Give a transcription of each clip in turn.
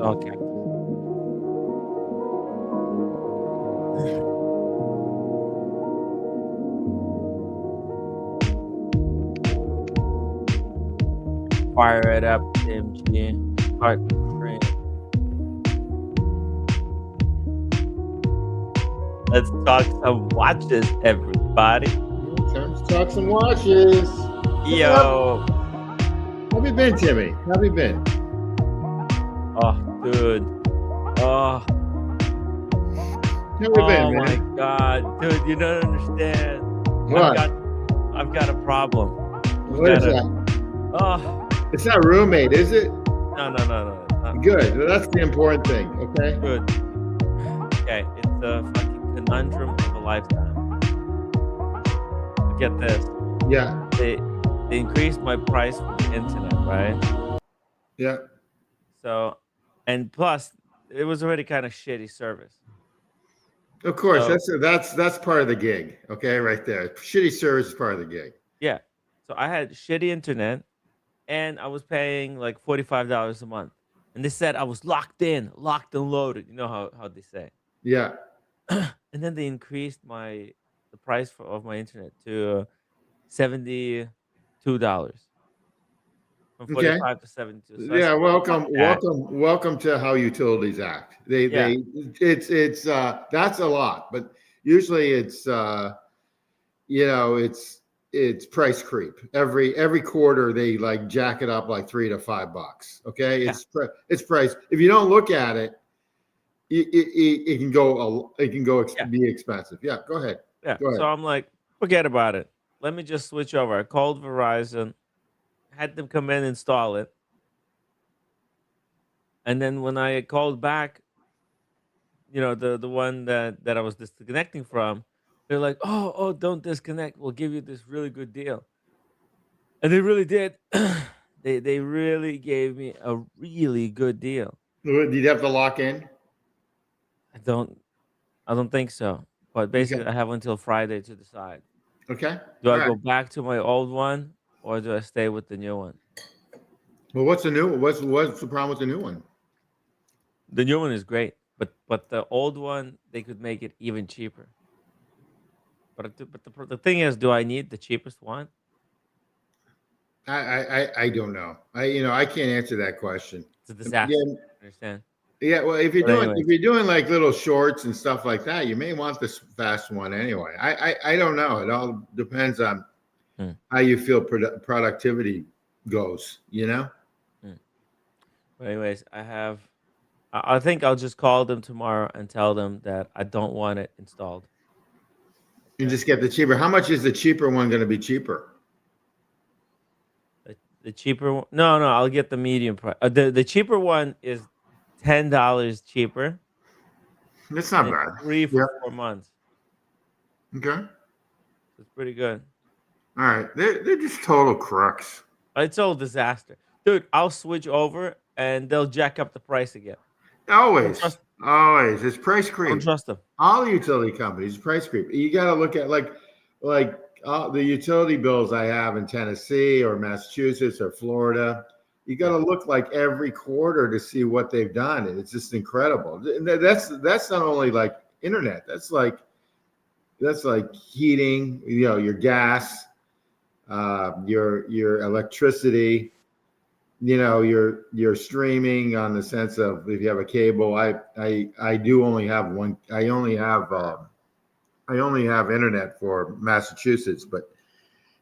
all captive. Fire it up, MG. Start the train. Let's talk some watches, everybody. Time to talk some watches. Yo. How have you been, Timmy? How have you been? Oh, dude. Oh. How have you been, my man? God, dude, you don't understand. What? I've got a problem. What is that? Oh. It's not roommate, is it? No. Good. Well, that's the important thing. Okay. Good. Okay, it's a fucking conundrum of a lifetime. Get this. Yeah. They increased my price for the internet, right? Yeah. So, and plus, it was already kind of shitty service. Of course, So, that's part of the gig. Okay, right there. Shitty service is part of the gig. Yeah. So I had shitty internet, and I was paying like $45 a month. And they said I was locked and loaded. You know how they say. Yeah. And then they increased the price of my internet to $72 from 45 to 72. So I Yeah, said, welcome to how utilities act. Yeah. It's that's a lot, but usually it's it's price creep. Every quarter they like jack it up like $3 to $5. Okay, Yeah. it's price. If you don't look at it, it can go be expensive. Yeah, go ahead. Yeah. Go ahead. So I'm like, forget about it. Let me just switch over. I called Verizon, had them come in and install it. And then when I called back, the one that I was disconnecting from, they're like, oh, don't disconnect. We'll give you this really good deal. And they really did. They really gave me a really good deal. Did you have to lock in? I don't think so. But basically, I have until Friday to decide. Okay. Do I All go right. back to my old one or do I stay with the new one? Well, what's the new? What's the problem with the new one? The new one is great, but the old one they could make it even cheaper. But the thing is, do I need the cheapest one? I don't know. I can't answer that question. It's a disaster. Yeah. Understand? Yeah, well, if Anyways. you're doing like little shorts and stuff like that, you may want this fast one anyway. I don't know. It all depends on how you feel productivity goes. But anyways, I think I'll just call them tomorrow and tell them that I don't want it installed. You just get the cheaper. How much is the cheaper one going to be cheaper? The cheaper one? No, I'll get the medium price. The cheaper one is $10 cheaper. That's not bad. Free for 4 months. Okay. It's pretty good. All right. They're just total crooks. It's all disaster. Dude, I'll switch over and they'll jack up the price again. Always. It's price creep. I don't trust them. All the utility companies, price creep. You got to look at like the utility bills I have in Tennessee or Massachusetts or Florida. You got to look like every quarter to see what they've done, and it's just incredible. That's not only like internet. That's like heating. Your gas, your electricity. Your streaming on the sense of if you have a cable. I do only have one. I only have internet for Massachusetts, but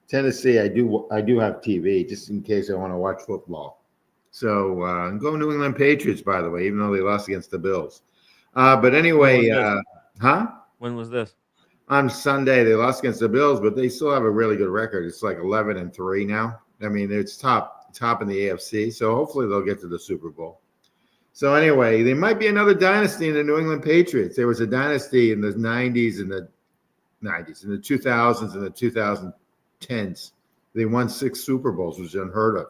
Tennessee, I do have TV just in case I want to watch football. So go New England Patriots, by the way, even though they lost against the Bills. But anyway, When was this? On Sunday, they lost against the Bills, but they still have a really good record. It's like 11-3 now. I mean, it's top in the AFC. So hopefully they'll get to the Super Bowl. So anyway, there might be another dynasty in the New England Patriots. There was a dynasty in the 90s and the 2000s and the 2010s. They won 6 Super Bowls, which is unheard of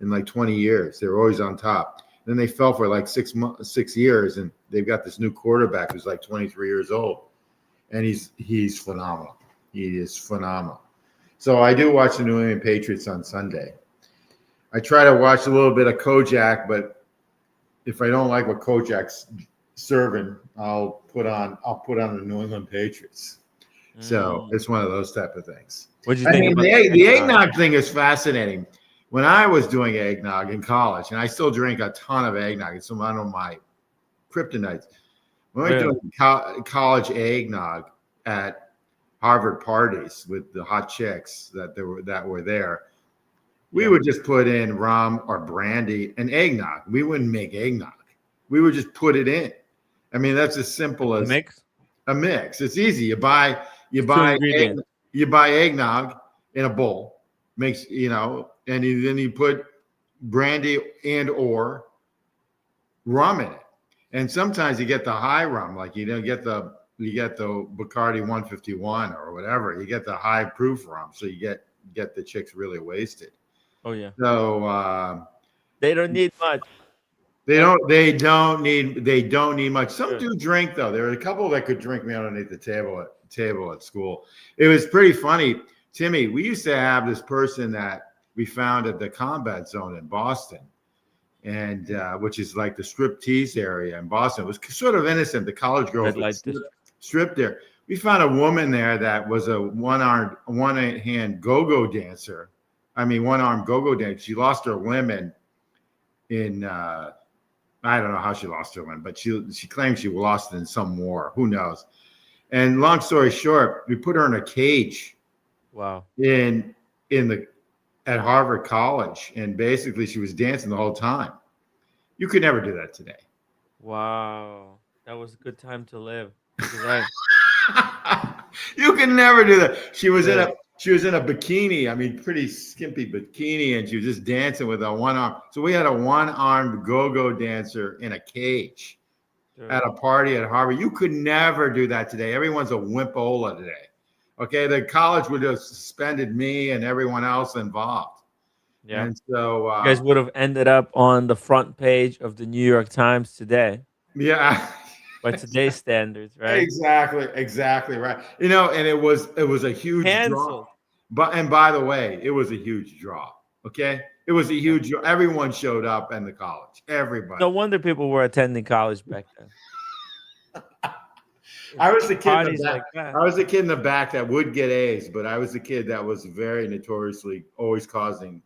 in like 20 years. They were always on top. Then they fell for like 6 years, and they've got this new quarterback who's like 23 years old, and he's phenomenal. He is phenomenal. So I do watch the New England Patriots on Sunday. I try to watch a little bit of Kojak, but if I don't like what Kojak's serving, I'll put on the New England Patriots. So Mm. it's one of those type of things. What'd you I think mean, about the the eggnog? eggnog thing is fascinating. When I was doing eggnog in college, and I still drink a ton of eggnog, it's one of my kryptonites. When we were Really? doing college eggnog at Harvard parties with the hot chicks that were there, we Yeah. would just put in rum or brandy and eggnog. We wouldn't make eggnog. We would just put it in. I mean, that's as simple A as mix? a mix. It's easy. You It's two buy egg, ingredients. you buy eggnog in a bowl, makes and then you put brandy and or rum in it. And sometimes you get the high rum, like you get the Bacardi 151 or whatever. You get the high proof rum, so you get the chicks really wasted. Oh yeah. So They don't need much. they That's don't need much. Some good. do drink though. There are a couple that could drink me underneath the table at school. It was pretty funny, Timmy. We used to have this person that we found at the combat zone in Boston, and which is like the striptease area in Boston. It was sort of innocent. The college girls Red would light district. strip there. We found a woman there that was a one hand go-go dancer. I mean, one arm go-go dancer. She lost her limb in I don't know how she lost her limb, but she claims she lost it in some war. Who knows? And long story short, we put her in a cage Wow. in the at Harvard College, and basically she was dancing the whole time. You could never do that today. Wow. That was a good time to live. You're right. You can never do that. Really. She was in a bikini. I mean, pretty skimpy bikini, and she was just dancing with a one arm. So we had a one-armed go-go dancer in a cage Sure. at a party at Harvard. You could never do that today. Everyone's a wimpola today. Okay, the college would have suspended me and everyone else involved. Yeah. And so, You guys would have ended up on the front page of the New York Times today yeah, by today's standards, right? exactly right. And it was a huge draw. Canceled. And by the way, it was a huge draw. Okay, it was a huge draw. Everyone showed up in the college. Everybody. No wonder people were attending college back then. I was the kid in the Parties back. like that. I was the kid in the back that would get A's, but I was the kid that was very notoriously always causing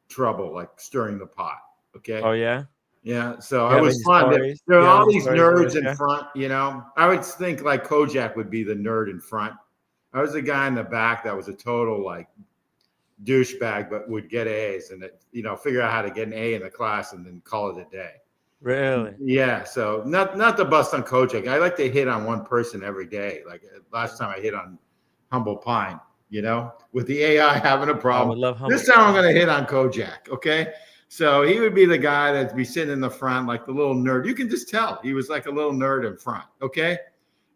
trouble, like stirring the pot. Okay. Oh yeah. Yeah. So You it have was any fun. stories? There You were have all any these stories you want nerds to in share? front, I would think like Kojak would be the nerd in front. I was the guy in the back that was a total like douchebag, but would get A's and figure out how to get an A in the class and then call it a day. Really? Yeah, so not the bust on Kojak. I like to hit on one person every day. Like last time I hit on Humble Pine, with the AI having a I problem. would love This humble time I'm pie. going to hit on Kojak, okay? So he would be the guy that'd be sitting in the front like the little nerd. You can just tell he was like a little nerd in front, okay?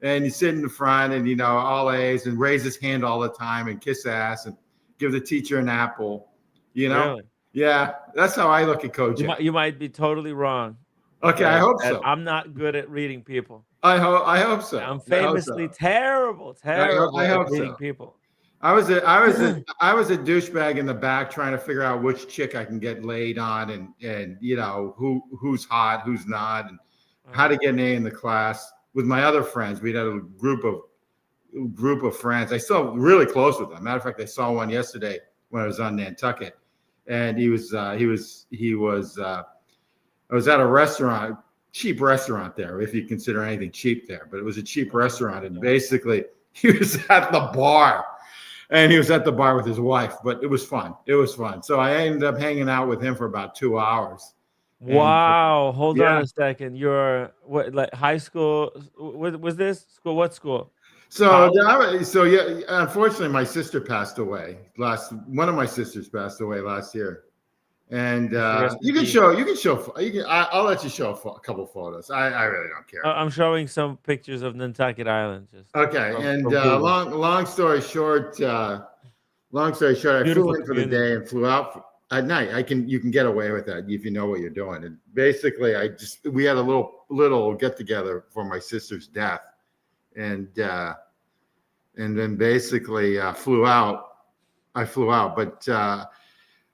And he'd sit in the front and, all A's and raise his hand all the time and kiss ass and give the teacher an apple, you know? Really? Yeah, that's how I look at Kojak. You might be totally wrong. Okay, I hope And so. I'm not good at reading people. I hope so. I'm I hope famously so. I terrible at hope reading so. people. I was a douchebag in the back trying to figure out which chick I can get laid on and who's hot, who's not, and how to get an A in the class. With my other friends, we had a group of friends. I still really close with them. Matter of fact, I saw one yesterday when I was on Nantucket, and I was at a restaurant, cheap restaurant there, if you consider anything cheap there, but it was a cheap restaurant, and basically he was at the bar. And he was at the bar with his wife, but it was fun. It was fun. So I ended up hanging out with him for about 2 hours. And Wow. Hold on yeah. a second. You're what, like high school? Was this school? What school? So yeah, unfortunately, my sister passed away one of my sisters passed away last year. And I'll let you show a couple photos. I really don't care. I'm showing some pictures of Nantucket Island. Just Okay. from And Google. long story short, I Beautiful flew in for the community. day and flew out at night. You can get away with that if you know what you're doing. And basically, we had a little get together for my sister's death, and then basically flew out. I flew out, but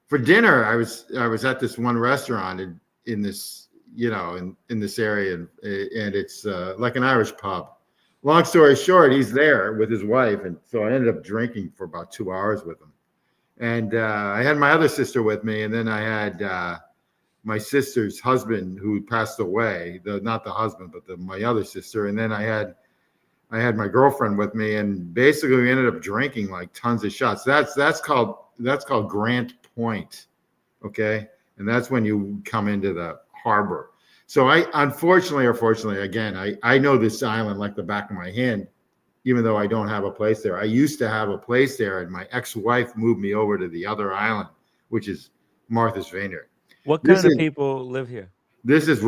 for dinner, I was at this one restaurant in this in this area, and it's like an Irish pub. Long story short, he's there with his wife, and so I ended up drinking for about 2 hours with him. And I had my other sister with me, and then I had my sister's husband who passed away. Not the husband, but my other sister. And then I had my girlfriend with me, and basically we ended up drinking like tons of shots. That's called Grant Point, okay? And that's when you come into the harbor. So I, unfortunately or fortunately, again, I know this island like the back of my hand, even though I don't have a place there. I used to have a place there, and my ex-wife moved me over to the other island, which is Martha's Vineyard. What This kind of is people live here? this is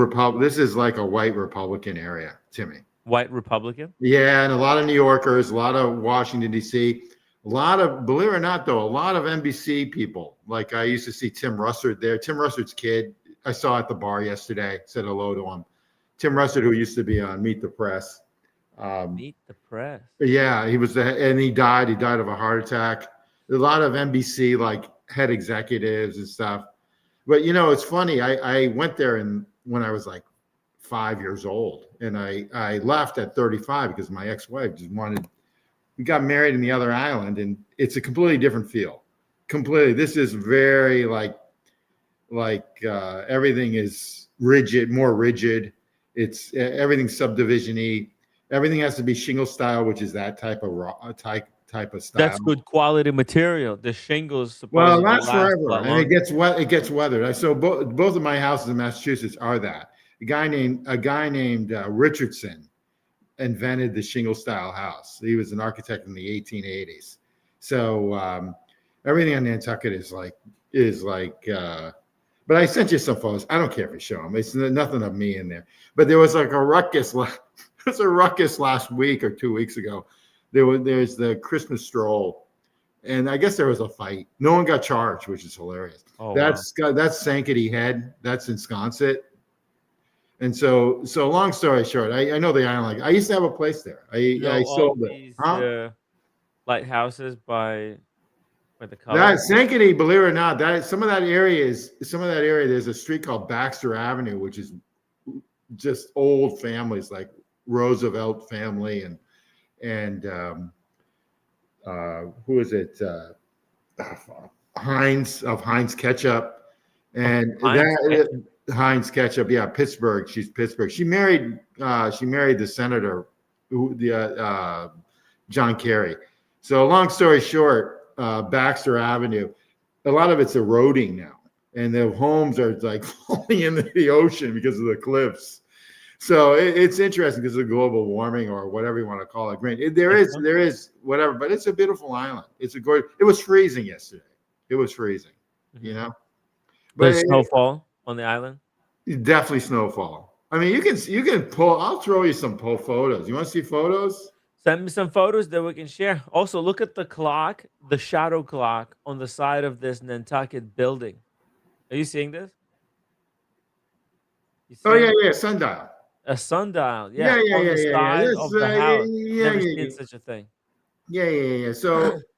like a white Republican area, Timmy. White Republican? Yeah, and a lot of New Yorkers, a lot of Washington, D.C., a lot of, believe it or not, though, a lot of NBC people. Like I used to see Tim Russert there. Tim Russert's kid, I saw at the bar yesterday, said hello to him. Tim Russert, who used to be on Meet the Press. Meet the Press. Yeah, and he died. He died of a heart attack. A lot of NBC, like head executives and stuff. But, it's funny. I went there when I was like 5 years old, and I left at 35 because my ex-wife just we got married in the other island, and it's a completely different feel. Completely. This is very like everything is rigid, more rigid. It's everything's subdivision-y. Everything has to be shingle style, which is that type of style. That's good quality material. The shingles Well, supposedly lasts last a forever, lot and it longer. gets wet. It gets weathered. So both of my houses in Massachusetts are that. A guy named Richardson invented the shingle style house. He was an architect in the 1880s. So everything on Nantucket is like. But I sent you some photos. I don't care if you show them. It's nothing of me in there. But there was like a ruckus. There's a ruckus last week or 2 weeks ago. There's the Christmas stroll, and I guess there was a fight. No one got charged, which is hilarious. Oh, That's Sankaty Head. That's in Sconset. And so long story short, I know the island. I used to have a place there. I all sold it. these Huh? lighthouses by the That color. Sankaty, believe it or not, some of that area. There's a street called Baxter Avenue, which is just old families like Roosevelt family and who is it? Heinz Ketchup, and Heinz that Heinz Ketchup. Yeah, Pittsburgh. She's Pittsburgh. She married the senator, John Kerry. So long story short, Baxter Avenue, a lot of it's eroding now, and the homes are like falling into the ocean because of the cliffs. So it's interesting because of global warming or whatever you want to call it. There is whatever, but it's a beautiful island. It's a gorgeous. It was freezing yesterday. It was freezing, Mm-hmm. but There's snowfall on the island. definitely snowfall. I mean, you can pull. I'll throw you some photos. You want to see photos? Send me some photos that we can share. Also, look at the clock, the shadow clock on the side of this Nantucket building. Are you seeing this? You Oh seeing yeah, sundial. a sundial? Yeah, Yeah, yeah, on yeah, the yeah, yeah. side That's of the house. yeah, Never yeah, seen yeah. such a thing. Yeah.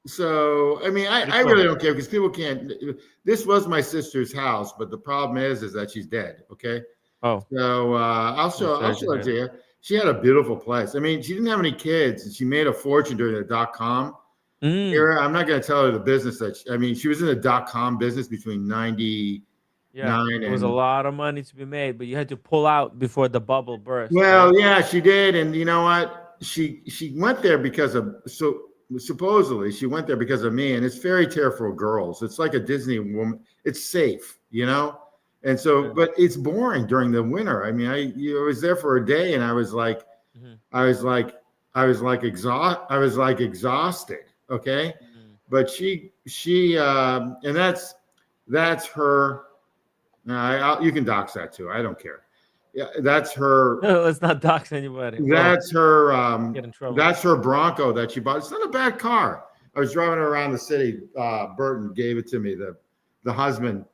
So I mean, Pretty I cool. really don't care because people can't. This was my sister's house, but the problem is that she's dead. Okay, Oh, so I'm I'll sorry to show it hear. to you. She had a beautiful place. I mean, she didn't have any kids, and she made a fortune during the .com Mm, era. I'm not going to tell her the business I mean, she was in the .com business between yeah, '99 there was a and lot of money to be made, but you had to pull out before the bubble burst, right? well, yeah, she did, and you know what? She went there because of supposedly she went there because of me, and it's fairy tale for girls. It's like a Disney woman. It's safe. And so, Yeah. but it's boring during the winter. I mean, I was there for a day, and I was like, Mhm, I was like, I was like exhausted. Okay, mhm. but and that's her. You can dox that too. I don't care. Yeah, that's her. No, let's not dox anybody. Whoa, That's her. get in trouble. That's her Bronco that she bought. It's not a bad car. I was driving around the city. Burton gave it to me. The husband,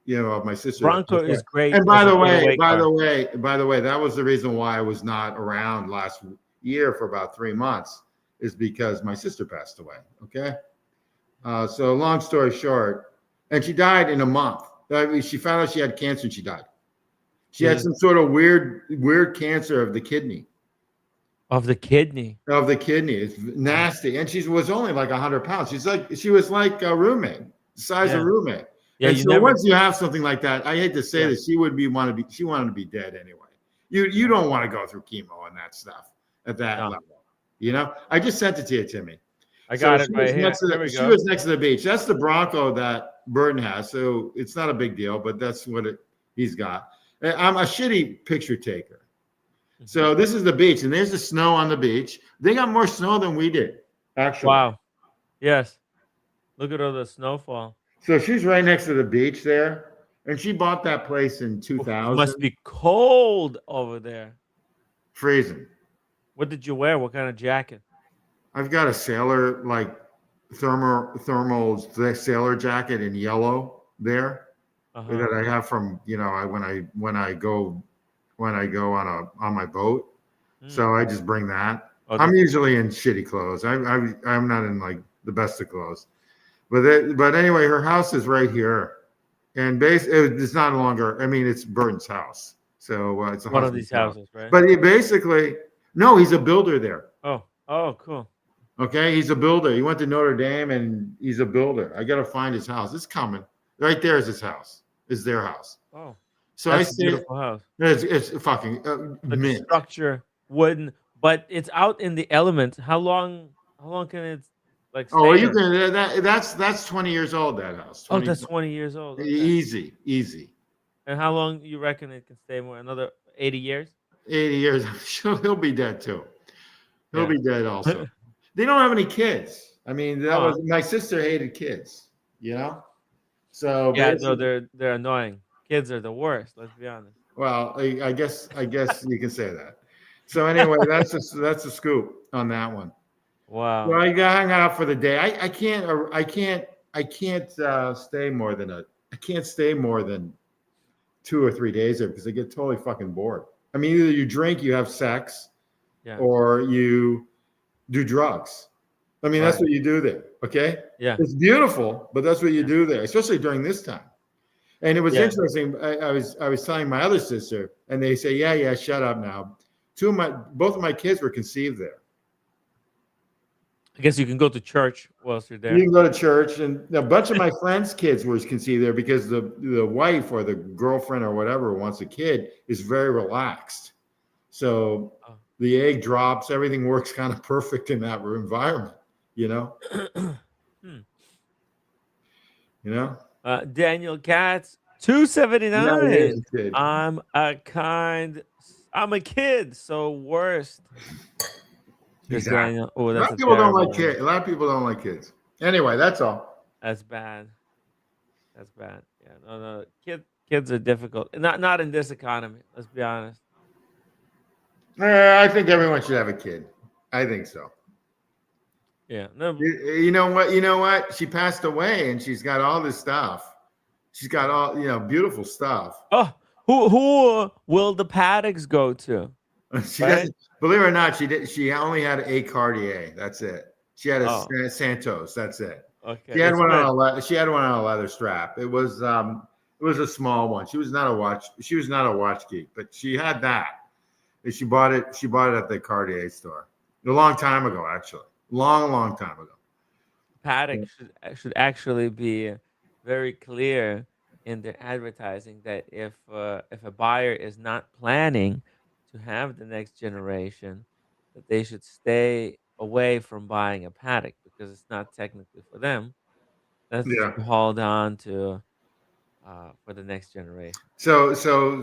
of my sister. Bronco is great And as by a the way, getaway car. that was the reason why I was not around last year for about 3 months, is because my sister passed away. Okay. So long story short, and she died in a month. I mean, she found out she had cancer and she died. She had some sort of weird cancer of the kidney. Of the kidney. Of the kidney. It's nasty. And she was only like 100 pounds. She was like a roommate, the size of Yeah. roommate. Yeah, And you so never. once you have something like that, I hate to say Yeah. this, she wanted to be dead anyway. You don't want to go through chemo and that stuff at that No. level. You know, I just sent it to you, Timmy. I So got it right here. Here we she go. was next to the beach. That's the Bronco that Burton has. So it's not a big deal, but that's what he's got. I'm a shitty picture taker. So this is the beach, and there's the snow on the beach. They got more snow than we did, actually. Wow. Yes. Look at all the snowfall. So she's right next to the beach there, and she bought that place in Oof, it must 2000. be cold over there. Freezing. What did you wear? What kind of jacket? I've got a sailor like thermal sailor jacket in yellow there that I have from when I go on my boat. So I just bring that. Oh, I'm usually in shitty clothes. I'm not in like the best of clothes. But anyway, her house is right here, and it's not longer. I mean, it's Burton's house, so it's a one of these houses, right? But he's a builder there. Oh, cool. Okay, he's a builder. He went to Notre Dame, and he's a builder. I got to find his house. It's coming. Right there is his house. Is their house. Oh, so that's a beautiful house. It's fucking The structure, wooden, but it's out in the elements. How long can it like stay? Oh, you can. That's 20 years old. That house. 20, that's 20 years old. Okay. Easy. And how long you reckon it can stay more? Another 80 years? 80 years. He'll be dead too. He'll be dead also. They don't have any kids. I mean, that was my sister hated kids. You know. So yeah, no, they're annoying. Kids are the worst. Let's be honest. Well, I guess you can say that. So anyway, that's a scoop on that one. Wow. Well, I hung out for the day. I can't stay more than 2 or 3 days there because I get totally fucking bored. I mean, either you drink, you have sex, or you do drugs. I mean, that's what you do there. Okay. Yeah. It's beautiful, but that's what you do there, especially during this time. And it was interesting. I was telling my other sister, and they say, "Yeah, shut up now." Both of my kids were conceived there. I guess you can go to church whilst you're there. You can go to church, and a bunch of my friends' kids were conceived there because the wife or the girlfriend or whatever who wants a kid is very relaxed. So the egg drops, everything works kind of perfect in that environment. You know. You know. Daniel Katz, 279. Yeah, I'm a kid, so worst. Exactly. Oh, A that's lot of people don't like kids. A lot of people don't like kids. Anyway, that's all. That's bad. That's bad. Yeah, no. Kids are difficult. Not in this economy. Let's be honest. I think everyone should have a kid. I think so. Yeah. No. You know what? She passed away, and she's got all this stuff. She's got all beautiful stuff. Oh, who will the Paddocks go to? She doesn't. Believe it or not, she only had a Cartier. That's it. She had a Santos. That's it. Okay. She had one on a leather strap. It was a small one. She was not a watch geek, but she had that. And she bought it at the Cartier store a long time ago, actually. Long time ago. Paddock should actually be very clear in their advertising that if a buyer is not planning to have the next generation, that they should stay away from buying a paddock because it's not technically for them. That's to hold on to for the next generation. So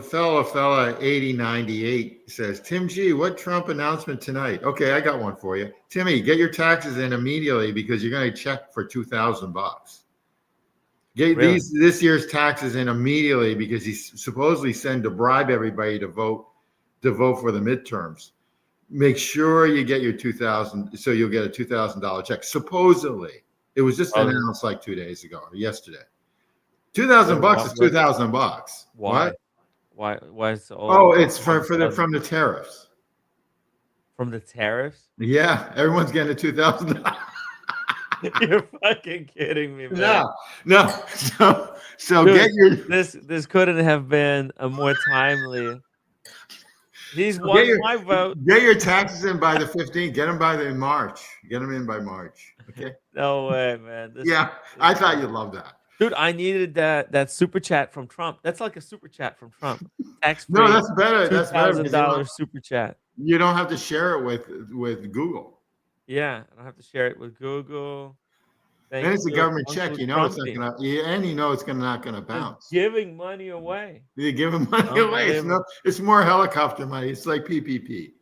fella 8098 says, Tim G, what Trump announcement tonight? Okay, I got one for you. Timmy, get your taxes in immediately because you're going to check for $2,000. Get this year's taxes in immediately because he's supposedly said to bribe everybody to vote for the midterms. Make sure you get your $2,000, so you'll get a $2,000 check. Supposedly, it was just announced like 2 days ago or yesterday. $2,000 is $2,000. Why? Why is it it's from the tariffs. From the tariffs? Yeah, everyone's getting a $2,000. You're fucking kidding me, man. No. So get Dude, your this couldn't have been a more timely. He's so get won your my vote. get your taxes in by the 15th. Get them by in March. Get them in by March. Okay. No way, man. Yeah, This I is thought you'd love that. dude, I needed that super chat from Trump. That's like a super chat from Trump. Tax No, free, that's better. two That's better thousand because you don't dollars super chat. have to share it with Google. Yeah, I don't have to share it with Google. And Thank it's a you, government check. Uncle You know it's not Trumpy. gonna. And you know it's not gonna Just bounce. giving money away. You're giving money away. Unbelievable. It's more helicopter money. It's like PPP.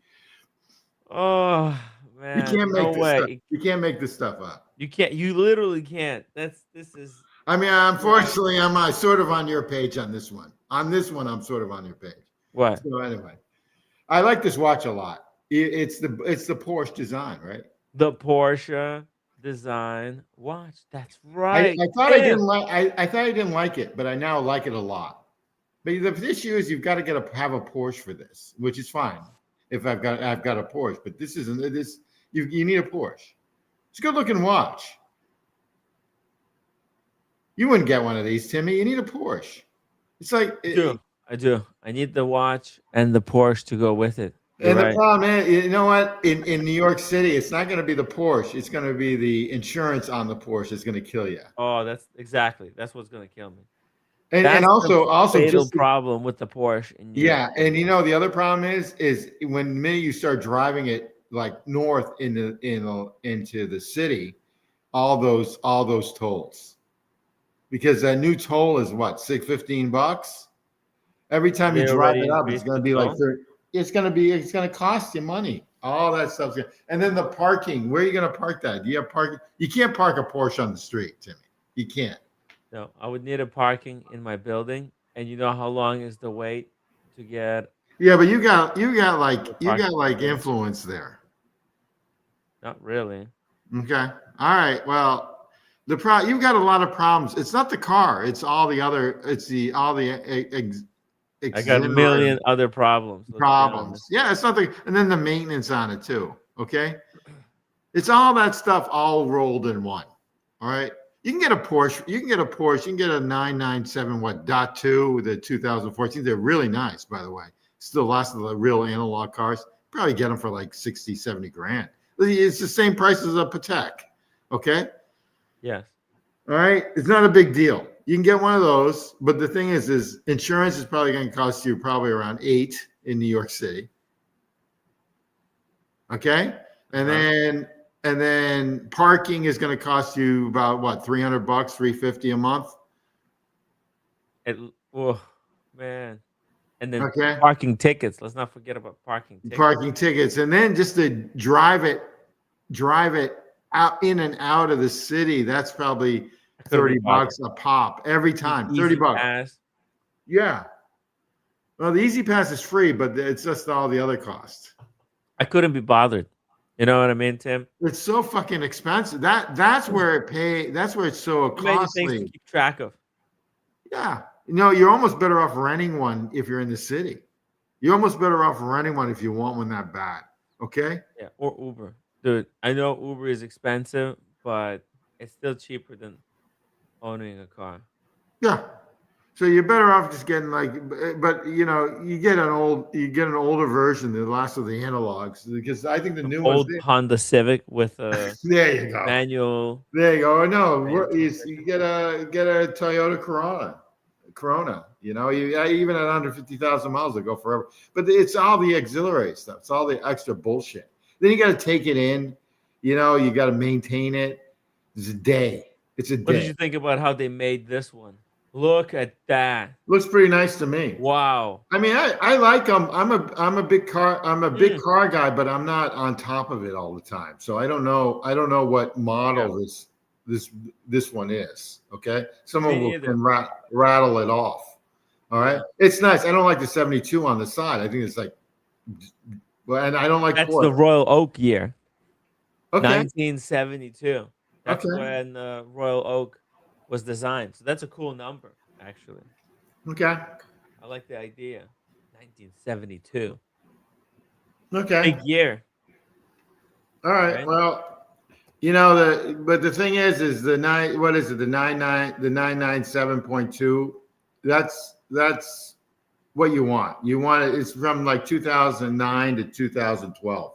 Oh You man, can't make no this stuff. way. You can't make this stuff up. You can't. You literally can't. This is I mean, unfortunately, I'm sort of on your page on this one. On this one, I'm sort of on your page. what So anyway, I like this watch a lot. It's the Porsche design, right? the Porsche design watch. That's I, right. I thought I Damn. didn't like I thought I didn't like it, but I now like it a lot. But the issue is you've got to have a Porsche for this, which is fine. If I've got a Porsche, but this isn't this. You need a Porsche. It's a good looking watch. You wouldn't get one of these, Timmy. You need a Porsche. It's like, I do. I do. I need the watch and the Porsche to go with it. You're and the right. problem is, you know what? In New York City, it's not going to be the Porsche. It's going to be the insurance on the Porsche that's going to kill you. Oh, that's exactly. That's what's gonna kill me. And That's the also fatal just problem with the Porsche in New York yeah. And City. you know the other problem is when the minute you start driving it like north into the city, all those tolls, because that new toll is what, $15. Every time you They drive already it up, it's increased going the to be like toll. 30. It's going to cost you money. All that stuff. And then the parking. Where are you going to park that? Do you have parking? You can't park a Porsche on the street, Timmy. You can't. No, I would need a parking in my building, and you know how long is the wait to get Yeah, but the you got parking like space? influence there. Not really. Okay. All right. Well, you've got a lot of problems. It's not the car. It's all the other. It's the all the I got a auxiliary million other problems. Let's be problems. honest. Yeah, it's not the and then the maintenance on it too. Okay. It's all that stuff all rolled in one. All right. You can get a Porsche. You can get a Porsche. You can get a 997 what dot two with a 2014. They're really nice, by the way. Still lots of the real analog cars. Probably get them for like 60, 70 grand. It's the same price as a Patek. Okay. Yes. All right. It's not a big deal. You can get one of those, but the thing is insurance is probably going to cost you probably around 8 in New York City. Okay. And Uh-huh. then parking is going to cost you about what, $300, $350 a month. It, oh man. And then Okay. parking tickets. Let's not forget about parking tickets. Parking tickets. And then just to drive it out in and out of the city, that's probably I couldn't be bothered. $30 a pop every The time. 30 Easy bucks. Pass. Yeah. Well, the Easy Pass is free, but it's just all the other costs. I couldn't be bothered. You know what I mean, Tim? It's so fucking expensive. That's where that's where it's so Too many things to costly. keep track of. Yeah. You know, you're almost better off renting one if you're in the city. You're almost better off renting one if you want one that bad. Okay? Yeah, or Uber. Dude, I know Uber is expensive, but it's still cheaper than owning a car. Yeah. So you're better off just getting but you know, you get an older version that lasts with the analogs because I think the new ones. Old Honda Civic with a There you go. manual. There you go. No, manual you get a Toyota Corona. You know, even at under 50,000 miles, they go forever. But it's all the auxiliary stuff. It's all the extra bullshit. Then you got to take it in. You know, you got to maintain it. It's a day. It's a What did you day. think about how they made this one? Look at that. Looks pretty nice to me. Wow. I mean, I like them. I'm a big Mm. car guy, but I'm not on top of it all the time. So I don't know what model this one is. Okay, someone Me will either. can rattle it off. All right, Yeah. it's nice. I don't like the 72 on the side. I think it's like, well, and I don't like That's Porsche. the Royal Oak year. Okay, 1972. That's okay, when Royal Oak was designed. So that's a cool number, actually. okay, I like the idea. 1972. okay. Big year, All right. right? Well, You know but the thing is the nine. What is it? The 997.2. That's what you want. You want it. It's from like 2009 to 2012.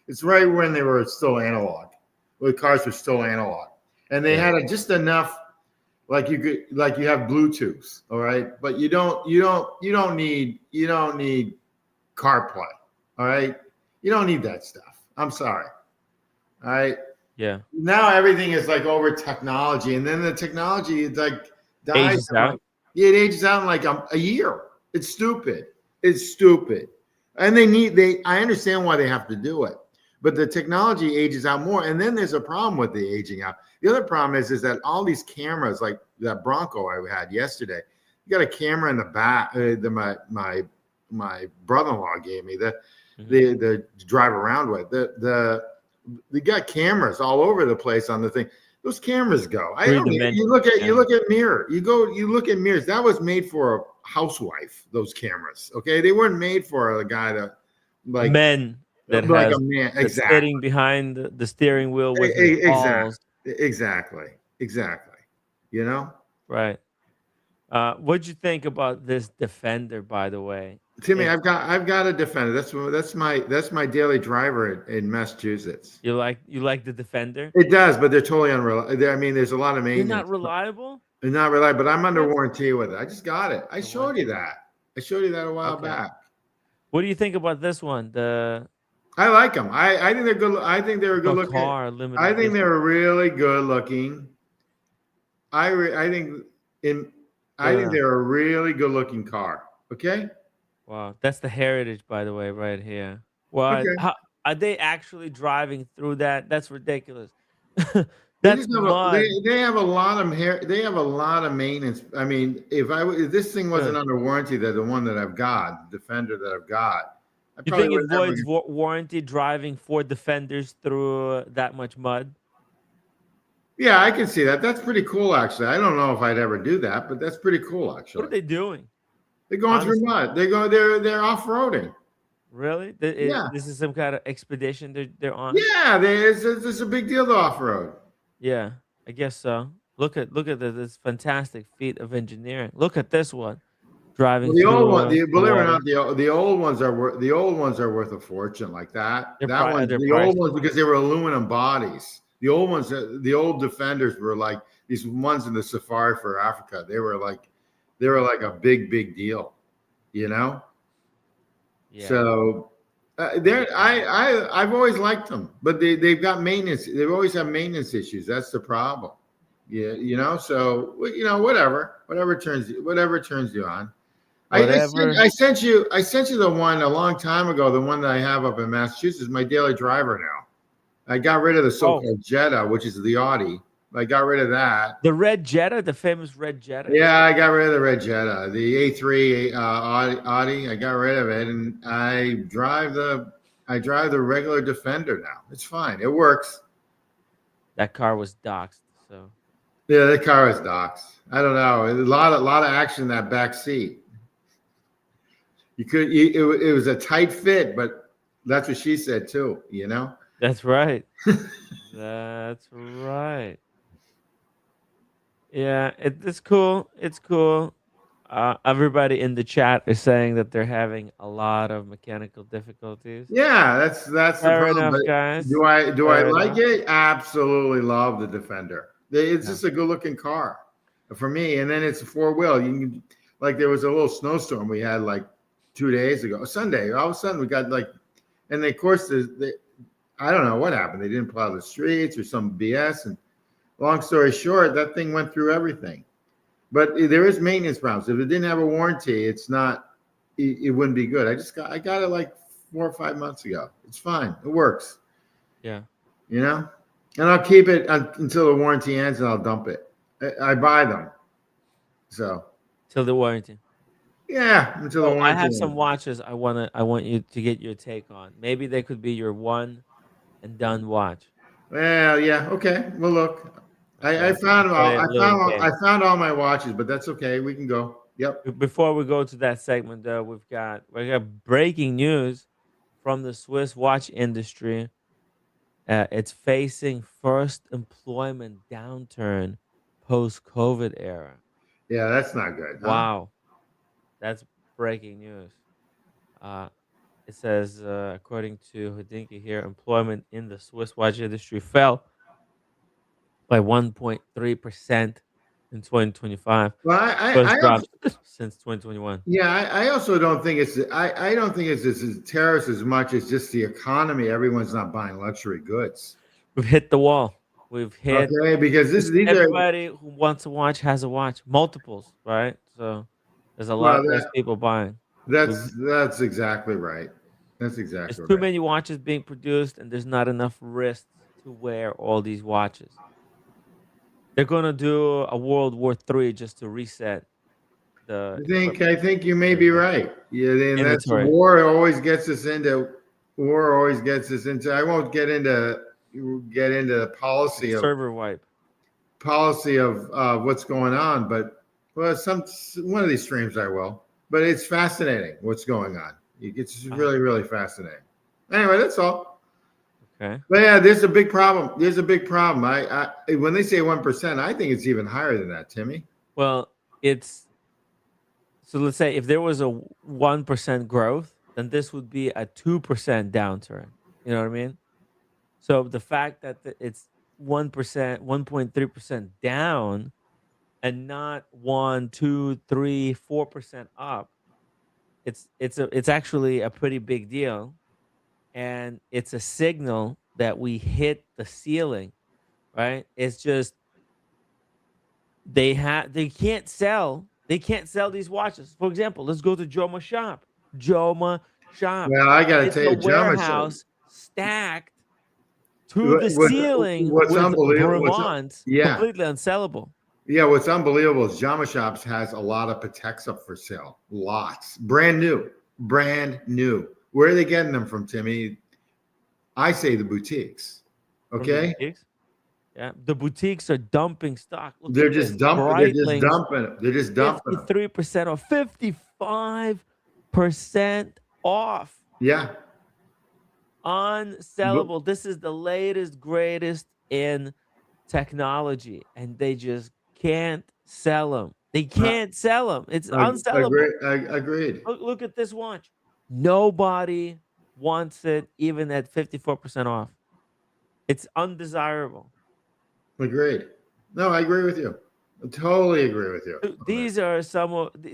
It's right when they were still analog. When cars were still analog, and they Yeah. had just enough. Like you could, like you have Bluetooth, all right, but you don't need CarPlay, all right. You don't need that stuff. I'm sorry, all right. Yeah. Now everything is like over technology, and then the technology is like dies Ages in like out. yeah, it ages out in like a year. It's stupid. It's stupid. And they I understand why they have to do it, but the technology ages out more. And then there's a problem with the aging out. The other problem is that all these cameras, like that Bronco I had yesterday, you got a camera in the back. My brother-in-law gave me Hmm. the drive around with the they got cameras all over the place on the thing. Those cameras go. I Three don't need. dimensional You camera. look at mirror. You look at mirrors. That was made for a housewife. Those cameras. Okay, they weren't made for a guy to like Men that like a has man. that's Exactly. sitting behind the steering wheel with his balls. Exactly. Exactly. You know, Right. What'd you think about this Defender, by the way? Timmy, It's I've got a Defender. That's my daily driver in Massachusetts. you like the Defender? It does, but they're totally unreliable. I mean, there's a lot of They're not maintenance. reliable? It's not reliable, but I'm under What? warranty with it. I just got it. I The showed you warranty? that. I showed you that a while Okay. back. What do you think about this one? I like them. I think they're good. I think they're good The looking. car I limited think edition. they're really good looking. I think in Look I at think that. they're a really good looking car. Okay. Wow, that's the Heritage, by the way, right here. Well, Okay. how are they actually driving through that? That's ridiculous. They That's just have mud. they have a lot of hair. They have a lot of maintenance. I mean, if this thing wasn't Good. under warranty, that the one that I've got, the Defender that I've got, I You probably think it would never. voids warranty driving for Defenders through that much mud? Yeah, I can see that. That's pretty cool, actually. I don't know if I'd ever do that, but that's pretty cool, What are actually. they doing? They're going through Honestly, mud. They're off roading. really? Yeah, This is some kind of expedition they're on? yeah. It's a big deal to off road. Yeah, I guess so. Look at this fantastic feat of engineering. Look at this one driving Well, the old through one, the believe it or water. not, the old ones are worth a fortune. Like that. They're pri they're The old priceless. ones because they were aluminum bodies. The old ones, the old Defenders were like these ones in the Safari for Africa. They were like a big deal. You know. Yeah, So very they're cool. I've always liked them, but they've got maintenance. They've always had maintenance issues. That's the problem. Yeah, you know. So you know, whatever turns you on. Whatever. I sent you the one a long time ago. The one that I have up in Massachusetts, my daily driver now. I got rid of the Oh, so-called Jetta, which is the Audi. I got rid of that. the red Jetta, the famous red Jetta, you Yeah, said? I got rid of the red Jetta, the A3 Audi. I got rid of it, and I drive the regular Defender now. It's fine. It works. That car was doxed, so Yeah, the car is docs. I don't know. A lot of action in that back seat. It was a tight fit, but that's what she said too. You know. that's right. That's right. Yeah, it's cool. It's cool. Everybody in the chat is saying that they're having a lot of mechanical difficulties. Yeah, that's the Fair problem. enough, But guys. do I Fair like enough. it? Absolutely love the Defender. It's Yeah. just a good looking car for me. And then it's a four wheel. You can like there was a little snowstorm we had like 2 days ago, Sunday. All of a sudden we got like, and of course I don't know what happened. They didn't plow the streets or some BS. And long story short, that thing went through everything. But there is maintenance problems. If it didn't have a warranty, it's not. It wouldn't be good. I got it like 4 or 5 months ago. It's fine. It works. Yeah. You know, and I'll keep it until the warranty ends, and I'll dump it. I buy them, so Till the warranty. yeah, until the Oh, I warranty have some ends. watches I want you to get your take on. Maybe they could be your one and done watch. Well, yeah, okay. Well, look, Okay. I'll play a little I game. found all my watches, but that's okay. We can go. Yep. Before we go to that segment, though, we got breaking news from the Swiss watch industry. It's facing first employment downturn post COVID era. Yeah, that's not good, huh? Wow, that's breaking news. Uh, it says, according to Hodinkee here, employment in the Swiss watch industry fell by 1.3% in 2025, Well, first I also, drops since 2021. yeah, I also don't think I don't think it's as terrorist as much as just the economy. Everyone's not buying luxury goods. We've hit the wall. We've hit Okay, because this. these are Everybody who wants a watch has a watch, multiples, right? So there's a well, lot less people buying. We've, that's exactly right. That's there's exactly too right. many watches being produced, and there's not enough wrists to wear all these watches. They're gonna do a World War III just to reset the I equipment think you may and be the right. Yeah, and that's inventory. war always gets us into. I won't get into the It's server wipe. policy of what's going on, but well, some one of these streams I will. But it's fascinating what's going on. It's Uh, really fascinating. Anyway, that's all. okay. But yeah, there's a big problem. There's a big problem. When they say 1%, I think it's even higher than that, Timmy. Well, it's so let's say if there was a 1% growth, then this would be a 2% downturn. You know what I mean? So the fact that it's 1%, 1.3% down, and not 1, 2, 3, 4% up, it's actually a pretty big deal, and it's a signal that we hit the ceiling, right? It's just they can't sell these watches. For example, let's go to Joma shop. Joma shop. Well, I got to It's tell a you, Jama Show. warehouse stacked to the ceiling What's with unbelievable? Bremont, Yeah, completely unsellable. yeah. What's unbelievable is Jama Shops has a lot of Pateks up for sale. Lots, brand new, brand new. Where are they getting them from, Timmy? I say the boutiques. From the Okay, boutiques. Yeah, the boutiques are dumping stock. Look they're at this. just dumping. They're just Breitling's dumping it. They're just dumping them. 53% or 55% off. Yeah, but, Unsellable. This is the latest, greatest in technology, and they just can't sell them. They uh, can't sell them. It's unsellable. agreed. Look at this watch. Nobody wants it, even at 54% off. It's undesirable. Agreed. No, I agree with you. I totally agree with you Dude, on that.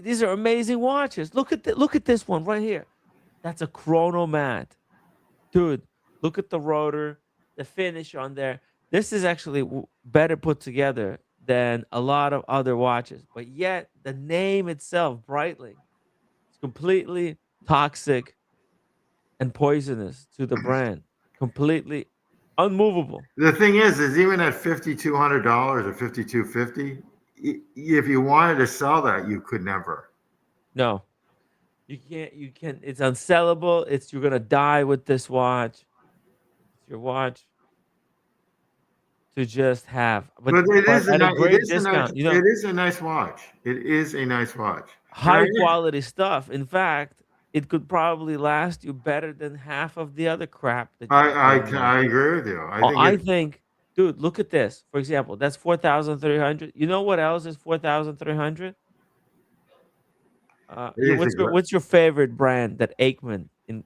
these are amazing watches. Look at this one right here. That's a chronomat. Dude, look at the rotor, the finish on there. This is actually better put together than a lot of other watches. But yet, the name itself, Breitling, is completely toxic and poisonous to the brand. Completely unmovable. The thing is even at $5,200 or $5,250, if you wanted to sell that, you could never. No, you can't. You can. It's unsellable. It's you're gonna die with this watch. It's your watch to just have, But but at a great discount. You know, it is a nice watch. It is a nice watch. And high quality stuff. In fact, it could probably last you better than half of the other crap that you're seeing now. I agree with you. I think I it. think, dude, look at this. For example, that's 4,300. You know what else is 4,300? It is a great. What's your favorite brand that Aikman in?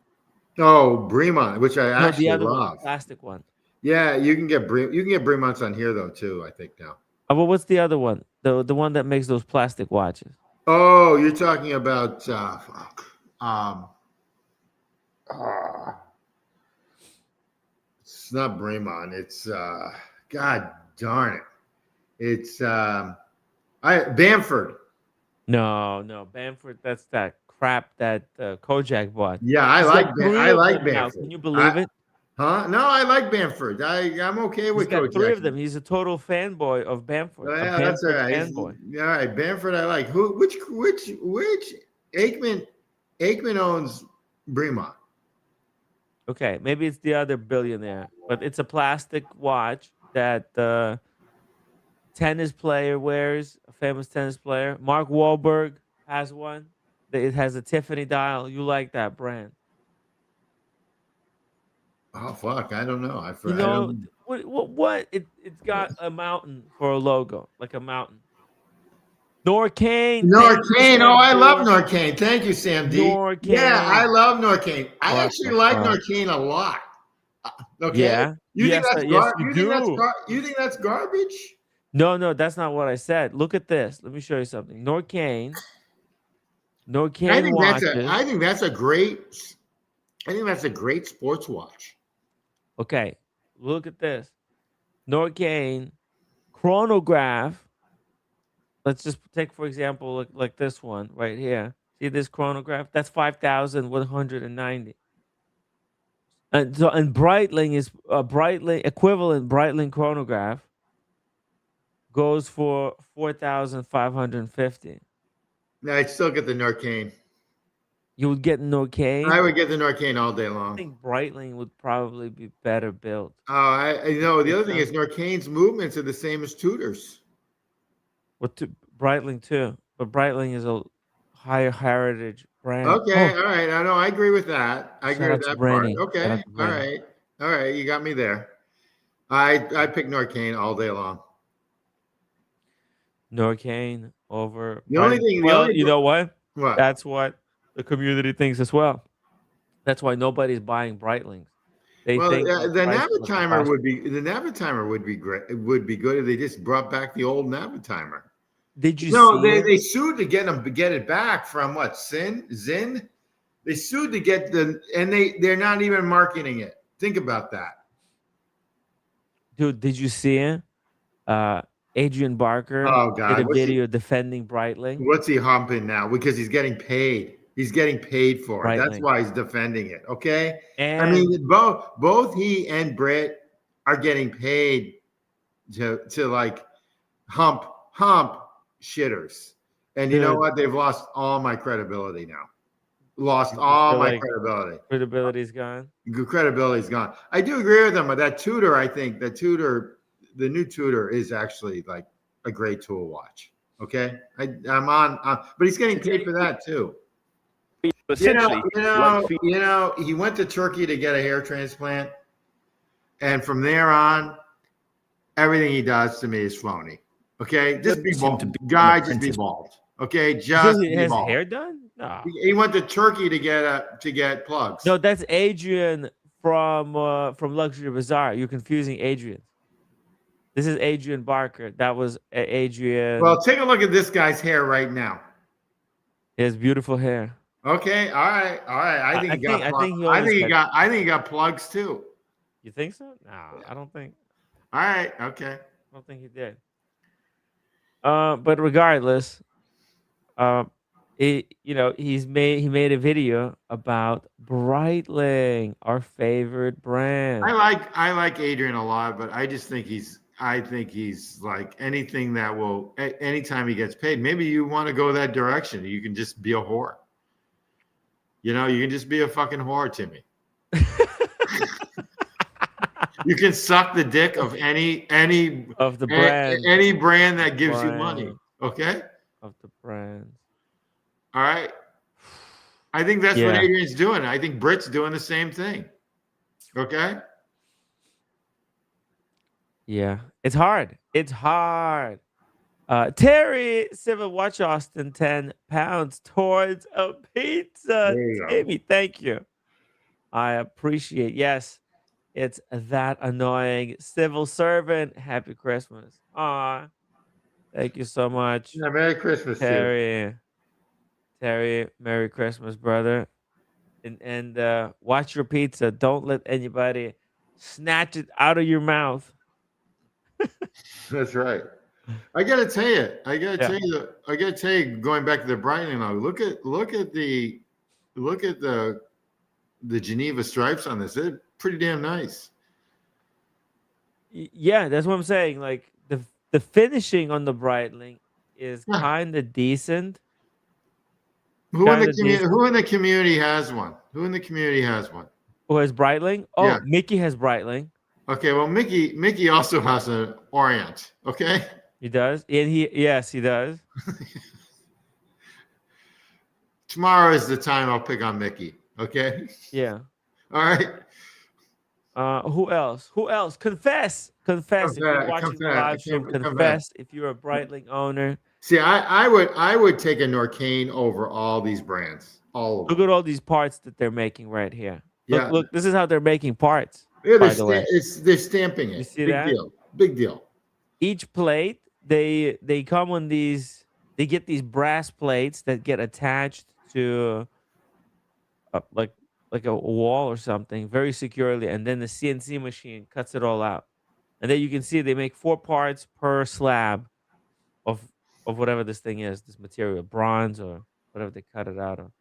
Oh, Bremont, which I No, the actually other one, the love. plastic one. Yeah, you can get Bremonts on here though too. I think now. But what's the other one? The one that makes those plastic watches. Oh, you're talking about fuck. Uh, it's not Bremont. It's God darn it. It's I Bamford. No, no, Bamford. That's that crap that Kojak bought. Yeah, Three I of like them now. Can Bamford. you believe it? No, I like Bamford. I'm okay He's with got three Kojak. of them. He's a total fanboy of Bamford. Oh, A yeah, that's all Bamford right. fanboy. All right, Bamford. I like. Which Aikman owns Bremont. Okay, maybe it's the other billionaire, but it's a plastic watch that the tennis player wears. A famous tennis player, Mark Wahlberg, has one. It has a Tiffany dial. You like that brand? Oh fuck, I don't know. You I know don't. what? It's got a mountain for a logo, like a mountain. Norcane, thank you, Norcane. Oh, Sam I love D. Norcane. Thank you, Sam D. Yeah, I Norcane. love Norcane. I What actually the like fuck? Norcane a lot. Okay, Yeah. you think Yes, that's yes, you you think that's do. you think that's garbage? No, no, that's not what I said. Look at this. Let me show you something. Norcane I watches. think that's a great. I think that's a great sports watch. Okay, look at this. Norcane chronograph. Let's just take for example, like this one right here. See this chronograph? That's 5,190. And Breitling is a Breitling equivalent Breitling chronograph goes for 4,550. No, I'd still get the Norcane. You would get I Norcane. would get the Norcane all day I long. think Breitling would probably be better built. I know the Think other thing so? is Norcane's movements are the same as Tudor's. What to Breitling too, but Breitling is a higher heritage brand. Okay, Oh, all right. I know. I agree with that. I agree shout with out to that part. Brenny. Shout Okay, out to Brenny. all right. You got me there. I pick Norcane all day long. Norcane over The only Breitling. thing, the Well, only you know what? what? That's what the community thinks as well. That's why nobody's buying Breitlings. They Well, think the the price was impossible. The Navitimer would be great. It would be good if they just brought back the old Navitimer. Did you No, see it? they sued to get it back from what Zin. They sued to get and they're not even marketing it. Think about that. Dude, did you see it? Uh, Adrian Barker Oh did a God, video defending Breitling. what's he humping now? Because he's getting paid. He's getting paid for it. That's Breitling. why he's defending it. Okay. I mean, And both he and Britt are getting paid to like hump shitters. And you know dude, what? They've lost all my credibility now. Lost you all feel my like credibility. credibility's gone? Credibility's gone. I do agree with them, but that Tudor, I think the new Tudor is actually like a great tool watch. Okay, I'm on, but he's getting paid for that too. Essentially, like feet. He went to Turkey to get a hair transplant, and from there on, everything he does to me is phony. Okay, just be Him to bald, be an guy. Just be apprentice. bald. Okay, Because just he be has bald. hair done? No. He went to Turkey to get No, plugs. that's Adrian from Luxury Bazaar. You're confusing Adrian. This is Adrian Barker. That was Well, Adrian. take a look at this guy's hair right now. He has beautiful hair. Okay, all right. I think he always had. I think he got plugs too. You think so? No, I don't think. All right, okay. I don't think he did. But regardless, he made a video about Breitling, our favorite brand. I like Adrian a lot, but I think he's like anything that will anytime he gets paid. Maybe you want to go that direction. You can just be a whore. You know, you can just be a fucking whore, Timmy. You can suck the dick of any Of the brand, any brand that gives you money. brand Okay? of the brands. All right. I think that's what Yeah, Adrian's doing. I think Britt's doing the same thing. Okay? yeah. It's hard. It's hard. Terry Civil Watch Austin 10 pounds towards a pizza. There you go. Timmy, thank you. I appreciate. Yes, it's that annoying civil servant. Happy Christmas. Aw, thank you so much, Yeah, Merry Christmas to you. Terry. Terry, Merry Christmas, brother. And watch your pizza. Don't let anybody snatch it out of your mouth. That's right. I gotta tell you, Yeah. going back to the Brighton now, look at the Geneva stripes on this. They're pretty damn nice. Yeah, that's what I'm saying. Like the finishing on the Breitling is Yeah. kind of decent. Kind of decent. Who in the community has one? Who in the community has one? Who has Breitling? Yeah. Oh, Mickey has Breitling. Okay, well Mickey also has an Orient. Okay. He does. And he does. Tomorrow is the time I'll pick on Mickey. Okay. Yeah. All right. Who else? Who else? Confess. Confess. If you're watching the live stream, Come back. confess. If you're a Breitling owner, See, I would take a Norcane over all these brands, all of look them. at all these parts that they're making right here. Look, Yeah, look. This is how they're making parts. yeah, By the way, they're stamping you it. see Big that? deal. Big deal. Each plate, they come on these. They get these brass plates that get attached to like a wall or something very securely, and then the CNC machine cuts it all out. And then you can see they make 4 parts per slab of whatever this thing is, this material, bronze or whatever they cut it out of.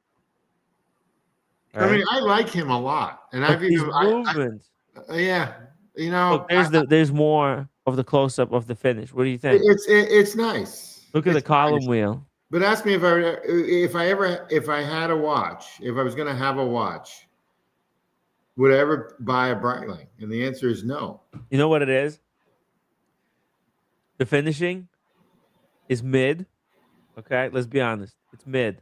I mean, Right? I like him a lot, and Look, I've these even, movements. yeah, you Look, know, there's more of the close up of the finish. What do you think? it's nice. Look at the It's column nice. wheel. But ask me if I had a watch, if I was going to have a watch, would I ever buy a Breitling? And the answer is no. You know what it is? The finishing is mid. Okay, let's be honest. It's mid.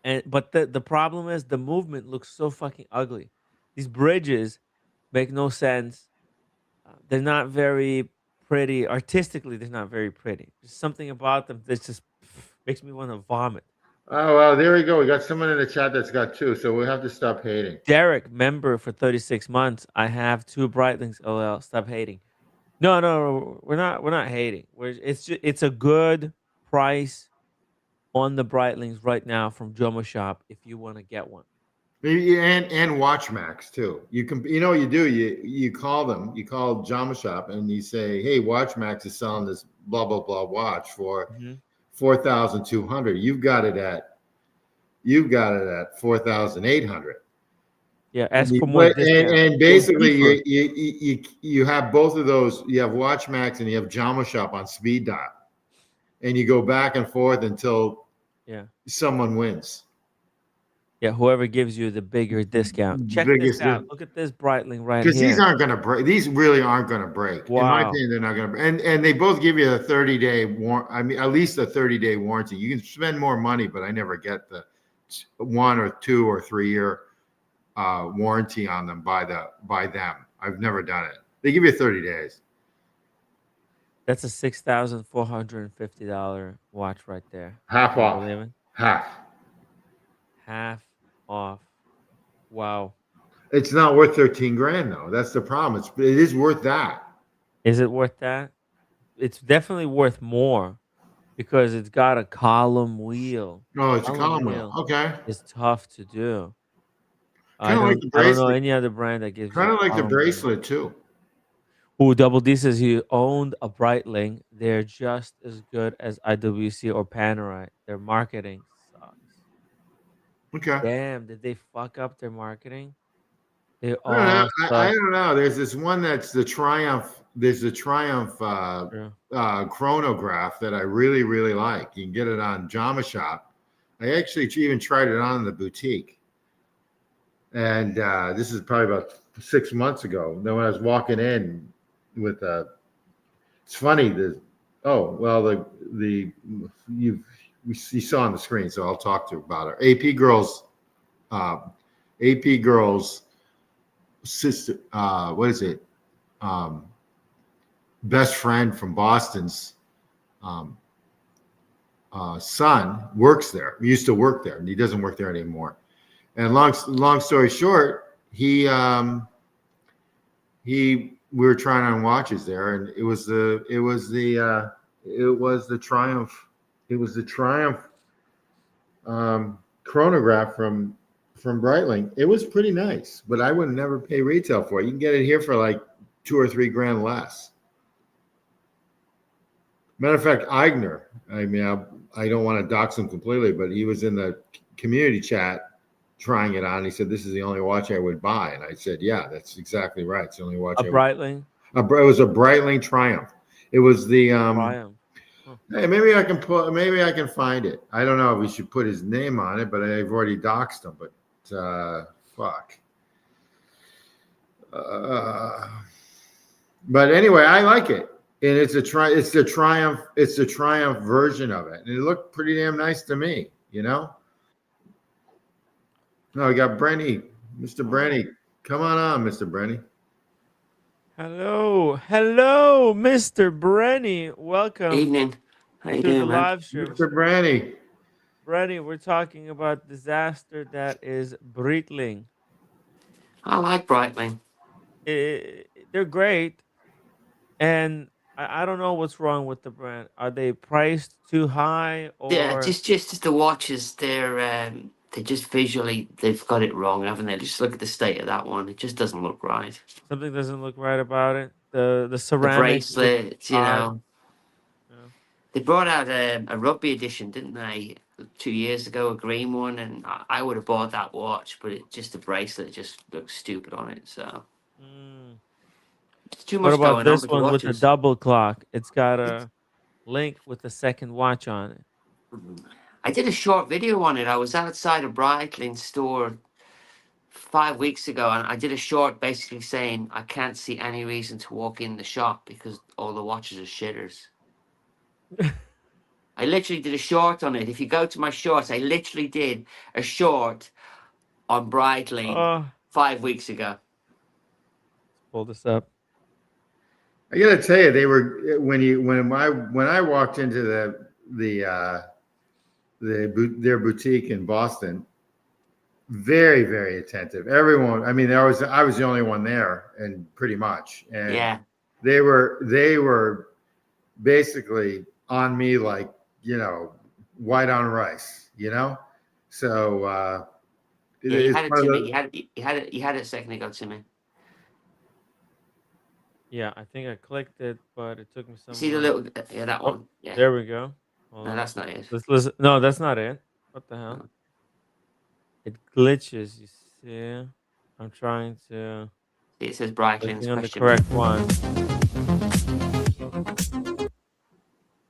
And but the problem is the movement looks so fucking ugly. These bridges make no sense. They're not very pretty. Artistically, they're not very pretty. There's something about them that just makes me want to vomit. Oh well, there we go. We got someone in the chat that's got two, so we'll have to stop hating. Derek, member for 36 months. I have 2 Breitlings. LL, stop hating. No, no, no, we're not hating. It's a good price on the Breitlings right now from Jomo Shop if you want to get one. Maybe and WatchMax too. You can, you know what you do, you call them, you call Jama Shop and you say, hey, WatchMax is selling this blah blah blah watch for Mm-hmm. 4,200. You've got it at 4,800. Yeah, And, ask for more discount. and Go basically deeper. you have both of those. You have WatchMax and you have Jama Shop on speed dial, and you go back and forth until Yeah. someone wins. Yeah, whoever gives you the bigger discount. Check this Biggest, out. Look at this Breitling right because these here. aren't going to break. These really aren't going to break. In my Wow. opinion, they're not going to. And they both give you a 30-day warrant. I mean, at least a 30-day warranty. You can spend more money, but I never get the 1 or 2 or 3 year warranty on them by them. I've never done it. They give you 30 days. That's a $6,450 watch right there. Half Can you off. believe it? Half. Half off. Wow. It's not worth 13 grand though. That's the problem. It is worth that. Is it worth that? It's definitely worth more because it's got a column wheel. Oh, it's a Column column wheel. Okay. is tough to do. Kind of like the I don't know bracelet. any other brand that gives you Kind a of like the column wheel. bracelet too. Ooh, Double D says he owned a Breitling. They're just as good as IWC or Panerai. Their marketing sucks. Okay. Damn, did they fuck up their marketing? They I don't know. all I suck. don't know. There's this one that's the Triumph. There's the Triumph Yeah. chronograph that I really, really like. You can get it on Jama Shop. I actually even tried it on in the boutique. And this is probably about 6 months ago. Then when I was walking in with it's funny. You saw on the screen, so I'll talk to you about it. AP Girls sister, what is it? Best friend from Boston's son works there. He used to work there, and he doesn't work there anymore. And long story short, we were trying on watches there, and it was the Triumph chronograph from Breitling. It was pretty nice, but I would never pay retail for it. You can get it here for like 2 or 3 grand less. Matter of fact, Eigner, I mean, I don't want to dox him completely, but he was in the community chat trying it on. He said, this is the only watch I would buy. And I said, yeah, that's exactly right. It's the only watch A Breitling? It was a Breitling Triumph. It was the Triumph. Huh. hey, maybe I can find it. I don't know if we should put his name on it, but I've already doxed him. But fuck. But anyway, I like it. And it's the Triumph version of it. And it looked pretty damn nice to me, you know? No, we got Brenny, Mr. Brenny. Come on, Mr. Brenny. Hello, hello, Mr. Brenny. Welcome Evening. How you to the doing, man? live stream. Mr. Brenny. Brenny, we're talking about disaster that is Breitling. I like Breitling. They're great, and I don't know what's wrong with the brand. Are they priced too high, Yeah, or just the watches. They're just visually they've got it wrong, haven't they? Just look at the state of that one. It just doesn't look right. something doesn't look right about it? The The ceramic looks bracelets, odd. Yeah. they brought out a rugby edition, didn't they? 2 years ago, a green one, and I would have bought that watch, but the bracelet just looks stupid on it. So Mm. it's too What much about going on this with the one with the watches. double clock? It's got It's, a link with the second watch on it. I did a short video on it. I was outside a Breitling store 5 weeks ago, and I did a short basically saying I can't see any reason to walk in the shop because all the watches are shitters. I literally did a short on it. If you go to my shorts, I literally did a short on Breitling Oh, 5 weeks ago. pull this up. I gotta tell you, they were when I walked into their boutique in Boston. Very, very attentive. Everyone. I mean, I was the only one there, and pretty much, and Yeah, they were basically on me like white on rice. So yeah. You it's had it, one of Timmy. the. You had it a second ago, Timmy. Yeah, I think I clicked it, but it took me See the somewhere. little yeah that Oh, one. Yeah, there we go. Hold no, on. that's not it. Let's listen. No, that's not it. What the hell? No. It glitches. You see? I'm trying to See, it says Breitling's clicking on the question mark. correct one.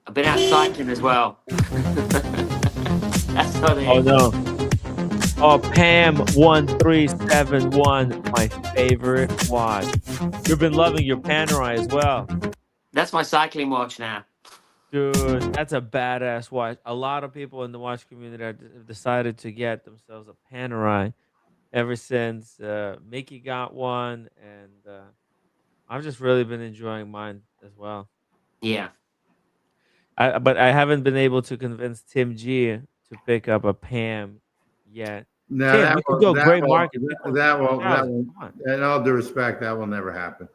I've been out cycling as well. That's not Oh it. no. Oh, Pam 1371, my favorite watch. You've been loving your Panerai as well. That's my cycling watch now. Dude, that's a badass watch. A lot of people in the watch community have decided to get themselves a Panerai ever since Mickey got one, and I've just really been enjoying mine as well. Yeah. But I haven't been able to convince Tim G to pick up a Pam yet. No, Tim, you could go gray market, pick one for that will 2,000. Come on. in all due respect, that will never happen.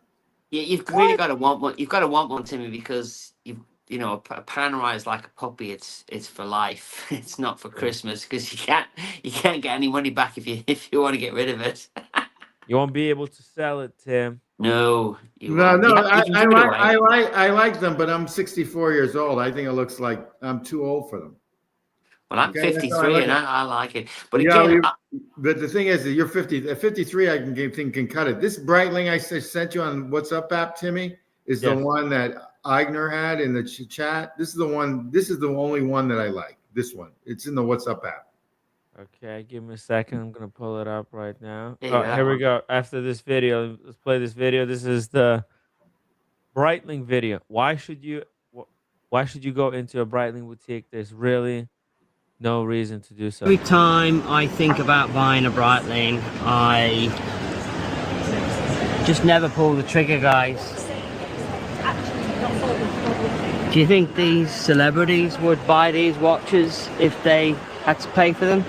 Yeah, you've really got to want one. You've got to want one, Timmy, because a Panerai is like a puppy. It's for life. It's not for Christmas because you can't get any money back if you want to get rid of it. You won't be able to sell it, Tim. No, you No, won't. no, You can give it away. I like them, but I'm 64 years old. I think it looks like I'm too old for them. Well, I'm Okay, that's how I 53 look and at I like it. But Yeah, again, but the thing is that you're 50. At 53, I can cut it. This Breitling I sent you on WhatsApp app, Timmy, is the Yes. one that Eigner had in the chat. This is the one. This is the only one that I like. This one. It's in the WhatsApp app. Okay, give me a second. I'm gonna pull it up right now. There you Oh, go, here that we one. go. After this video, let's play this video. This is the Breitling video. Why should you go into a Breitling boutique? There's really no reason to do so. Every time I think about buying a Breitling, I just never pull the trigger, guys. Do you think these celebrities would buy these watches if they had to pay for them?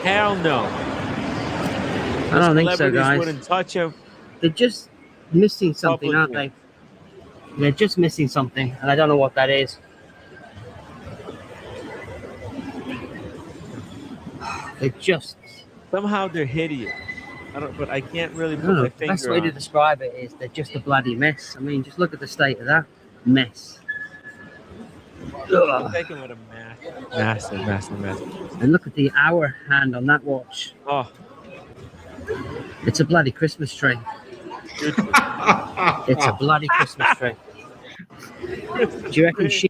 Hell no. I don't think so, Celebrities guys. wouldn't touch them. They're just missing something, aren't Publicly. they? They're just missing something, and I don't know what that is. They're just... Somehow they're hideous. But I can't really I put don't know. my The finger best way on to it. describe it is they're just a bloody mess. I mean, just look at the state of that mess. I'm Ugh. taking with a massive. And look at the hour hand on that watch. Oh, It's a bloody Christmas tree. It's a bloody Christmas tree. Do you reckon the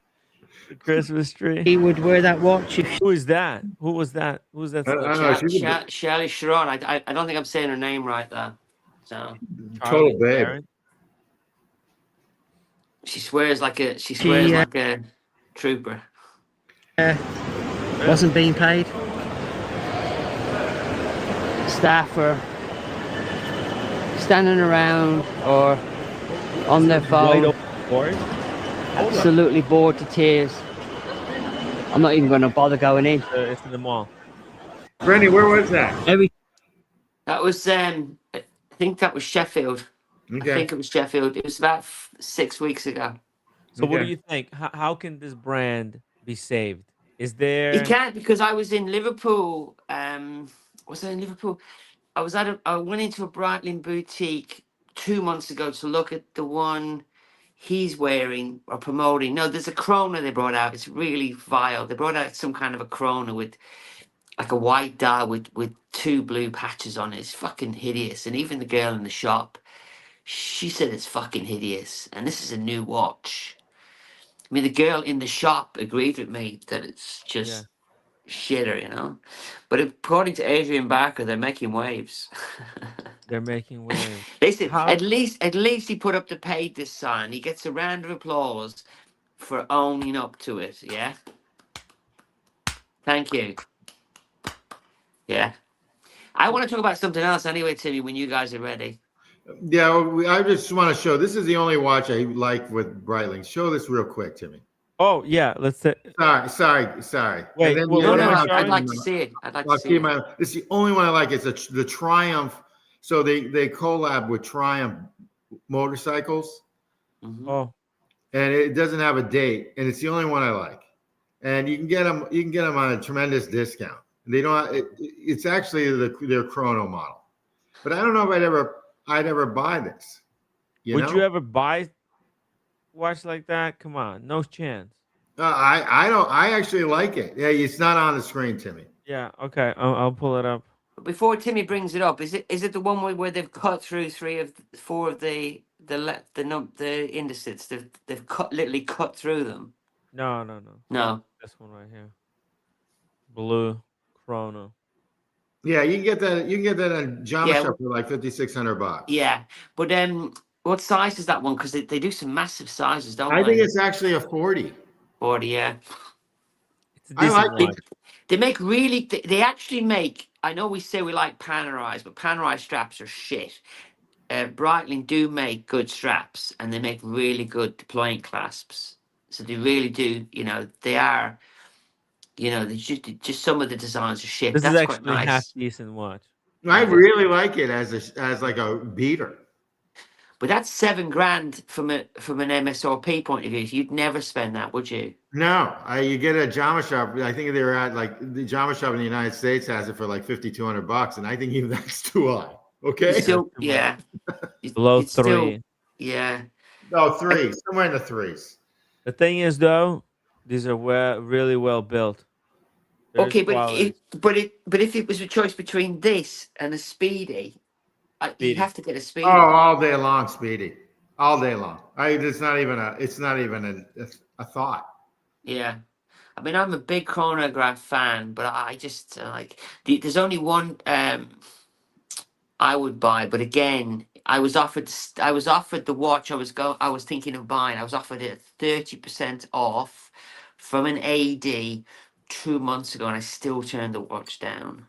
Christmas tree. she would wear that watch if Who is that? Who was that? Who's that? I don't know. She's a Shirley Sharon. I don't think I'm saying her name right there. So total babe. Sharon? she swears like a trooper. wasn't being paid? Staff are standing around or on their Wide phone, open doors. absolutely bored to tears. I'm not even going to bother going in. It's in the mall. Brandy, where was that? That was I think that was Sheffield. I Okay. think it was Sheffield. It was about 6 weeks ago. So what do Okay. you think? How can this brand be saved? Is You there? can't, because I was in Liverpool. Was I in Liverpool? I went into a Breitling boutique 2 months ago to look at the one he's wearing or promoting. No, there's a Corona they brought out. It's really vile. They brought out some kind of a Corona with like a white dial with two blue patches on it. It's fucking hideous. And even the girl in the shop, she said it's fucking hideous. And this is a new watch. I mean, the girl in the shop agreed with me that it's Yeah, just shitter, you know. But according to Adrian Barker, they're making waves. they're making waves. Listen, How? at least he put up the paid this sign. He gets a round of applause for owning up to it. Yeah. Thank you. Yeah. I want to talk about something else anyway, Timmy, when you guys are ready. Yeah, I just want to show. This is the only watch I like with Breitling. Show this real quick to me. Oh yeah, let's say. Sorry. Wait, And then, what No, am no, I I'd showing? like to see it. I'd like to I'll see keep it. my. This is the only one I like. It's the Triumph. So they collab with Triumph motorcycles, Mhm. Oh, and it doesn't have a date, and it's the only one I like. And you can get them. You can get them on a tremendous discount. They don't. It's actually their Chrono model, but I don't know if I'd ever buy this. You would know. you ever buy watch like that? Come on, no chance. I don't. I actually like it. Yeah, it's not on the screen, Timmy. Yeah, okay, I'll pull it up. But before Timmy brings it up, is it the one where they've cut through four of the indices? They've literally cut through them. No. No. This one right here, blue Chrono. Yeah, you can get that. You can get that on Jama Yeah, Shop for like $5,600. yeah. But what size is that one? Because they do some massive sizes, don't I think they? it's actually a 40. 40, yeah. It's a I like decent it. watch. They make really. They actually make. I know we say we like Panerais, but Panerai straps are shit. Breitling do make good straps, and they make really good deploying clasps. So they really do. You know, they are. You know, they just some of the designs are shit. This is That's quite actually half nice. decent watch. I Yeah. really like it as like a beater. But that's $7,000 from an MSRP point of view. You'd never spend that, would you? No, you get a Jama Shop. I think they were at like the Jama Shop in the United States has it for like $5,200, and I think even that's too high. You Okay. still, too much. yeah. Below You'd still, 3. yeah. No, three, somewhere in the threes. The thing is, though, these are really well built. There's Okay, quality. but if it was a choice between this and a Speedy, you'd Speedy. have to get a Oh, Speedy. all day long, Speedy. All day long. It's not even a thought. Yeah. I mean, I'm a big chronograph fan, but I just there's only one I would buy, but again, I was offered the watch I was thinking of buying. I was offered it 30% off from an AD 2 months ago, and I still turned the watch down.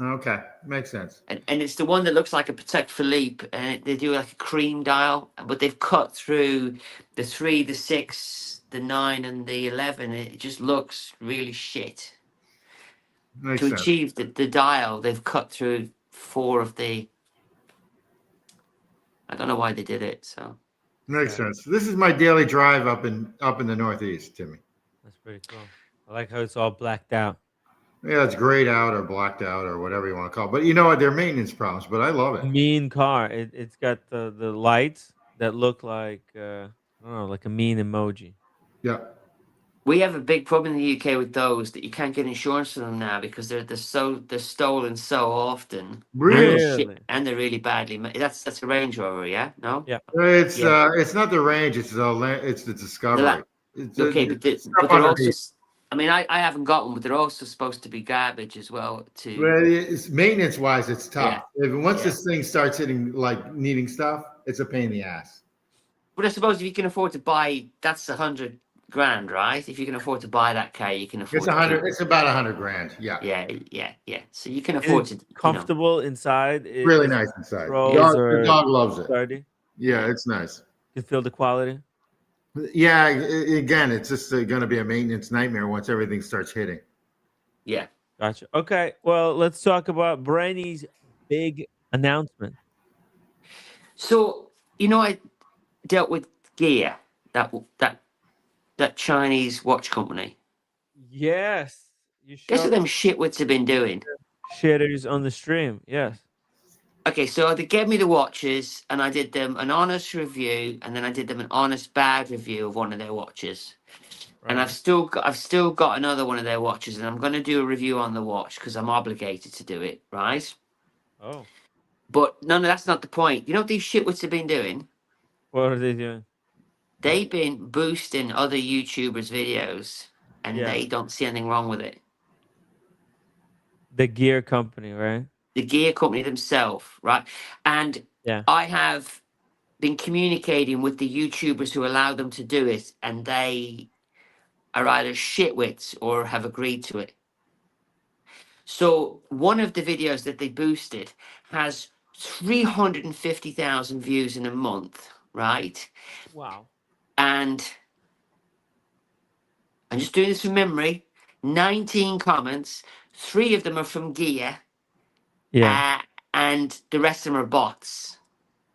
Okay, makes sense. And it's the one that looks like a Patek Philippe, and they do like a cream dial, but they've cut through the 3, the 6, the 9, and the 11. It just looks really shit. Makes To sense. achieve the dial, they've cut through 4 of the. I don't know why they did it. So Makes sense. This is my daily drive up in the Northeast, Timmy. That's pretty cool. I like how it's all blacked out. Yeah, it's grayed out or blacked out or whatever you want to call it. But you know what? They're maintenance problems, but I love it. Mean car. It's got the lights that look like I don't know, like a mean emoji. Yeah. we have a big problem in the UK with those that you can't get insurance for them now because they're stolen so often. Really? Really? And they're really badly made. That's a Range Rover, yeah? No? Yeah. It's Yeah. it's not the range, it's the Discovery. It's Okay, the stuff but they're also. underneath. I mean, I haven't got one, but they're also supposed to be garbage as well. Well, it's maintenance wise, it's tough. Once Yeah. this thing starts hitting needing stuff, it's a pain in the ass. But I suppose if you can afford to buy, that's 100 grand, right? If you can afford to buy that car, you can It's afford to keep. It's about 100 grand. Yeah, Yeah. So you can Is it afford to, comfortable inside? really Is it nice inside. pros The or dog loves it. sturdy? Yeah, it's nice. You can feel the quality. Yeah, again, it's just going to be a maintenance nightmare once everything starts hitting. yeah. Gotcha. Okay. Well, let's talk about Brainy's big announcement. So I dealt with Gear, that that that Chinese watch company. Yes. You Guess showed what them shitwits have been doing? shitters on the stream. Yes. Okay, so they gave me the watches, and I did them an honest review, and then I did them an honest bad review of one of their watches. And Right. I've still got another one of their watches, and I'm going to do a review on the watch because I'm obligated to do it, right? Oh, But that's not the point. You know what these shitwits have been doing? what are they doing? They've been boosting other YouTubers' videos, and Yeah. they don't see anything wrong with it. The gear company, right? The gear company themselves, right? And Yeah. I have been communicating with the YouTubers who allow them to do it, and they are either shitwits or have agreed to it. So one of the videos that they boosted has 350,000 views in a month, right? Wow. And I'm just doing this from memory. 19 comments, 3 of them are from Gia, Yeah. uh, and the rest of them are bots,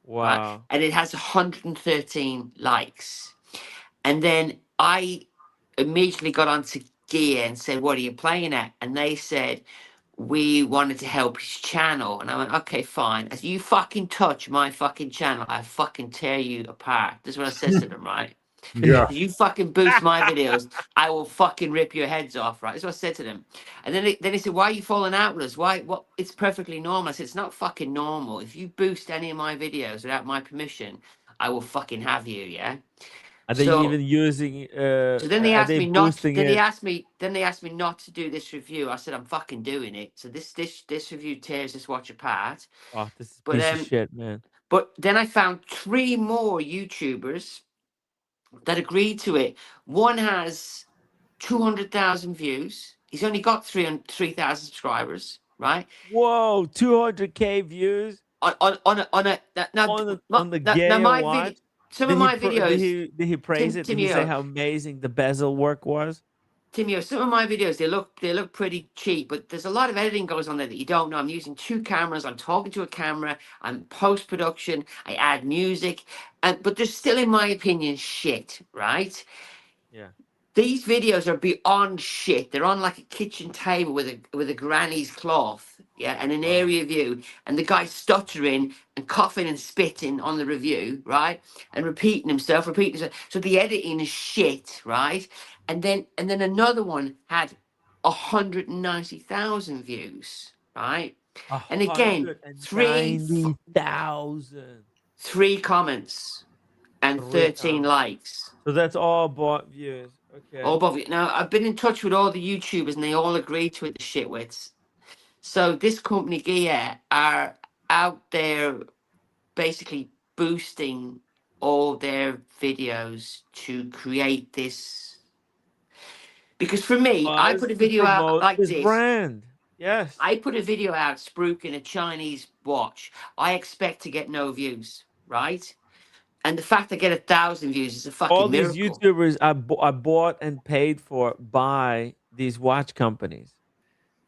right? Wow. And it has 113 likes. And then I immediately got onto Gear and said, "What are you playing at?" And they said, "We wanted to help his channel." And I went, "Okay, fine. As you fucking touch my fucking channel, I fucking tear you apart." This is what I said to them, right? Yeah. If you fucking boost my videos, I will fucking rip your heads off, right? That's what I said to them. And then they said, "Why are you falling out with us? Why? What? It's perfectly normal." I said, "It's not fucking normal. If you boost any of my videos without my permission, I will fucking have you, yeah?" Are they So even using so then they are asked they me not. boosting it? Then they asked me not to do this review. I said I'm fucking doing it. So this review tears this watch apart. Oh, this is a But piece of shit, man. then I found 3 more YouTubers that agreed to it. One has 200,000 views. He's only got 3,000 subscribers, right? Whoa, 200K views On a on the now Gaia my video. watch. Some of my Did videos, he praise it? Did he say Timio, how amazing the bezel work was? Timio, some of my videos they look pretty cheap, but there's a lot of editing goes on there that you don't know. I'm using 2 cameras. I'm talking to a camera. I'm post production. I add music, but they're still, in my opinion, shit. Right? Yeah. These videos are beyond shit. They're on like a kitchen table with a granny's cloth, yeah, and an Wow. area view, and the guy's stuttering and coughing and spitting on the review, right, and repeating himself. So the editing is shit, right? And then another one had 190,000 views, right? And again, three 190,000. 3 comments and Three 13 comments. likes. So that's all bought views. All Okay. above it. Now, I've been in touch with all the YouTubers and they all agree to it, the shitwits. So this company, Gia, are out there basically boosting all their videos to create this. Because for me, I Buzz put a to video out promote like this this. brand. Yes. I put a video out spruiking a Chinese watch. I expect to get no views, right? And the fact I get 1,000 views is a All fucking these miracle. YouTubers are bought and paid for by these watch companies.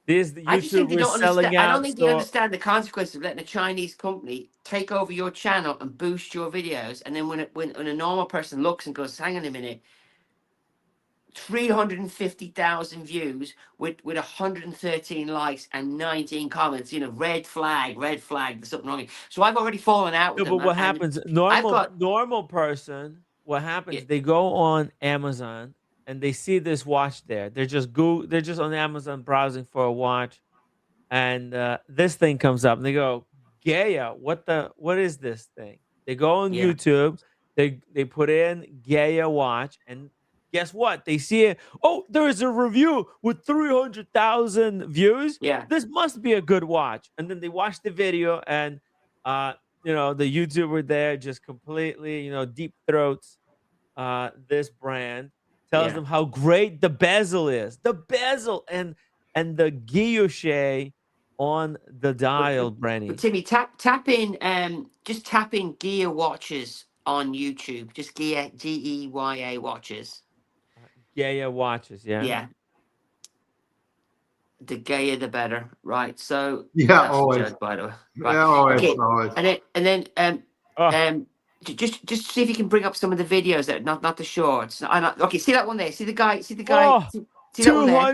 These the I just think they YouTubers don't selling understand. I don't out think they store. understand the consequences of letting a Chinese company take over your channel and boost your videos. And then when a normal person looks and goes, "Hang on a minute, 350,000 views with 113 likes and 19 comments. Red flag, red flag. There's something wrong here." So I've already fallen out with No, but them, what and happens? I've got Normal person. What yeah, happens? They go on Amazon and they see this watch there. They're just on Amazon browsing for a watch, and this thing comes up and they go, Gaia, what is this thing? They go on yeah, YouTube, they put in Gaia watch, and guess what? They see it. Oh, there's a review with 300,000 views. yeah. This must be a good watch. And then they watch the video, and uh the YouTuber there just completely, deep throats this brand, tells Yeah. them how great the bezel is. The bezel and the guilloche on the dial, But Brenny. Timmy, tap in just tap in gear watches on YouTube. Just gear GEYA watches. Gaia watches, yeah. Yeah. The gayer the better. Right. So Yeah, that's a always. joke, by the way. Right. Yeah, always, Okay. always. And then Oh, just see if you can bring up some of the videos that not the shorts. Okay, see that one there. See the guy. oh, See that one there.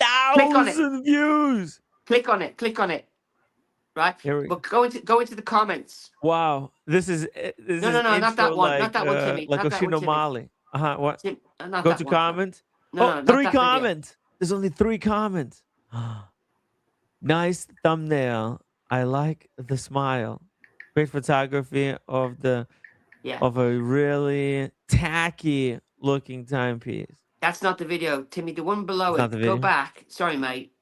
206,000 views. Click on it. Click on it. Right. Here we But go into the comments. Wow. This is No, not that intro one. Not that one, Timmy. like Not that one, Timmy. Oshinomali. What? Not Go that to one. comments. No, Oh, not three that video. comments. There's only 3 comments. Nice thumbnail. I like the smile. Great photography of a really tacky looking timepiece. That's not the video, Timmy. The one below It's not it. the Go video. back. Sorry, mate.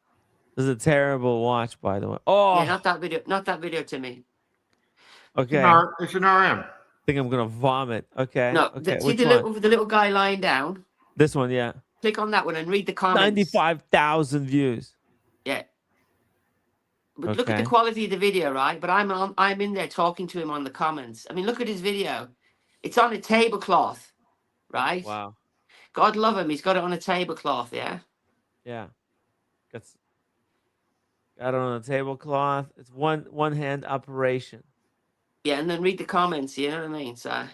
This is a terrible watch, by the way. Yeah, Oh, not that video. Not that video, Timmy. okay. I It's an RM. think I'm gonna vomit. Okay. No. Okay. See Which the one? little guy lying down. This one, yeah. Click on that one and read the comments. 95,000 views. Yeah. But look at the Okay. quality of the video, right? But I'm in there talking to him on the comments. I mean, look at his video. It's on a tablecloth, right? Wow. God love him. He's got it on a tablecloth, yeah. Yeah. Got it on a tablecloth. It's one hand operation. Yeah, and then read the comments. You know what I mean? So.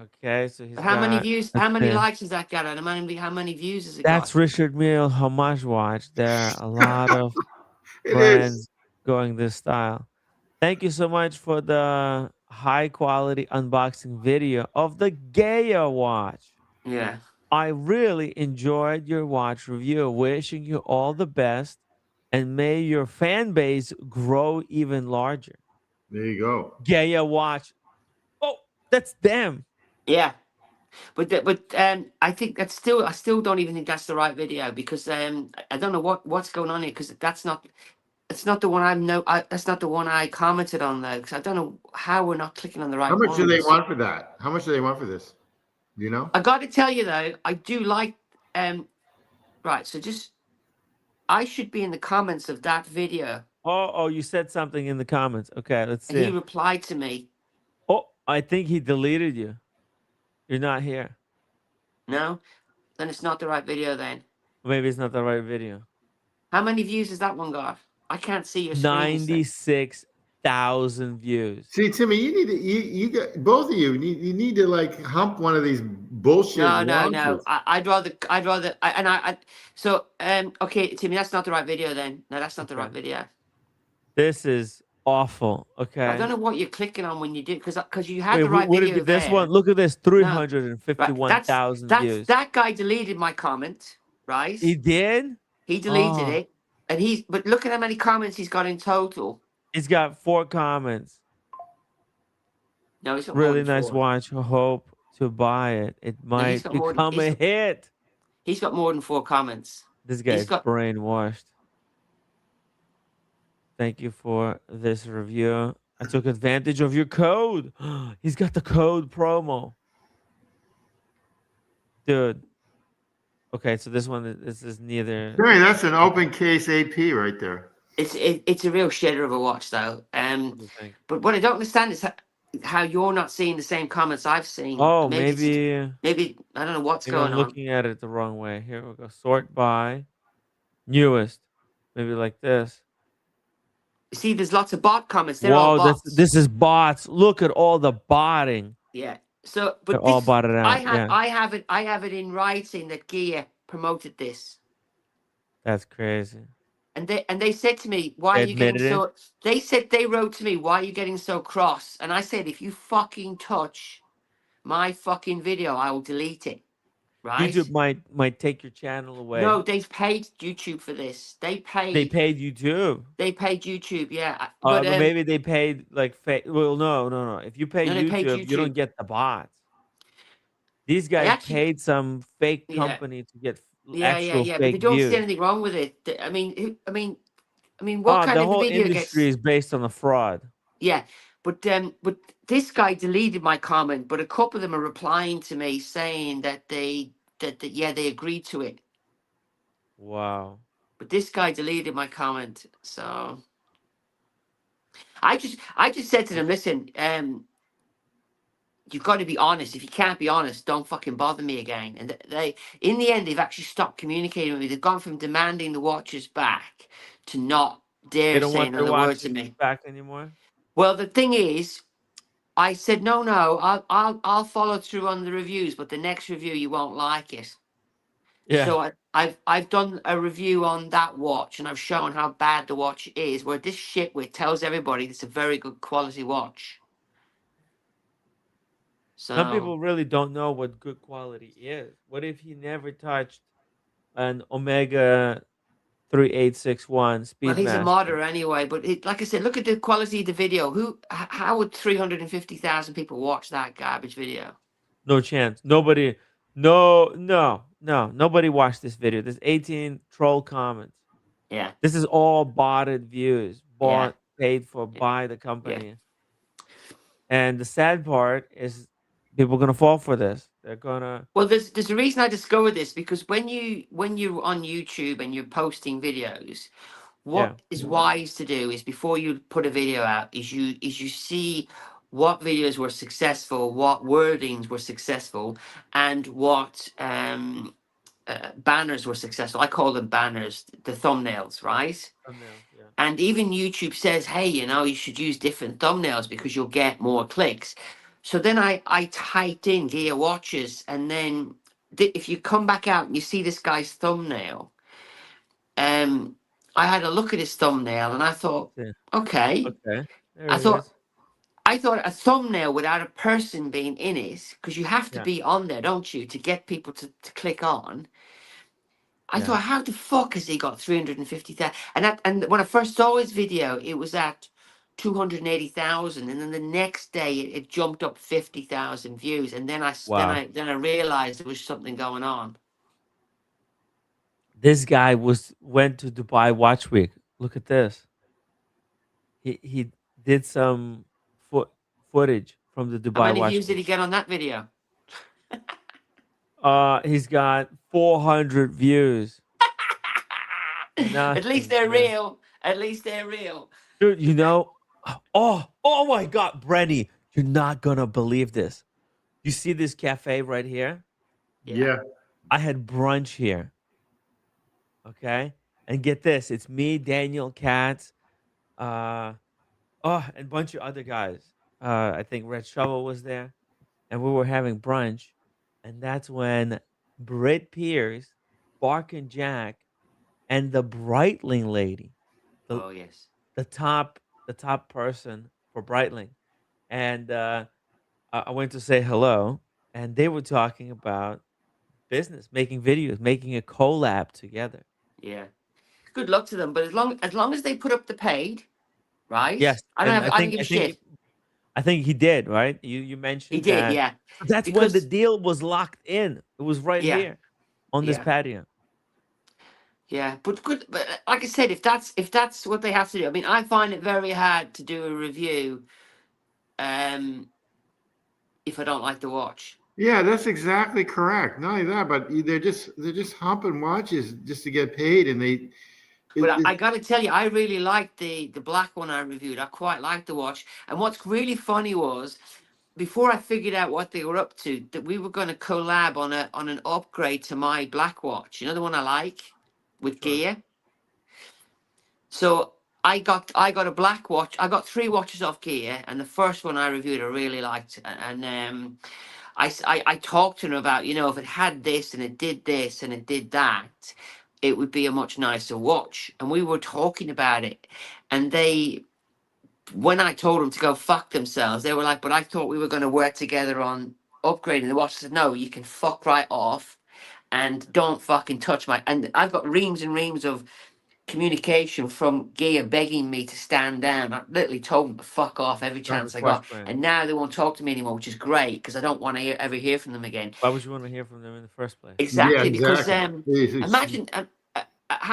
Okay, so he's But how many got. views? Let's How many see. likes has that got? And how many views has it That's got? Richard Mille Homage watch. There are a lot of It brands is. going this style. Thank you so much for the high quality unboxing video of the Gaia watch. Yeah. I really enjoyed your watch review. Wishing you all the best and may your fan base grow even larger. There you go. Gaia watch. Oh, that's them. Yeah. But I think I still don't even think that's the right video because I don't know what's going on here because it's not the one that's not the one I commented on though because I don't know how we're not clicking on the right How much do they ones. want for that? How much do they want for this? Do you know? I got to tell you though, I do like right. So I should be in the comments of that video, Oh, you said something in the comments. Okay, let's and he see. replied to me. Oh, I think he deleted you. You're not here. No, then it's not the right video. Then Maybe it's not the right video. how many views has that one got? I can't see your screen. 96,000 views. See, Timmy, you need to you got both of you need to like hump one of these bullshit. No. watches. I'd rather. So okay, Timmy, that's not the right video. Then no, that's not the right video. This is awful. Okay. I don't know what you're clicking on when you do because you had Wait, the right would video it be this there. one? Look at this, Right, 351,000 views. That guy deleted my comment, right? He did? He deleted Oh. it, and but look at how many comments he's got in total. He's got 4 comments. No, he's got more Really than nice 4. watch. Hope to buy it. It might got more than- become a hit. He's got more than 4 comments. This guy's got- brainwashed. Thank you for this review. I took advantage of your code. He's got the code promo. Dude. Okay, so this is neither. Timmy, that's an open case AP right there. It's a real shitter of a watch though. What do you think? But what I don't understand is how you're not seeing the same comments I've seen. Oh, maybe maybe I don't know what's I'm going on. looking at it the wrong way. Here we go. Sort by newest. Maybe like this. See, there's lots of bot comments. They're all Whoa, bots. this is bots. Look at all the botting. Yeah. So, They're but all botted out. I have it in writing that Gia promoted this, That's crazy. and they said to me, "Why are you getting Admitted so?" They wrote to me, "Why are you getting so cross?" And I said, "If you fucking touch my fucking video, I will delete it." Right? YouTube might take your channel away. No, they've paid YouTube for this. They paid YouTube. They paid YouTube, yeah. But maybe they paid like fake. Well, no. If you pay No, they paid YouTube, you don't YouTube. get the bots. These guys actually- paid some fake Yeah. company to get Yeah. actual But fake they don't views. see anything wrong with it. I mean, what kind the of whole video industry gets? is based on a fraud. Yeah, but this guy deleted my comment, but a couple of them are replying to me saying that yeah, they agreed to it. Wow. But this guy deleted my comment, so I just said to them, listen, you've got to be honest. If you can't be honest, don't fucking bother me again. And they, in the end, they've actually stopped communicating with me. They've gone from demanding the watches back to not They dare don't say want their another word to watches me. back anymore? Well, the thing is, I said no, I'll follow through on the reviews, but the next review you won't like it. Yeah. So I've done a review on that watch, and I've shown how bad the watch is. Where this shitwit tells everybody it's a very good quality watch. Some So people really don't know what good quality is. What if he never touched an Omega 3861 well, he's a Speedmaster? modder anyway. But like I said, look at the quality of the video. How would 350,000 people watch that garbage video? No chance. Nobody. No, no, no. Nobody watched this video. There's 18 troll comments. Yeah, This is all botted views, yeah, bought, paid for yeah, by the yeah. company. And the sad part is people are gonna fall for this. They're gonna, Well, there's a reason I discovered this, because when you're on YouTube and you're posting videos, yeah, what is wise to do is, before you put a video out, is you see what videos were successful, what wordings were successful, and what banners were successful. I call them banners, the thumbnails, right? thumbnails, yeah, And even YouTube says, hey, you should use different thumbnails because you'll get more clicks. So then I typed in gear watches, and then if you come back out and you see this guy's thumbnail, um, I had a look at his thumbnail and I thought, yeah. okay, Okay, there I it thought is. I thought a thumbnail without a person being in it, because you have to Yeah, be on there, don't you, to get people to click on. I yeah. thought, how the fuck has he got 350,000? And when I first saw his video, it was at 280,000, and then the next day it jumped up 50,000 views, and then Wow. I realized there was something going on. This guy went to Dubai Watch Week. Look at this. He did some foot footage from the How Dubai many Watch views did Week. he get on that video? He's got 400 views. At least Nothing, they're man. real. At least they're real. Dude, oh my God, Brenny, you're not gonna believe this. You see this cafe right here? Yeah. Yeah. I had brunch here. Okay, and get this, it's me, Daniel Katz, and a bunch of other guys. I think Red Shovel was there, and we were having brunch, and that's when Britt Pierce, Bark and Jack, and the Breitling lady, the Oh yes. the top the top person for Breitling, and I went to say hello, and they were talking about business, making videos, making a collab together. Yeah. Good luck to them. But as long as they put up the paid, right? Yes, and I I don't think give a I think shit. I think he did, right? You He mentioned did, that. yeah. So that's when the Because deal was locked in. It was right yeah, here on this yeah, patio. yeah. But good. But like I said, if that's what they have to do, I mean, I find it very hard to do a review, um, if I don't like the watch. Yeah, that's exactly correct. Not only that, but they're just humping watches just to get paid, and But it, I it got to tell you, I really liked the black one I reviewed. I quite liked the watch. And what's really funny was, before I figured out what they were up to, that we were going to collab on an upgrade to my black watch. You know, the one I like with Which one? gear. So I got a black watch. I got three watches off gear, and the first one I reviewed I really liked. And I talked to them about, if it had this and it did this and it did that, it would be a much nicer watch. And we were talking about it, and when I told them to go fuck themselves, they were like, "But I thought we were going to work together on upgrading the watch." I said, "No, you can fuck right off, and don't fucking touch my." And I've got reams and reams of communication from Gear begging me to stand down. I literally told them to fuck off every Don't chance I request got, brand. and now they won't talk to me anymore, which is great because I don't want to ever hear from them again. Why would you want to hear from them in the first place? yeah, Exactly, because exactly. imagine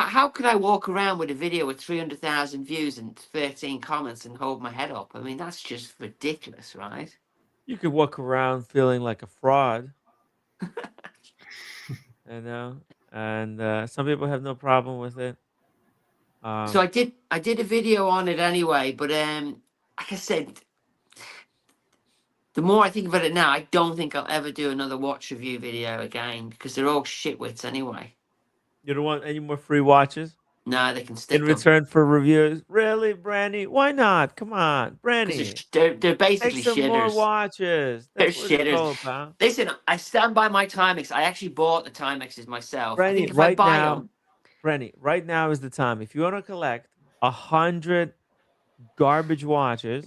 how could I walk around with a video with 300,000 views and 13 comments and hold my head up? I mean, that's just ridiculous, right? You could walk around feeling like a fraud, you know, and some people have no problem with it. So Um, I did a video on it anyway, but like I said, the more I think about it now, I don't think I'll ever do another watch review video again because they're all shitwits anyway. you don't want any more free watches No, they can in stick them return for reviews? Really, Brandy? Why not? Come on, because Brandy. they're Make basically some more shitters. watches. They're That's what it's shitters. all about. Listen, I stand by my Timex. I actually bought the Timexes myself. I Brandy, think if I right buy now, them, Brandy, right now is the time. If you want to collect 100 garbage watches,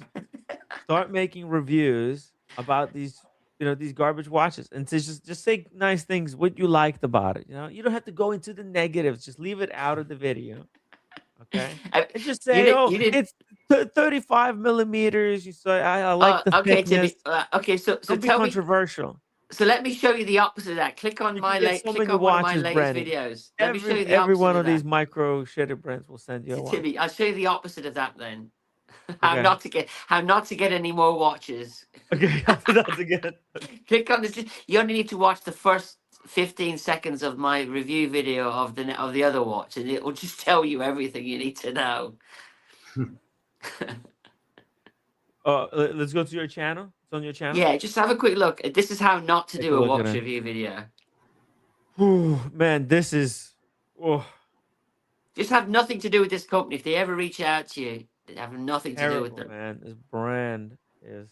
start making reviews about these, these garbage watches, and to just say nice things, what you liked about it. You don't have to go into the negatives. Just leave it out of the video, okay? And just say, oh, you did. it's 35 millimeters. You say, I like the Okay, thickness. Timmy. Okay, so Don't be tell me. controversial. So let me show you the opposite of that. You can get so Click many on one of my watches, latest Brandy. videos. Let me show Every you the every opposite one of of these that. micro shitter brands will send you a watch. Timmy, I'll show you the opposite of that then. Okay. How not to get any more watches. Okay. That's again. Click on this. You only need to watch the first 15 seconds of my review video of the other watch, and it will just tell you everything you need to know. Let's go to your channel. It's on your channel. Yeah, just have a quick look. This is how not to Take do a a look at watch it. review video. Whew, man, this is. Oh, Just have nothing to do with this company. If they ever reach out to you, they have nothing to do with terrible, them. man. This brand is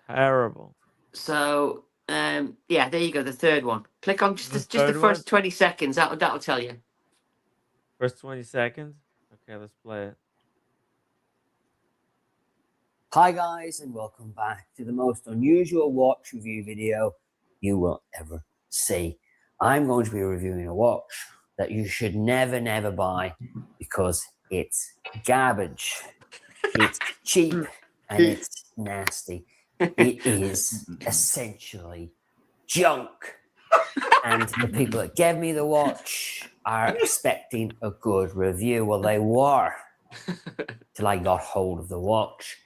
terrible. So, yeah, there you go. The third one. Click on The just the third one, first 20 seconds. That'll tell you. first 20 seconds. Okay, let's play it. Hi guys, and welcome back to the most unusual watch review video you will ever see. I'm going to be reviewing a watch that you should never buy because it's garbage. It's cheap and it's nasty. It is essentially junk. And the people that gave me the watch are expecting a good review. Well, they were till I got hold of the watch.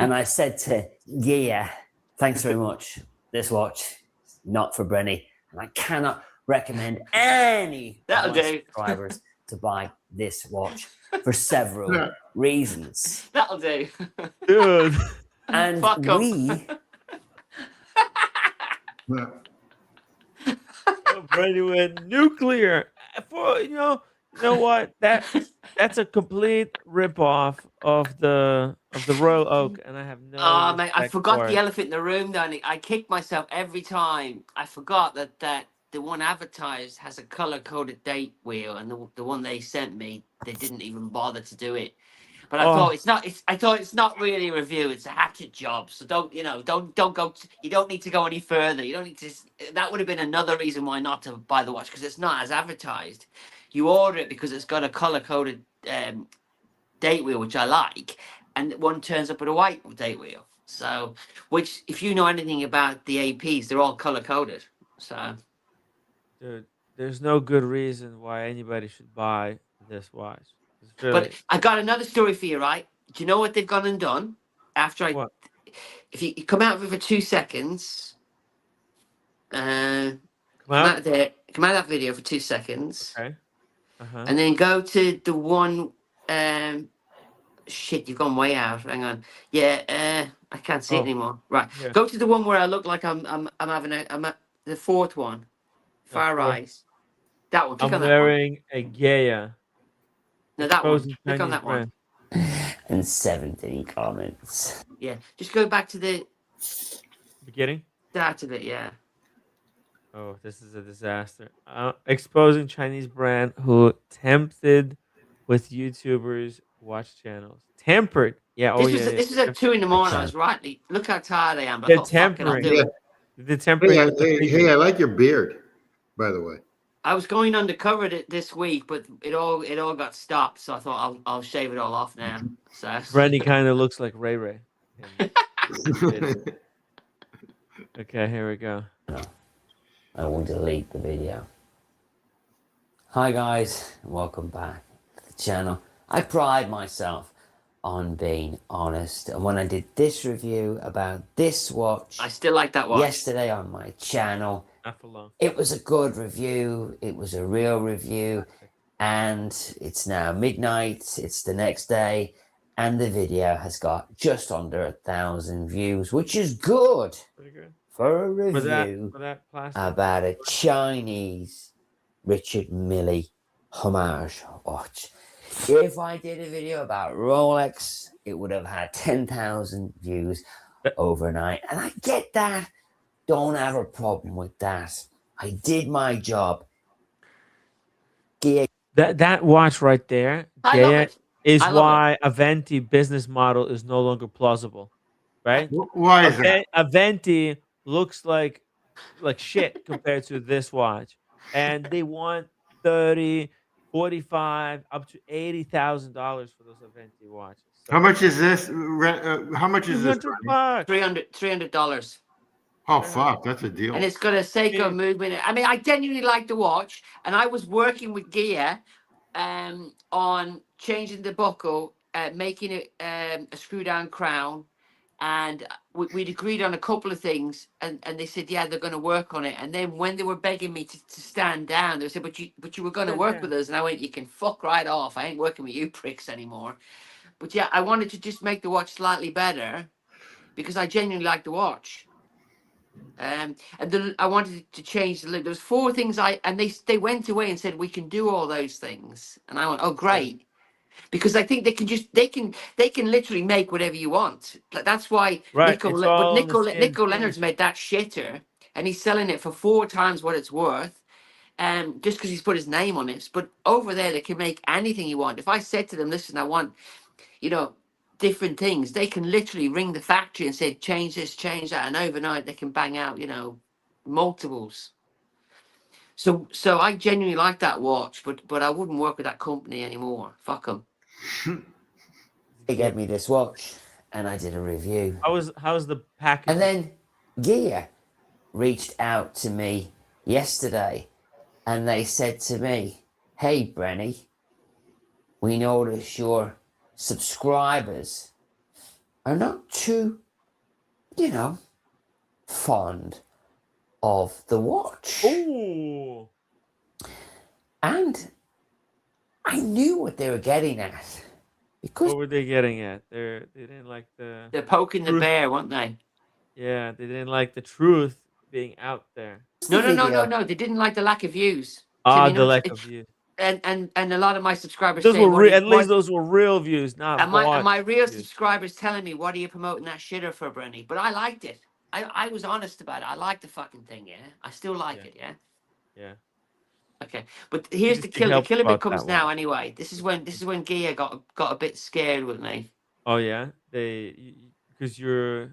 And I said to, yeah, thanks very much. This watch is not for Brenny. And I cannot recommend any That'll of my do. subscribers to buy this watch for several reasons. That'll do. Dude. And Fuck 'em. we Brady went nuclear. For you know what? That's a complete ripoff of the Royal Oak, and I have no Oh, mate, I respect forgot for the it. elephant in the room, Danny. I kick myself every time. I forgot that the one advertised has a color-coded date wheel, and the one they sent me, they didn't even bother to do it. But I thought Oh, it's not. I thought it's not really a review. It's a hatchet job. So don't go. You don't need to go any further. You don't need to. That would have been another reason why not to buy the watch because it's not as advertised. You order it because it's got a color-coded date wheel, which I like, and one turns up with a white date wheel. So, which if you know anything about the APs, they're all color-coded. So, dude, there's no good reason why anybody should buy this watch. It's but really I got another story for you, right? Do you know what they've gone and done after I? what? If you come out of it for 2 seconds, Come come out? out of there, come out of that video for 2 seconds, Okay. Uh-huh. and then go to the one. Shit, you've gone way out. Hang on. Yeah, I can't see it Oh, anymore. Right, yeah. go to the one where I look like I'm having I'm at the fourth one. The Far fourth. rise. That one. Click I'm on that one. wearing a Gaia No, that one. exposing Click on Chinese that one. brand. and 17 comments. Yeah, just go back to the Beginning? start of it. Yeah. Oh, this is a disaster. Exposing Chinese brand who tempted with YouTubers watch channels. Tempered. Yeah, oh yeah, yeah. This was at 2 in the morning. I Okay. was rightly look how tired I am. But I They're thought, fuck it, I'll do tempering. Yeah. it. They're tempering with the Hey, I figure. like your beard, by the way. I was going undercover this week, but it all got stopped. So I thought I'll shave it all off now. So Brandy kind of looks like Ray Ray. in this video. Okay, here we go. I will delete the video. Hi guys, and welcome back to the channel. I pride myself on being honest, and when I did this review about this watch I still like that watch. yesterday on my channel, Not for long. it was a good review, it was a real review, and it's now midnight, it's the next day, and the video has got just under 1,000 views, which is good Pretty good. for a review For that plastic. about a Chinese Richard Mille homage watch. If I did a video about Rolex, it would have had 10,000 views overnight. And I get that. Don't have a problem with that. I did my job. That watch right there, I love Gaia, it. is I love why Aventi business model is no longer plausible, right? Why is that? Aventi looks like shit compared to this watch, and they want 30, 45, up to $80,000 for those Aventi watches. So How much is this? How much is this? $300. $300. Oh, fuck. That's a deal. And it's got a Seiko movement. I mean, I genuinely like the watch, and I was working with Gia on changing the buckle, making it a screw down crown, and we'd agreed on a couple of things, and they said, yeah, they're going to work on it. And then when they were begging me to stand down, they said, but you were going to work with us. And I went, you can fuck right off. I ain't working with you pricks anymore. But yeah, I wanted to just make the watch slightly better because I genuinely like the watch. And I wanted to change the look. There was 4 things and they went away and said we can do all those things, and I went, oh great, because I think they can literally make whatever you want. Like, that's why Right, it's all in the same Nico thing. Leonard's made that shitter, and he's selling it for 4 times what it's worth, just because he's put his name on it. But over there, they can make anything you want. If I said to them, listen, I want, different things, they can literally ring the factory and say change this, change that, and overnight they can bang out multiples. So I genuinely like that watch, but I wouldn't work with that company anymore. Fuck them. They gave me this watch, and I did a review. How's the package? And then Gia reached out to me yesterday, and they said to me, hey, Brenny, we notice your subscribers are not too, fond of the watch. Ooh. And I knew what they were getting at. Because What were they getting at? They didn't like the They're poking the truth. bear, weren't they? Yeah, they didn't like the truth being out there. No. They didn't like the lack of views. The lack of views. And a lot of my subscribers Those say, were at least those were real views, not and bought my real views. subscribers telling me, what are you promoting that shitter for, Brenny? But I liked it. I was honest about it. I like the fucking thing, yeah. I still like it, yeah. Yeah. Okay, but here's the Interesting killer. The help killer bit about comes that now. one. Anyway, this is when Gia got a bit scared with me. Oh yeah, because you're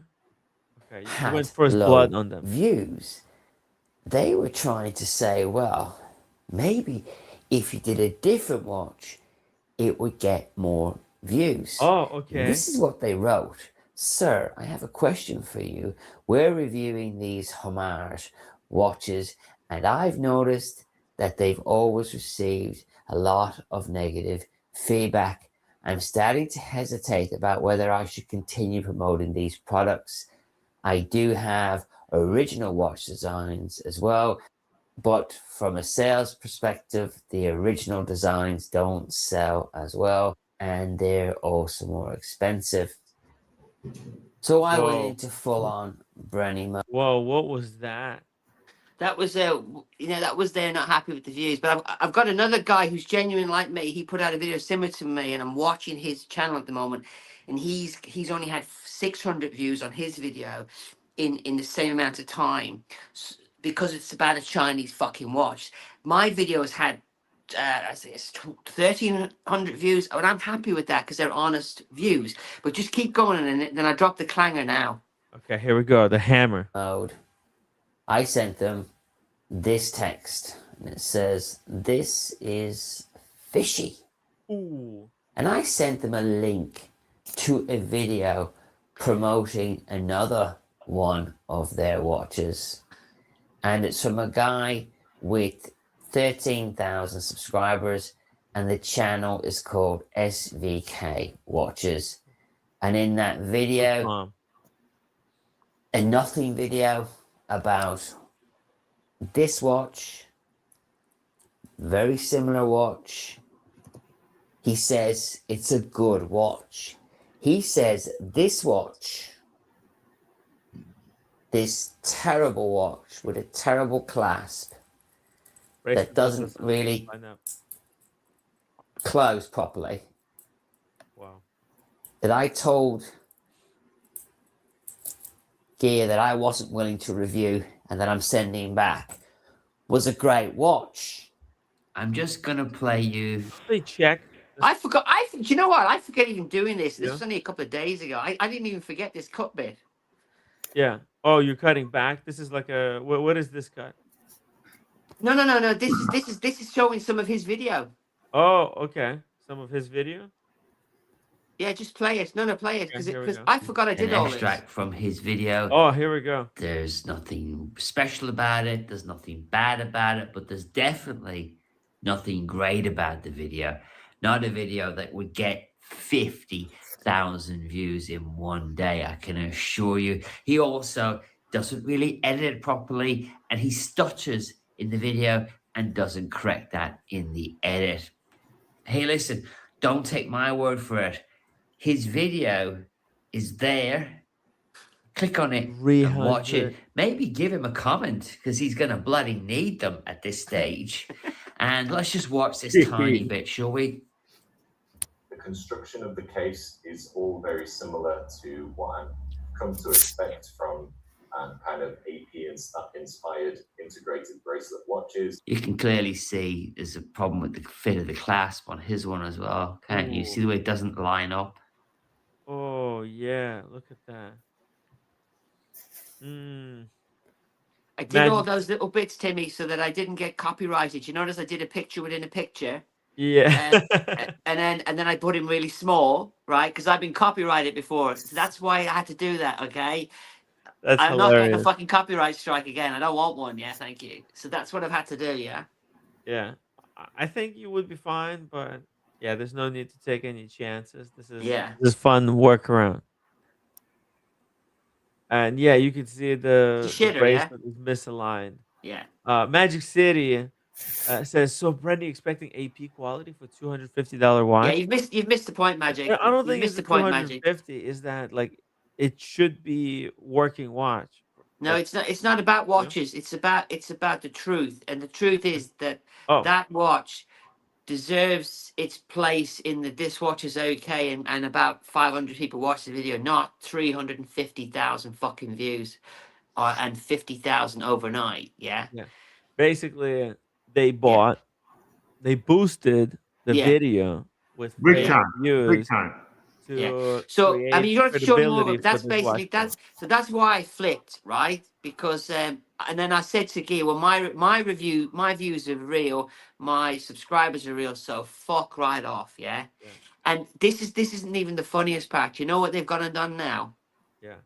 okay. You had went first low blood on them. views. They were trying to say, well, maybe if you did a different watch, it would get more views. Oh, okay. This is what they wrote. Sir, I have a question for you. We're reviewing these homage watches, and I've noticed that they've always received a lot of negative feedback. I'm starting to hesitate about whether I should continue promoting these products. I do have original watch designs as well, but from a sales perspective, the original designs don't sell as well, and they're also more expensive. So I went into full-on Brenny mode. Whoa, what was that? That was that was they're not happy with the views. But I've got another guy who's genuine like me. He put out a video similar to me, and I'm watching his channel at the moment, and he's only had 600 views on his video in the same amount of time, because it's about a Chinese fucking watch. My video has had I say it's 1,300 views, and I'm happy with that because they're honest views. But just keep going, and then I drop the clanger now. Okay, here we go. The hammer. I sent them this text, and it says, "This is fishy." Ooh. And I sent them a link to a video promoting another one of their watches, and it's from a guy with 13,000 subscribers, and the channel is called SVK Watches. And in that video, a nothing video about this watch, very similar watch, he says it's a good watch. He says this watch, this terrible watch with a terrible clasp that doesn't really close properly, Wow. that I told Gear that I wasn't willing to review and that I'm sending back, was a great watch. I'm just gonna play you. They check. I forgot. Do you know what? I forget even doing this. This Yeah. was only a couple of days ago. I didn't even forget this cut bit. Yeah. Oh, you're cutting back. This is like a what is this cut? No. This is showing some of his video. Oh, okay. Some of his video. Yeah, just play it. No, play it Okay, because I forgot I did An all this. extract from his video. Oh, here we go. There's nothing special about it. There's nothing bad about it, but there's definitely nothing great about the video. Not a video that would get 50,000 views in one day, I can assure you. He also doesn't really edit it properly, and he stutters in the video and doesn't correct that in the edit. Hey, listen, don't take my word for it. His video is there. Click on it and watch it. Maybe give him a comment because he's going to bloody need them at this stage. And let's just watch this tiny bit, shall we? The construction of the case is all very similar to what I've come to expect from kind of AP and stuff inspired integrated bracelet watches. You can clearly see there's a problem with the fit of the clasp on his one as well. Can't you see the way it doesn't line up? Oh yeah, look at that. I did all those little bits, Timmy, so that I didn't get copyrighted. You notice I did a picture within a picture. Yeah. and then I put him really small, right? Because I've been copyrighted before. So that's why I had to do that, okay? I'm hilarious. not getting a fucking copyright strike again. I don't want one. Yeah, thank you. So that's what I've had to do, yeah? Yeah. I think you would be fine, but yeah, there's no need to take any chances. This is fun workaround. And yeah, you can see the bracelet is misaligned. Yeah. Magic City says, so Brendan expecting AP quality for $250 watch? Yeah, you've missed the point, Magic. I don't think it's the point, $250 is that like it should be working watch. No, it's not. It's not about watches. It's about the truth, and the truth is that that watch deserves its place in the this watch is okay, and about 500 people watch the video, not 350,000 fucking views, and 50,000 overnight. Yeah. Yeah. Basically, they boosted the video with big time. So I mean, you don't have to show me more, but that's basically that. So that's why I flipped, right? Because and then I said to Guy, well, my views are real, my subscribers are real, so fuck right off, yeah. And this isn't even the funniest part. You know what they've gone and done now? Yeah.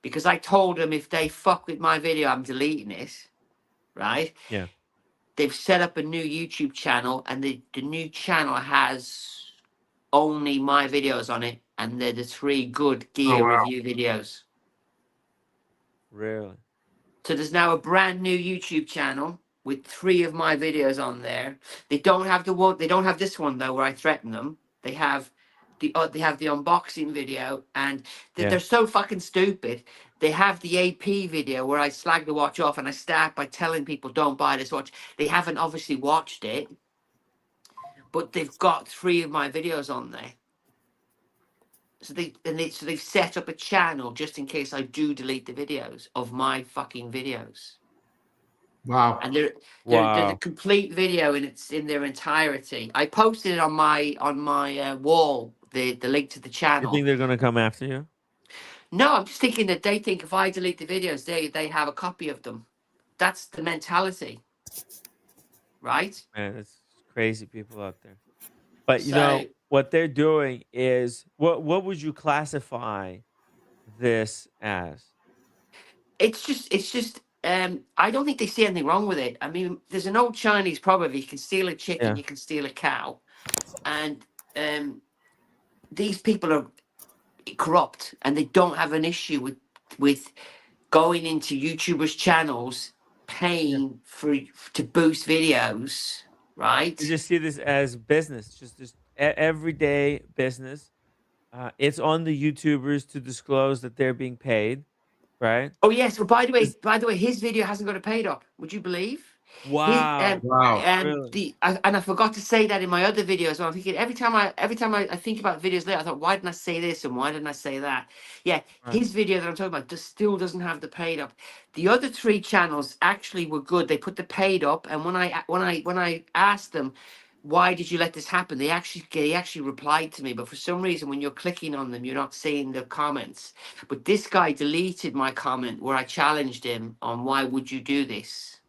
Because I told them if they fuck with my video, I'm deleting it, right? Yeah. They've set up a new YouTube channel, and the new channel has only my videos on it, and they're the 3 good gear review videos. Really? So there's now a brand new YouTube channel with 3 of my videos on there. They don't have they don't have this one though, where I threaten them. They have the unboxing video, and they're so fucking stupid. They have the AP video where I slag the watch off, and I start by telling people don't buy this watch. They haven't obviously watched it, but they've got 3 of my videos on there. So they've set up a channel just in case I do delete the videos of my fucking videos. Wow. And they're the complete video in their entirety. I posted it on my wall, the link to the channel. You think they're gonna come after you? No, I'm just thinking that they think if I delete the videos, they have a copy of them. That's the mentality. Right? Man, it's crazy people out there. But you know what they're doing is what would you classify this as? It's just I don't think they see anything wrong with it. I mean, there's an old Chinese proverb: you can steal a chicken, Yeah. you can steal a cow, and these people are corrupt, and they don't have an issue with going into YouTubers' channels, paying to boost videos, right? They just see this as business, just everyday business. It's on the YouTubers to disclose that they're being paid, right? Oh yes. Well, by the way, his video hasn't got a paid up. Would you believe? His Wow, Wow. really? and I forgot to say that in my other video as well. I'm thinking every time I think about videos later, I thought, why didn't I say this and why didn't I say that? Yeah, Right. his video that I'm talking about still doesn't have the paid up. The other three channels actually were good. They put the paid up, and when I asked them, why did you let this happen? They actually replied to me, but for some reason, when you're clicking on them, you're not seeing the comments. But this guy deleted my comment where I challenged him on why would you do this.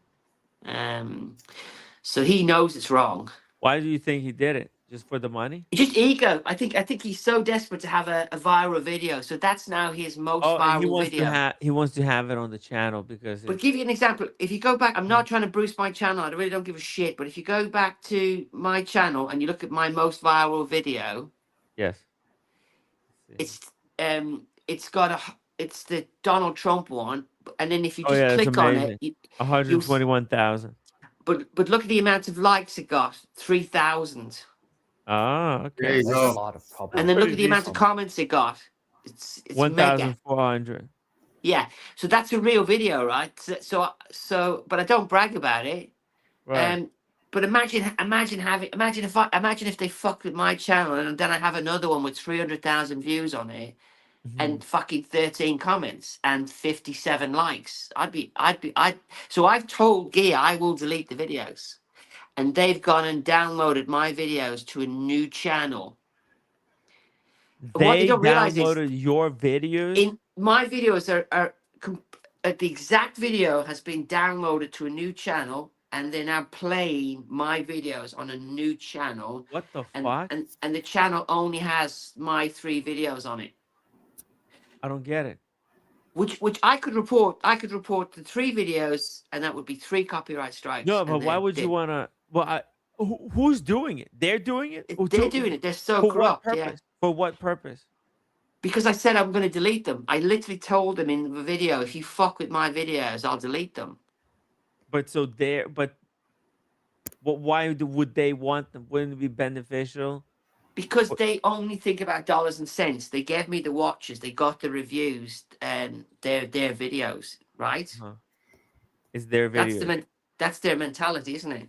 So he knows it's wrong. Why do you think he did it? Just for the money? Just ego. I think he's so desperate to have a viral video. So that's now his most Oh, and viral video. he wants to have it on the channel because But it's give you an example. If you go back, I'm not trying to boost my channel. I really don't give a shit. But if you go back to my channel and you look at my most viral video, yes. Let's see. it's the Donald Trump one. And then if you Oh just yeah, it's click on it, amazing. you'll 121,000. but look at the amount of likes it got. 3,000. Oh, There okay. you There's go. a lot of problems. And then look pretty at the amount of decent. comments it got. It's mega. 1,400. Yeah. So that's a real video, right? But I don't brag about it. Right. But imagine if they fucked with my channel and then I have another one with 300,000 views on it Mhm. and fucking 13 comments and 57 likes. So I've told Gia I will delete the videos. And they've gone and downloaded my videos to a new channel. What they They don't realize is downloaded your videos. in my videos the exact video has been downloaded to a new channel, and they're now playing my videos on a new channel, What the and fuck? and the channel only has my 3 videos on it, I don't get it. which I could report. I could report the 3 videos, and that would be 3 copyright strikes. No, but And why would you want to? Well, who's doing it? They're doing it. they're doing it. They're so For what corrupt. Yeah. purpose? For what purpose? Because I said I'm going to delete them. I literally told them in the video, if you fuck with my videos, I'll delete them. But so they're but why would they want them? Wouldn't it be beneficial? Because Wh- they only think about dollars and cents. They gave me the watches, they got the reviews, and their videos, right? Huh. It's their video. That's their mentality, isn't it?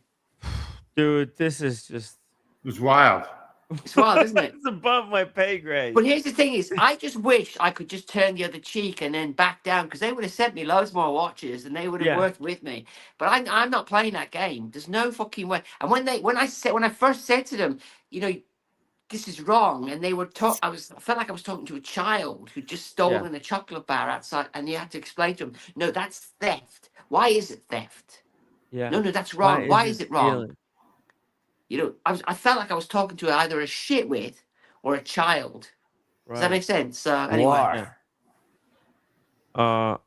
Dude, this is just It's wild. It's wild, isn't it? it's above my pay grade. But here's the thing: is I just wish I could just turn the other cheek and then back down, because they would have sent me loads more watches and they would have Yeah. worked with me. But I'm not playing that game. There's no fucking way. And when I first said to them, this is wrong, and they were I felt like I was talking to a child who just stolen a chocolate bar outside, and you had to explain to them, no, that's theft. Why is it theft? Yeah. No, that's wrong. Why is it wrong? stealing? I felt like I was talking to either a shitwit or a child. Does that Right. make sense? Anyway. War.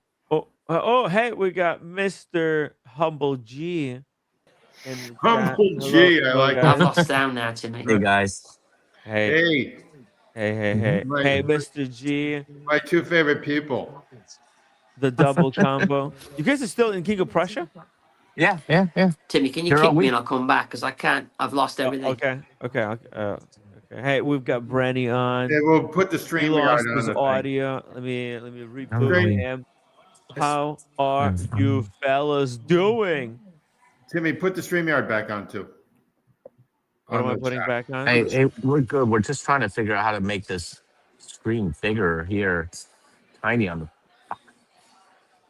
Oh, hey, we got Mr. Humble G. in the chat. Humble Hello, G, I hello, like I've guys. lost sound now, Timmy. Hey guys. Hey, Hey, hey, My- Mr. G, my 2 favorite people. the double combo. You guys are still in King of Prussia? Yeah. Timmy, can you Here kick are me we. and I'll come back, because I can't. I've lost everything. Okay. Hey, we've got Brenny on. Yeah, we'll put the He stream lost on his the thing. audio. Let me reboot Great. him. How are you fellas doing? Timmy, put the StreamYard back on too. What am I the putting chat. back on? Hey, we're good. We're just trying to figure out how to make this screen bigger here. It's tiny on the.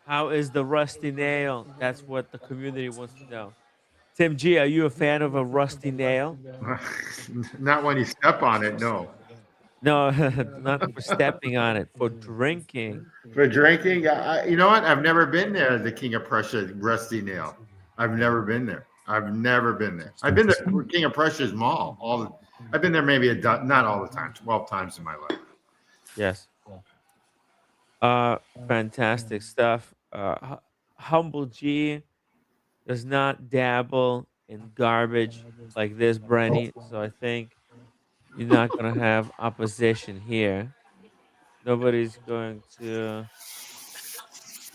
How is the rusty nail? That's what the community wants to know. Tim G, are you a fan of a rusty nail? Not when you step on it, no. No, not for stepping on it, for drinking. For drinking, you know what? I've never been there, the King of Prussia Rusty Nail. I've never been there. I've been to King of Prussia's mall. I've been there maybe not all the time, 12 times in my life. Yes. Fantastic stuff. Humble G does not dabble in garbage like this, Brenny. So I think you're not gonna have opposition here. Nobody's going to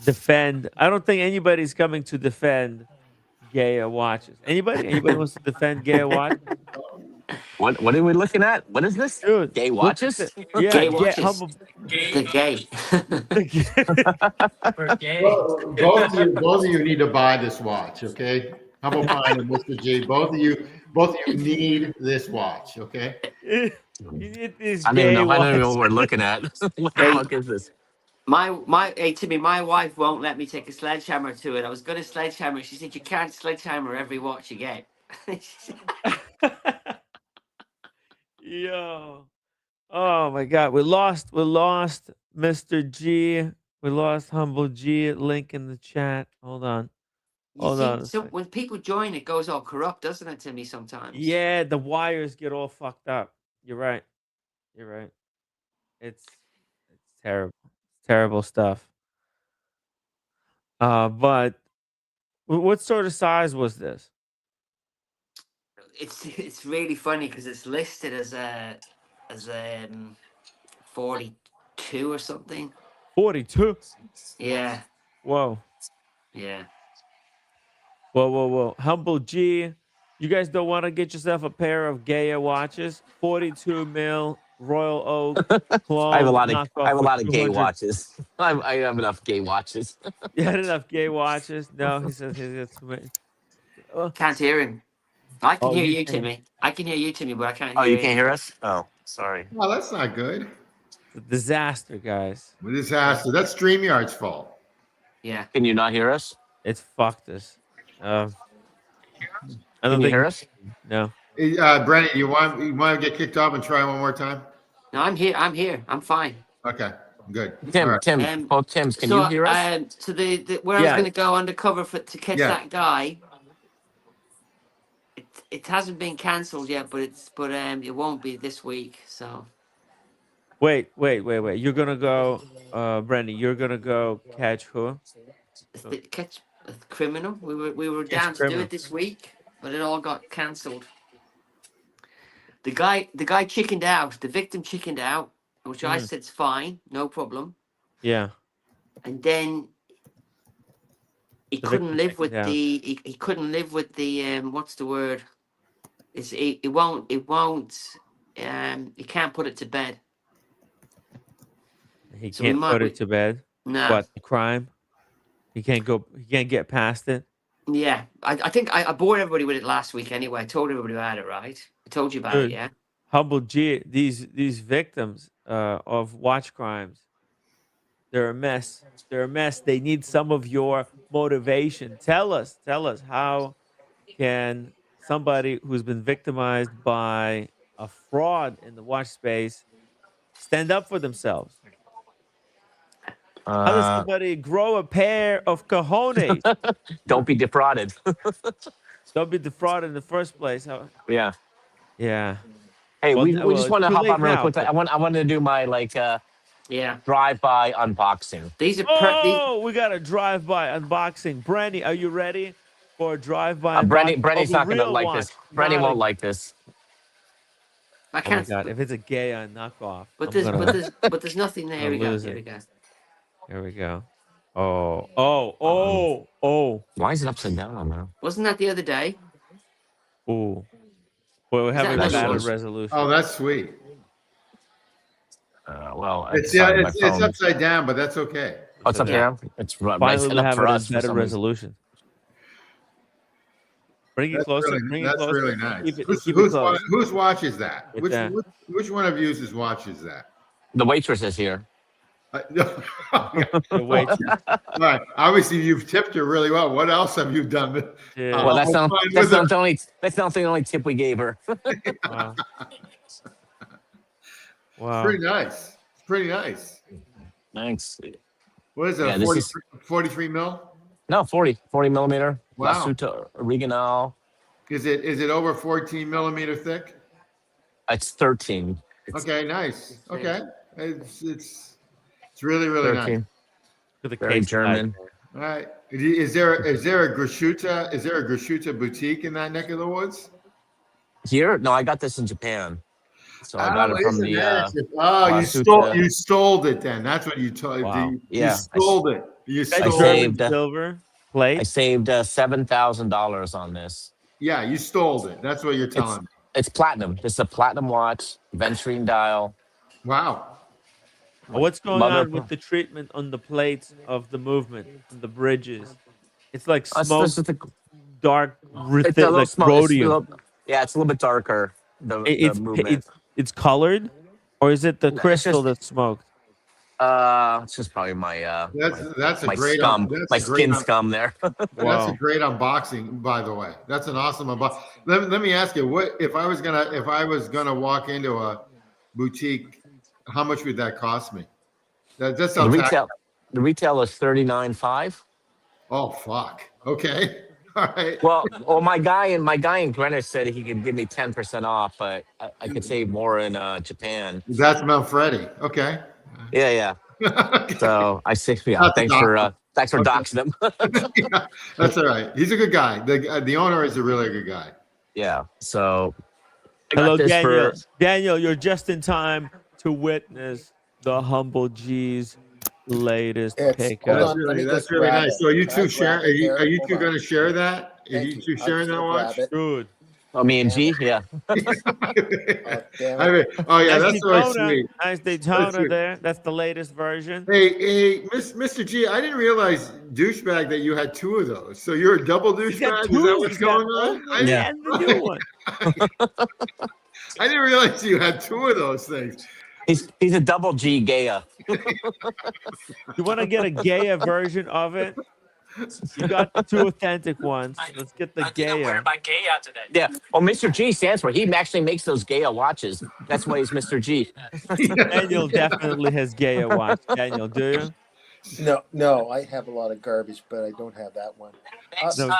defend. I don't think anybody's coming to defend Gaia watches. Anybody? Anybody wants to defend Gaia watches? What are we looking at? What is this? Dude, Gay look at watches? the yeah, Gay get watches. humble. The gay. Well, both of you need to buy this watch, okay? Humble Pine and Mr. G, both of you need this watch, okay? You need these I don't even gay know. I don't even know watches. what we're looking at. What the Hey. fuck is this? Hey Timmy, my wife won't let me take a sledgehammer to it. I was gonna sledgehammer. She said you can't sledgehammer every watch you get. Yo. Oh my god. We lost Mr. G. We lost Humble G. Link in the chat. Hold on. You Hold on see, a so sec. when people join, it goes all corrupt, doesn't it, Timmy? Sometimes. Yeah, the wires get all fucked up. You're right. You're right. It's terrible. Terrible stuff. But what sort of size was this? It's really funny because it's listed as a 42 or something. 42. Yeah. Whoa. Yeah. Whoa. Humble G. You guys don't want to get yourself a pair of Gaia watches? 42 mil Royal Oak I have a clone lot of knockoff for gay 200. watches. I have enough gay watches. You had enough gay watches? No, he says he's got too many. Can't hear him. I can Oh, hear you you, can. Timmy. I can hear you, Timmy, but I can't Oh, hear you him. can't hear us? Oh, sorry. Well, that's not good. It's a disaster, guys. A disaster. That's StreamYard's fault. Yeah. Can you not hear us? It's fucked us. I Can don't you think. hear us? No. Hey, Brennan, you want to get kicked off and try one more time? No, I'm here. I'm here. I'm fine. Okay, good. All Tim, right. Tim, oh, Tim's, can you hear us? So the where I was Yeah. going to go undercover to catch Yeah. that guy, it hasn't been cancelled yet, but it won't be this week. So Wait. You're gonna go, Brendan. You're gonna go catch who? catch a criminal. We were Catch down to do criminal. it this week, but it all got cancelled. The guy chickened out. The victim chickened out, which I said's fine, no problem. Yeah. And then he The couldn't victim live chickened with out. he couldn't live with the what's the word? It won't he can't put it to bed. He So we can't might- put we- it to bed. No. What the crime? He can't go. He can't get past it. Yeah, I think I bored everybody with it last week anyway. I told everybody about it, right? I told you about it, Dude. yeah. Humble G. These victims of watch crimes. They're a mess. They're a mess. They need some of your motivation. Tell us how can somebody who's been victimized by a fraud in the watch space stand up for themselves? How does somebody grow a pair of cojones? Don't be defrauded. Don't be defrauded in the first place. Yeah. Yeah. Hey, Well, we well, just it's want to too hop late on really now, quick. but- I want to do my Yeah. drive-by unboxing. These are Oh, we got a drive-by unboxing. Brandy, are you ready for a drive-by unboxing? Brenny's of a not gonna real like watch, this. Brenny not won't a- like this. I Oh my can't. god! If it's a gay knockoff, But I'm there's nothing there. gonna Here we go. lose Here it. we go. Here we go. Oh. Why is it upside down now? Wasn't that the other day? Ooh. Well, we Is have that a another better one? resolution. Oh, that's sweet. Well, It's sorry, my it's phone. upside down, but that's okay. Oh, it's up Okay. here. It's right Finally, we up have for it in us for better some reason. resolution. Bring it That's closer. really, Bring it that's closer. really nice. Keep it Whose close. whose watch is that? Get that. Which one of you's watch is that? The waitress is here. No. The waitress. All right. Obviously, you've tipped her really well. What else have you done? Yeah. Well, that's I'll not find with that's not the only tip we gave her. Wow. Wow. Pretty nice. It's pretty nice. Thanks. What is it? Yeah, 43 mil? No, 40 millimeter. Wow. Lasuta Original. Is it over 14 millimeter thick? It's 13. Okay, nice. Okay, it's really nice. 13. To the Very case German. All right. Is there a Grashuta boutique in that neck of the woods? Here? No, I got this in Japan. So I got Oh, it from isn't the that interesting? Oh, Wasuta. you stole it then. That's what you told. Wow. You Yeah, stole it. You That I stole German it. saved silver I plate. saved $7,000 on this. Yeah, you stole it. That's what you're It's telling me. it's platinum. It's a platinum watch, venturine dial. Wow. What's going Mother. on with the treatment on the plates of the movement and the bridges? It's like This smoke, is the, dark, it's a little like smoke. rhodium. Yeah, it's a little bit darker. The It's movement. it's colored, or is it the No, it's crystal just that's smoked? it's just probably That's a my great scum, that's my a great skin scum there. that's a Wow. great unboxing, by the way. That's an awesome unboxing. Let me ask you, what if I was gonna walk into a boutique, how much would that cost me? That's the how tax. retail is $39.5. Oh fuck. Okay. All right. Well, my guy in Greenwich said he could give me 10% off, but I could save more in Japan. That's Mount Freddy. Okay. Yeah. Okay. So I say, yeah. That's Thanks for Okay. doxing him. Yeah, that's all right. He's a good guy. The owner is a really good guy. Yeah. So I Hello, got this Daniel. for Daniel, you're just in time to witness the humble G's latest Hold pickup. on, let me That's just really grab nice. it. So are you Can I two share? grab it there? Are you Hold two on. going to share that? Are Thank you you. two I'm sharing just that gonna watch? grab it. Good. me and Damn G. it. Yeah. Damn I it. mean, oh yeah, Nice that's really Daytona. sweet. Nice That's Daytona sweet. there. That's the latest version. Hey, Mr. G, I didn't realize, douchebag, that you had two of those. So you're a double He's got douchebag? Is that two. what's He's got going on? old one Yeah. and the new one. I didn't realize you had two of those things. He's a double G Gaia. You want to get a Gaia version of it? You got the two authentic ones. Let's get the Gaia. Gaia today. Yeah. Well, Mr. G stands for he actually makes those Gaia watches. That's why he's Mr. G. Daniel definitely has Gaia watch. Daniel, do you? No, I have a lot of garbage, but I don't have that one. No.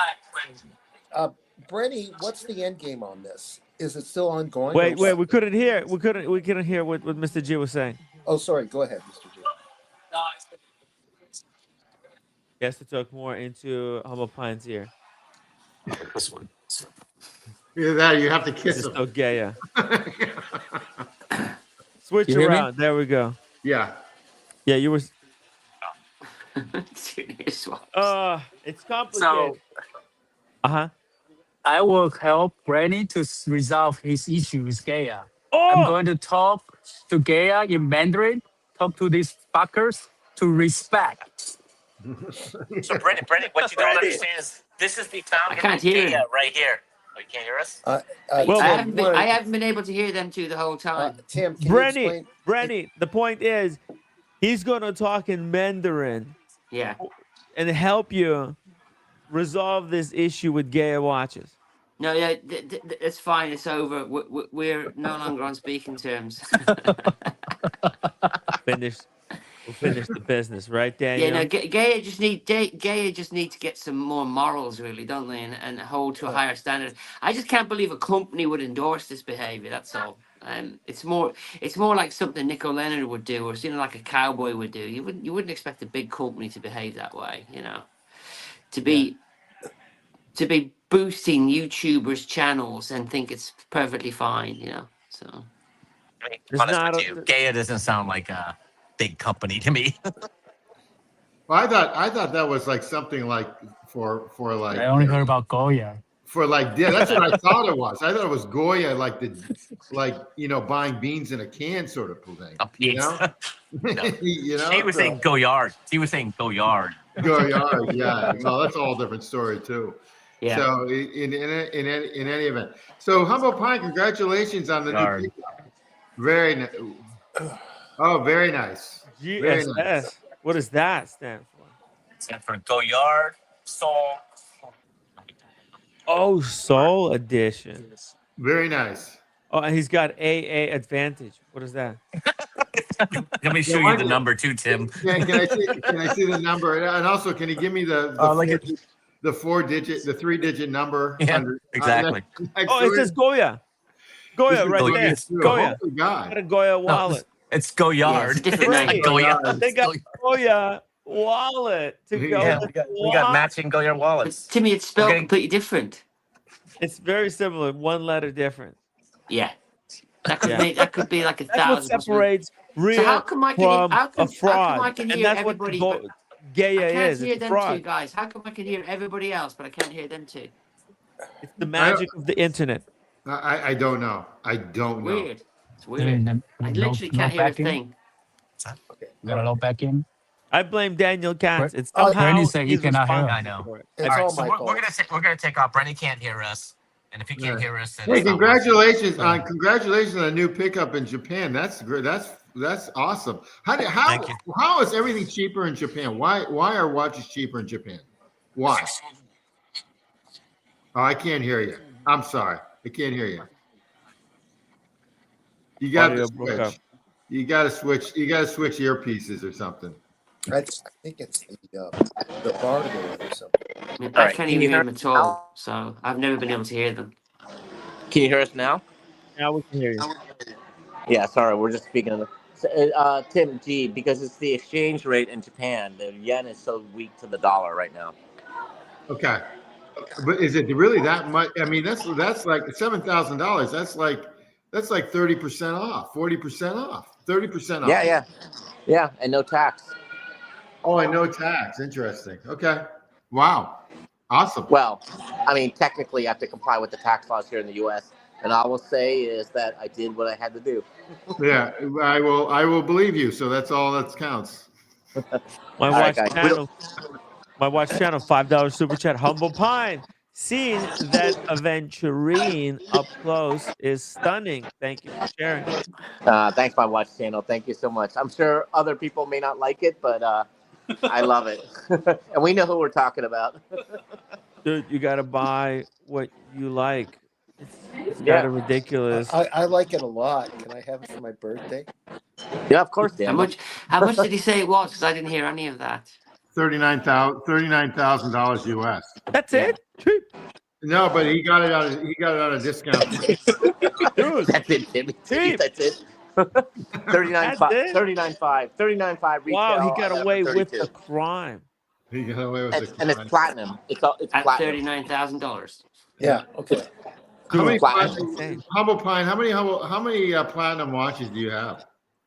Brenny, what's the end game on this? Is it still ongoing? Wait. We couldn't hear. We couldn't hear what Mr. G was saying. Oh, sorry. Go ahead, Mr. G. Yes, to talk more into Humble Pine's ear. This one. Either that or you have to This kiss is him. so Gaia. Switch You hear me? around. There we go. Yeah. Yeah, you were. It's It's complicated. Uh-huh. I will help Brandy to resolve his issue with Gaia. Oh! I'm going to talk to Gaia in Mandarin, talk to these fuckers to respect. So Brendan, what you don't understand is this is the fountain I can't hear Gaia him. right here. Oh, you can't hear us? Well, I haven't been able to hear them two the whole time. Tim, can you explain? Brenny, the point is, he's gonna talk in Mandarin Yeah. and help you resolve this issue with Gaia watches. No, yeah, it's fine. It's over. We're no longer on speaking terms. We'll finish the business, right, Daniel? Yeah, no, Gaia just need to get some more morals, really, don't they, and hold to a higher standard. I just can't believe a company would endorse this behavior. That's all. It's more like something Nico Leonard would do, or something like a cowboy would do. You wouldn't expect a big company to behave that way, to be boosting YouTubers' channels and think it's perfectly fine, So I mean, There's honest not with a- you, Gaia doesn't sound like a big company to me. Well, I thought that was like something like for like I only heard about Goya. yeah, that's what I thought it was. I thought it was Goya, like buying beans in a can sort of thing. You know? She was saying go yard. She was saying go yard. Go yard, yeah. No, that's a whole different story too. yeah. So in any event, so Humble Pie, congratulations on the Yard. new pickup. Very nice. Oh, very nice. Very GSS. nice. What does that stand for? Stand for go yard. Soul. Oh, Soul Edition. Very nice. Oh, and he's got AA Advantage. What is that? Let me show you the number too, Tim. Can I see the number? And also, can you give me the the 3-digit number? Yeah, exactly. next Oh, to it says Goya. Goya This right is there. too. Goya. Holy Got God. a Goya wallet. It's go Yeah, yard. it's a different name. Go yard. They got Goya wallet to go Yeah, with we got watch. matching go your But wallets. Timmy, it's spelled getting- completely different. It's very similar, one letter difference. Yeah, that could Yeah. make that could be like That's what 1,000 possible. separates So real how come I can from how a come fraud, I can and hear that's what everybody, but I Gaia can't is. hear It's a them two fraud. guys? How come I can hear everybody else, but I can't hear them two? It's the magic of the internet. I don't know. I don't know. Weird. It's weird. I literally can't hear a thing. You gotta log back in. I blame Daniel Katz. It's Oh, somehow Bernie said he he's cannot hear. responsible I know. for it. It's All right, all so my we're fault. gonna take off. Brenny can't hear us, and if he can't Yeah. hear us, then Hey, it's not worth it. congratulations on a new pickup in Japan. That's great. That's awesome. Thank you. How is everything cheaper in Japan? Why are watches cheaper in Japan? Why? Oh, I can't hear you. I'm sorry. I can't hear you. You got to Audio broke up. switch. You got to switch. You got to switch earpieces or something. I think it's the barter or something. I mean, All I right, can't can even you hear hear them us at all. So I've never been able to hear them. Can you hear us now? Now we can hear you. Yeah, sorry, we're just speaking of Tim G, because it's the exchange rate in Japan. The yen is so weak to the dollar right now. Okay. But is it really that much? I mean, that's like $7,000. That's like 30% off, 40% off, 30% off. Yeah, and no tax. Oh, and no tax. Interesting. Okay. Wow. Awesome. Well, I mean, technically, you have to comply with the tax laws here in the U.S. And all I will say is that I did what I had to do. Yeah, I will believe you. So that's all that counts. My All right, watch guys. channel. My watch channel. $5 super chat. Humble Pine. Seeing that Aventurine up close is stunning. Thank you for sharing. Thanks, my watch channel. Thank you so much. I'm sure other people may not like it, but I love it. And we know who we're talking about. Dude, you gotta buy what you like. It's kind of ridiculous. I like it a lot. Can I have it for my birthday? Yeah, of course, Dan. How much did he say it was? Because I didn't hear any of that. $39,000 US. That's it. Cheap. No, but he got it on a discount. Dude, That's it, Timmy. cheap. That's it. 39.5 retail. Wow, he I got it away for with 32. the crime. He got away with it. And it's platinum. It's At platinum. $39,000. Yeah. Okay. How many That's insane. Humble Pine? How many platinum watches do you have?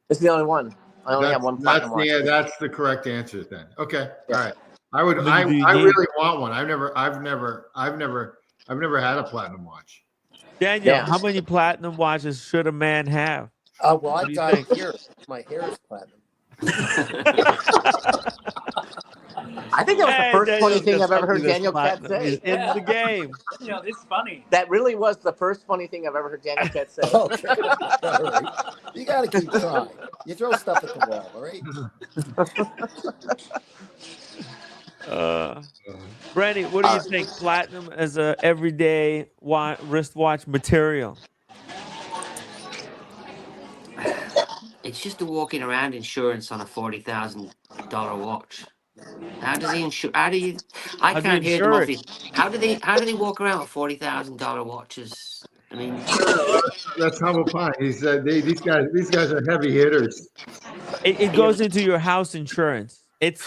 It's the only one. I only have one platinum watch. Yeah, that's the correct answer then. Okay, Yeah. all right. I would. How many do you I need? really want one. I've never had a platinum watch. Daniel, Yeah. how many platinum watches should a man have? Well, What do I've you got think? it here. My hair is platinum. I think that was the first funny thing I've ever heard Daniel Daniel Katz say. He's in the game. You know, it's funny. That really was the first funny thing I've ever heard Daniel Katz say. Okay. All right. You got to keep trying. You throw stuff at the wall, all right? Brandy, what do you think? Platinum as a everyday wristwatch material. It's just a walking around insurance on a $40,000 watch. How does he insure? How do you? I How do you can't hear them. insure it? Obviously. How do they walk around with $40,000 watches? I mean, That's Humble Pine. He said these guys are heavy hitters. It goes into your house insurance. It's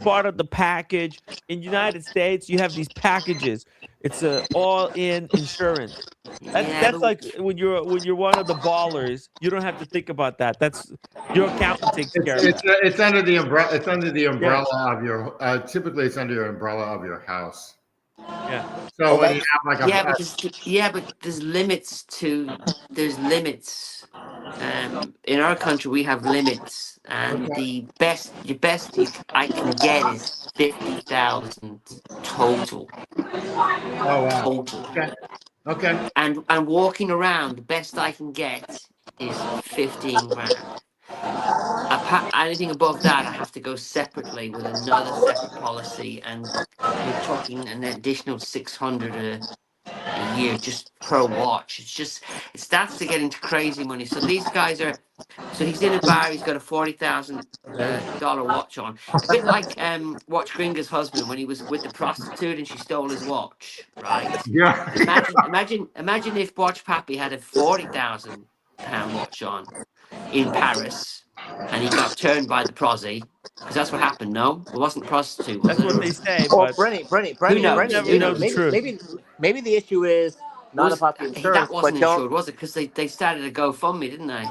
part of the package. In United States, you have these packages. It's a all-in insurance. That's like when you're one of the ballers, you don't have to think about that. That's your accountant takes care of it. It's under the umbrella. It's under the umbrella of your. Typically, it's under your umbrella of your house. Yeah. So when you have like a but there's limits to in our country we have limits, and the best I can get is 50,000 total. Oh wow. Total. Okay. And walking around, the best I can get is 15 grand. Anything above that, I have to go separately with another separate policy, and you're talking an additional 600 a year just per watch. It starts to get into crazy money. So these guys are. So he's in a bar. He's got a $40,000 watch on. A bit like Watch Gringa's husband when he was with the prostitute and she stole his watch. Right. Yeah. Imagine if Watch Pappy had a £40,000 watch on. in Paris, and he got turned by the prosy because that's what happened. No, it wasn't the prostitute, was That's it? what Or they say, Or but who you knows? never Who know the knows? truth. maybe the issue is not Was about the that insurance, wasn't but don't. insured, was it? Because they started a GoFundMe, didn't they?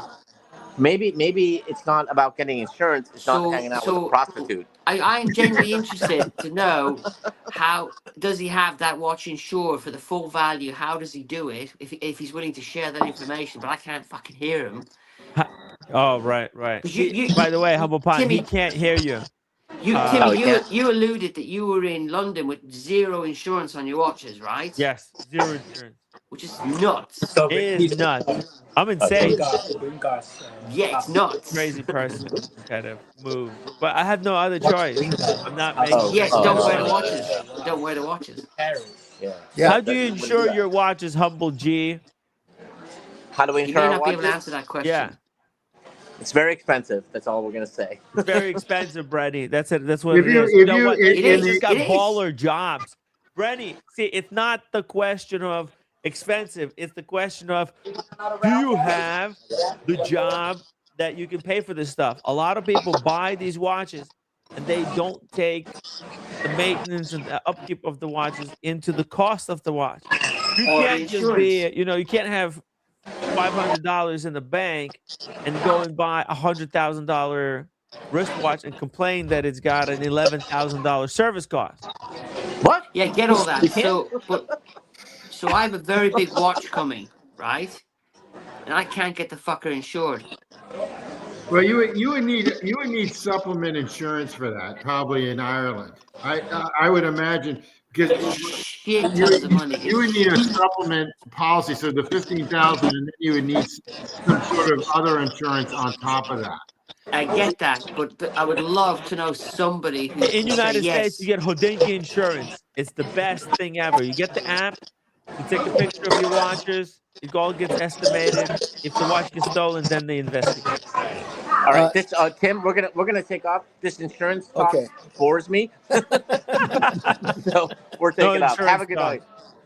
Maybe it's not about getting insurance. It's not hanging out with a prostitute. I'm genuinely interested to know how does he have that watch insured for the full value? How does he do it? If he's willing to share that information, but I can't fucking hear him. Oh, right. Because By the way, Humble Pond, he Timmy, can't hear you. Timmy, he can't? you alluded that you were in London with zero insurance on your watches, right? Yes, zero insurance. Which is nuts. It is nuts. I'm insane. Yeah, it's nuts. Crazy person kind of move. But I have no other choice. I'm not making Yes, that don't choice. wear the watches. Don't wear the watches. Yeah. How do you insure your watches, Humble G? How do we You insure may our not be able to watches? answer that question. Yeah. It's very expensive. That's all we're gonna say. It's very expensive, Brenny. That's it. That's what If it you is. if You know you what? in He's the just got It is. baller jobs. Brenny, see, it's not the question of expensive. It's the question of, do you have the job that you can pay for this stuff? A lot of people buy these watches and they don't take the maintenance and the upkeep of the watches into the cost of the watch. You Or the can't just insurance. be, you can't have $500 in the bank and go and buy $100,000 wristwatch and complain that it's got an $11,000 service cost. What? Yeah, get all that. You can't? So I have a very big watch coming, right? And I can't get the fucker insured. well, you would need supplement insurance for that, probably in Ireland. I would imagine because Shit tons of money. you would need a supplement policy. So the 15,000, and then you would need some sort of other insurance on top of that. I get that, but I would love to know somebody who In can say United States, you yes. get Hodinky Insurance. It's the best thing ever. You get the app, you take a picture of your watches, it all gets estimated. If the watch gets stolen, then they investigate. All right, this Tim, we're gonna take off. This insurance talk bores me, so we're taking off. Have a good night.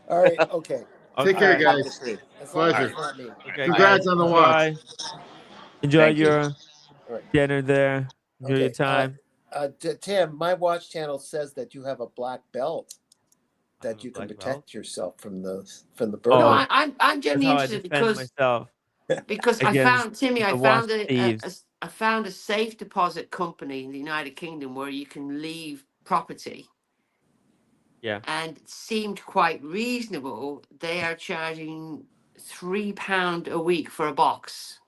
All right. Okay. Take care, guys. As long as Pleasure. it's not me. Okay, Congrats on the watch. Enjoy Thank you. your Right. dinner there. Enjoy your Okay, time. Tim, my watch channel says that you have a black belt that have you a can black protect yourself from the Oh, burn. No, off. I'm That's genuinely how I interested defend myself because I against found Timmy. I the watch found thieves. I found a safe deposit company in the United Kingdom where you can leave property, Yeah. and it seemed quite reasonable. They are charging £3 a week for a box,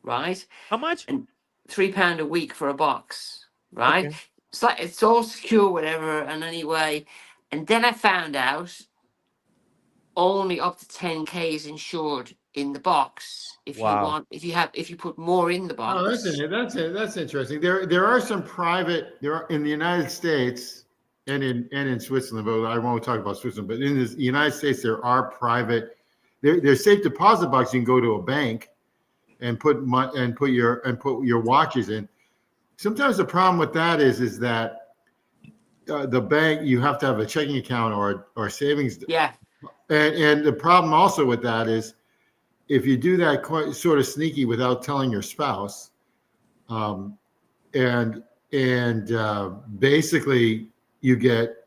right? How much? And £3 a week for a box, right? Okay. It's like it's all secure, whatever. And anyway, and then I found out only up to 10k is insured in the box. If you Wow. want, if you put more in the box. Oh, that's interesting. There are some private in the United States and in Switzerland, but I won't talk about Switzerland. But in the United States, there are private. There's safe deposit box. You can go to a bank and put your watches in. Sometimes the problem with that is that the bank, you have to have a checking account or savings. Yeah. And the problem also with that is if you do that quite sort of sneaky without telling your spouse, and basically you get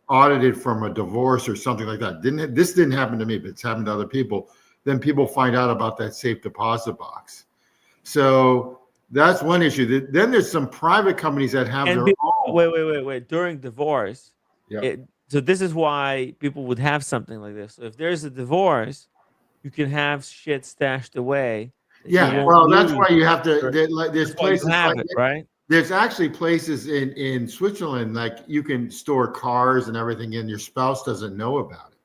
audited from a divorce or something like that. This didn't happen to me, but it's happened to other people. Then people find out about that safe deposit box. So that's one issue. Then there's some private companies that have their own. Wait. During divorce, Yeah. So this is why people would have something like this. So if there's a divorce, you can have shit stashed away. Yeah, well, that's why you have to. There's That's why you places have like it, right? There's actually places in Switzerland like you can store cars and everything, and your spouse doesn't know about it.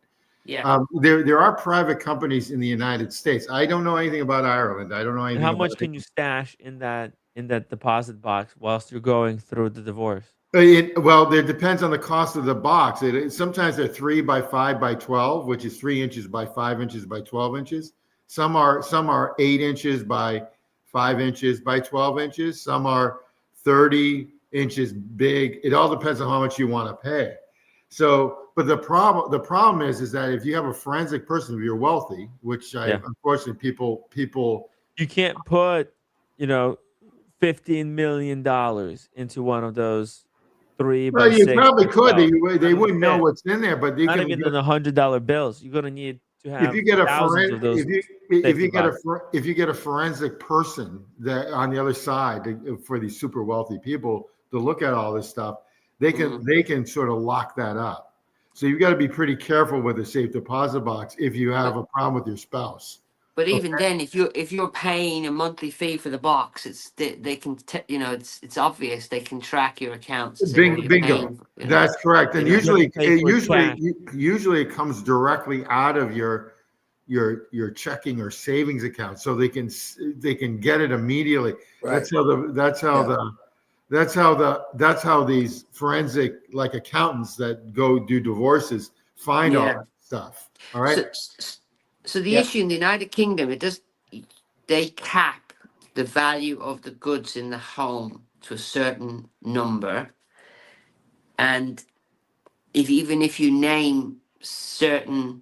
Yeah. There are private companies in the United States. I don't know anything about Ireland. I don't know anything. How about much can you stash in that deposit box whilst you're going through the divorce? Well, it depends on the cost of the box. Sometimes they're 3 by 5 by 12, which is 3 inches by 5 inches by 12 inches. Some are 8 inches by 5 inches by 12 inches. Some are 30 inches big. It all depends on how much you want to pay. So, but the problem is that if you have a forensic person, if you're wealthy, which unfortunately people you can't put $15 million into one of those 3 by Well, you 6 probably by could. 12. They Not wouldn't know fit. what's in there, but they Not can even get. in the $100 bills. You're gonna need to If have you get a thousands of those if safety you get a boxes. if you get a forensic person that on the other side for these super wealthy people to look at all this stuff, they can sort of lock that up. So you've got to be pretty careful with a safe deposit box if you have a problem with your spouse. But even then, if you're paying a monthly fee for the box, they can it's obvious they can track your accounts and say what you're Bingo. paying. That's correct. And You're gonna pay for cash. usually it comes directly out of your checking or savings account, so they can get it immediately. Right. That's how these forensic like accountants that go do divorces find all that stuff. All right. So the issue in the United Kingdom, they cap the value of the goods in the home to a certain number, and even if you name certain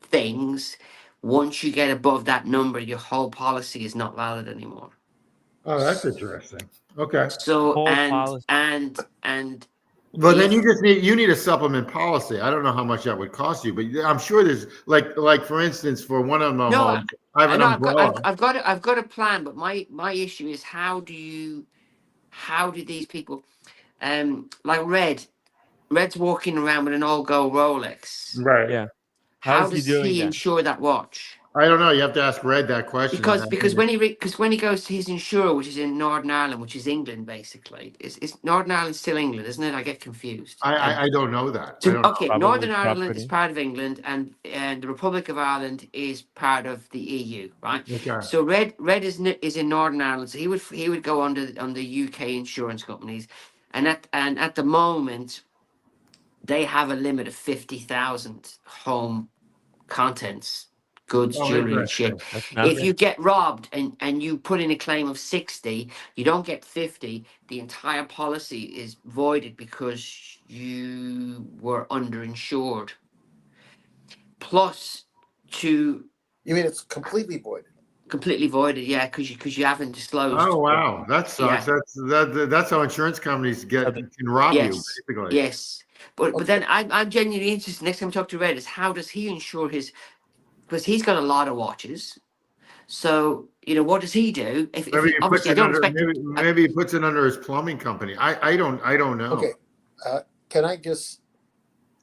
things, once you get above that number, your whole policy is not valid anymore. Oh, that's interesting. Okay. So Whole policy. and But then you need a supplement policy. I don't know how much that would cost you, but I'm sure there's like for instance, for one of my homes, I have an umbrella. I've got a plan, but my issue is how do these people like Red's walking around with an all gold Rolex. Right. Yeah. How is he does doing he that? insure that watch? I don't know. You have to ask Red that question. Because when he goes to his insurer, which is in Northern Ireland, which is England basically, is Northern Ireland still England, isn't it? I get confused. I don't know that. Okay, Probably Northern Ireland is property. part of England, and the Republic of Ireland is part of the EU, right? Okay. So Red is in Northern Ireland, so he would go under UK insurance companies, and at the moment, they have a limit of 50,000 home contents, goods, Oh, jewelry, and shit. interesting. That's If nothing. you get robbed and you put in a claim of 60, you don't get 50, the entire policy is voided because you were underinsured. Plus, You mean it's completely voided? completely voided, yeah, because you haven't disclosed. Oh wow, that sucks. Yeah. That's how insurance companies can rob you, basically. Yes. But then I'm genuinely interested. Next time I talk to Red, is how does he insure his? Because he's got a lot of watches. So what does he do? Maybe he puts Obviously, I it don't under. expect. Maybe he puts it under his plumbing company. I don't know. Okay. Can I just?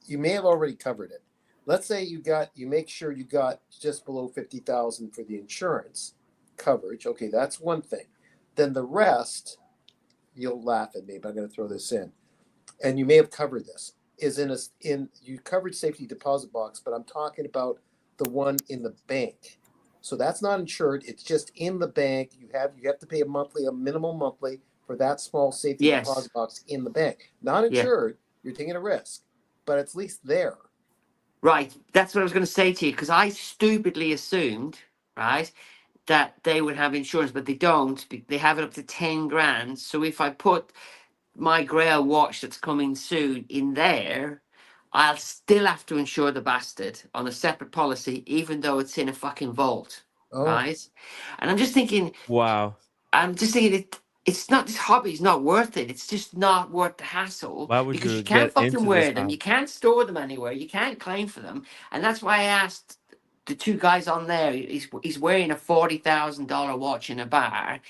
You may have already covered it. Let's say you make sure you got just below 50,000 for the insurance coverage. Okay, that's one thing. Then the rest, you'll laugh at me, but I'm going to throw this in, and you may have covered this. Is you covered safety deposit box, but I'm talking about the one in the bank. So that's not insured. It's just in the bank. You have to pay a minimum monthly for that small safety deposit box in the bank. Not insured. You're taking a risk, but it's at least there. Right. That's what I was going to say to you, because I stupidly assumed, right, that they would have insurance, but they don't. They have it up to 10 grand. So if I put my Grail watch that's coming soon in there, I'll still have to insure the bastard on a separate policy, even though it's in a fucking vault, right? And I'm just thinking, it's not, this hobby's not worth it. It's just not worth the hassle. Why would because you you can't get fucking into wear this them. hobby? You can't store them anywhere. You can't claim for them. And that's why I asked the two guys on there. He's wearing a $40,000 watch in a bar.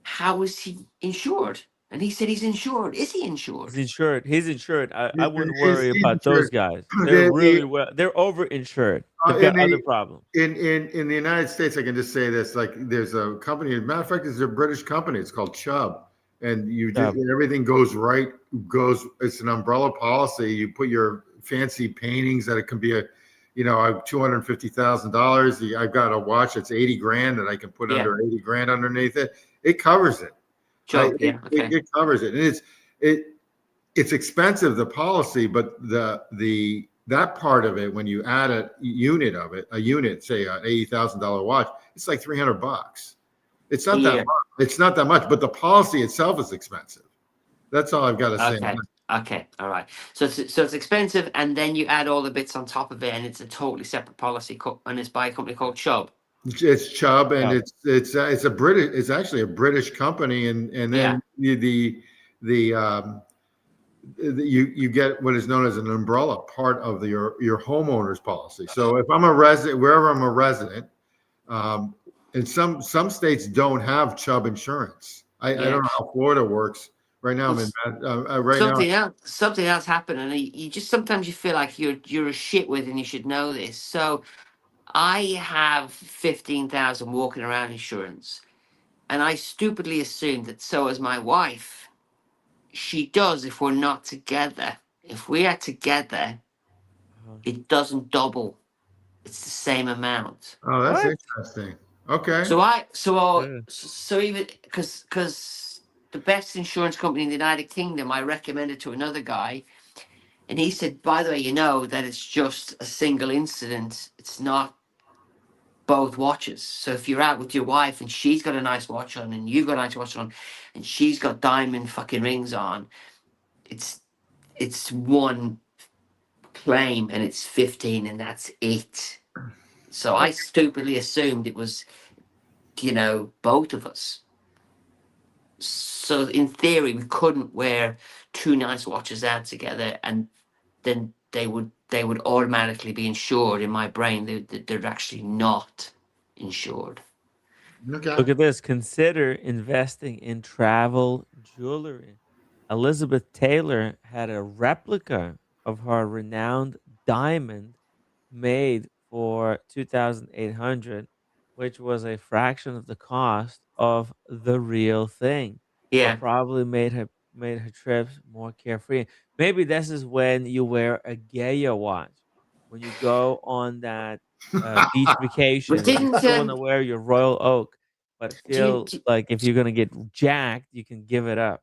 How is he insured? And he said he's insured. Is he insured? He's insured. I wouldn't He's worry about insured. those guys. They're they're over-insured. They've got other problems. In the United States, I can just say this: like, there's a company. As a matter of fact, it's a British company. It's called Chubb, and everything goes right. It's an umbrella policy. You put your fancy paintings that it can be $250,000. I've got a watch that's 80 grand that I can put under 80 grand underneath it. It covers it. It covers it, and it's expensive, the policy, but that part of it, when you add a unit, say an $80,000 watch, it's like $300. It's not that much. It's not that much, but the policy itself is expensive. That's all I've got to say. Okay, all right. So it's expensive, and then you add all the bits on top of it, and it's a totally separate policy, and it's by a company called Chubb. It's Chubb, and Chubb. it's a British. It's actually a British company, and then you get what is known as an umbrella part of your homeowner's policy. So if I'm a resident, wherever I'm a resident, and some states don't have Chubb insurance. I don't know how Florida works. Right now, something else happened, and you just sometimes you feel like you're a shitwit and you should know this. So I have 15,000 walking around insurance, and I stupidly assumed that so is my wife. She does if we're not together. If we are together, it doesn't double. It's the same amount. Oh, that's What? interesting. Okay. So even because the best insurance company in the United Kingdom, I recommended to another guy, and he said, by the way, you know that it's just a single incident. It's not both watches. So if you're out with your wife and she's got a nice watch on and you've got a nice watch on and she's got diamond fucking rings on, it's one claim and it's 15 and that's it. So I stupidly assumed it was, both of us. So in theory, we couldn't wear two nice watches out together and then they would automatically be insured. In my brain, they're actually not insured. Okay. Look at this. Consider investing in travel jewelry. Elizabeth Taylor had a replica of her renowned diamond made for 2,800, which was a fraction of the cost of the real thing. But Yeah. probably made her trips more carefree. Maybe this is when you wear a Gaia watch. When you go on that beach vacation, But you still want to wear your Royal Oak, but feel like if you're gonna get jacked, you can give it up.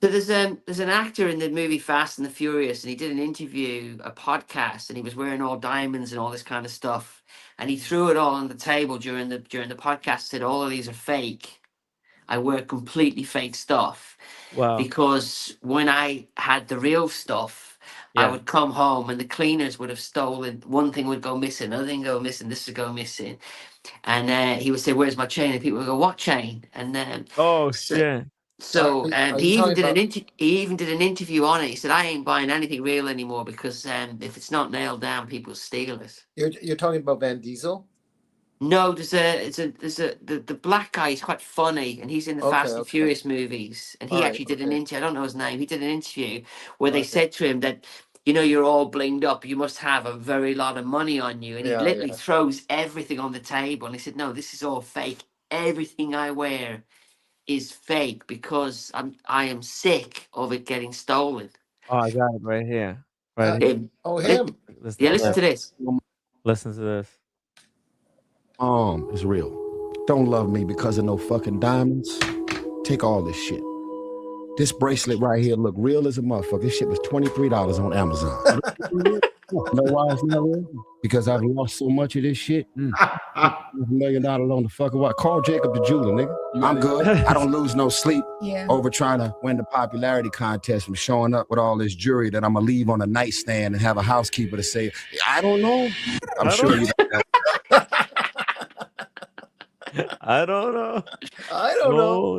So there's an actor in the movie Fast and the Furious, and he did an interview, a podcast, and he was wearing all diamonds and all this kind of stuff, and he threw it all on the table during the podcast. Said all of these are fake. I wear completely fake stuff. Wow. Because when I had the real stuff, I would come home and the cleaners would have stolen. One thing would go missing, another thing go missing, this would go missing. And he would say, "Where's my chain?" And people would go, "What chain?" And then Shit. So he even did an interview on it. He said, "I ain't buying anything real anymore because if it's not nailed down, people steal it." You're talking about Van Diesel? No, the black guy is quite funny, and he's in the Fast and Furious movies. And he actually did an interview. I don't know his name. He did an interview where they said to him that, you're all blinged up. You must have a very lot of money on you. And he literally throws everything on the table. And he said, "No, this is all fake. Everything I wear is fake because I am sick of it getting stolen." Oh, I got it right here. Right here. Him. Listen to this. Listen to this. Is real. Don't love me because of no fucking diamonds. Take all this shit. This bracelet right here look real as a motherfucker. This shit was $23 on Amazon. Know why it's not real? Because I've lost so much of this shit. $1 million on the fucking watch. Call Jacob the jeweler, nigga. I'm good. I don't lose no sleep over trying to win the popularity contest from showing up with all this jewelry that I'm gonna leave on a nightstand and have a housekeeper to say, "I don't know." I'm sure you don't know. I don't know.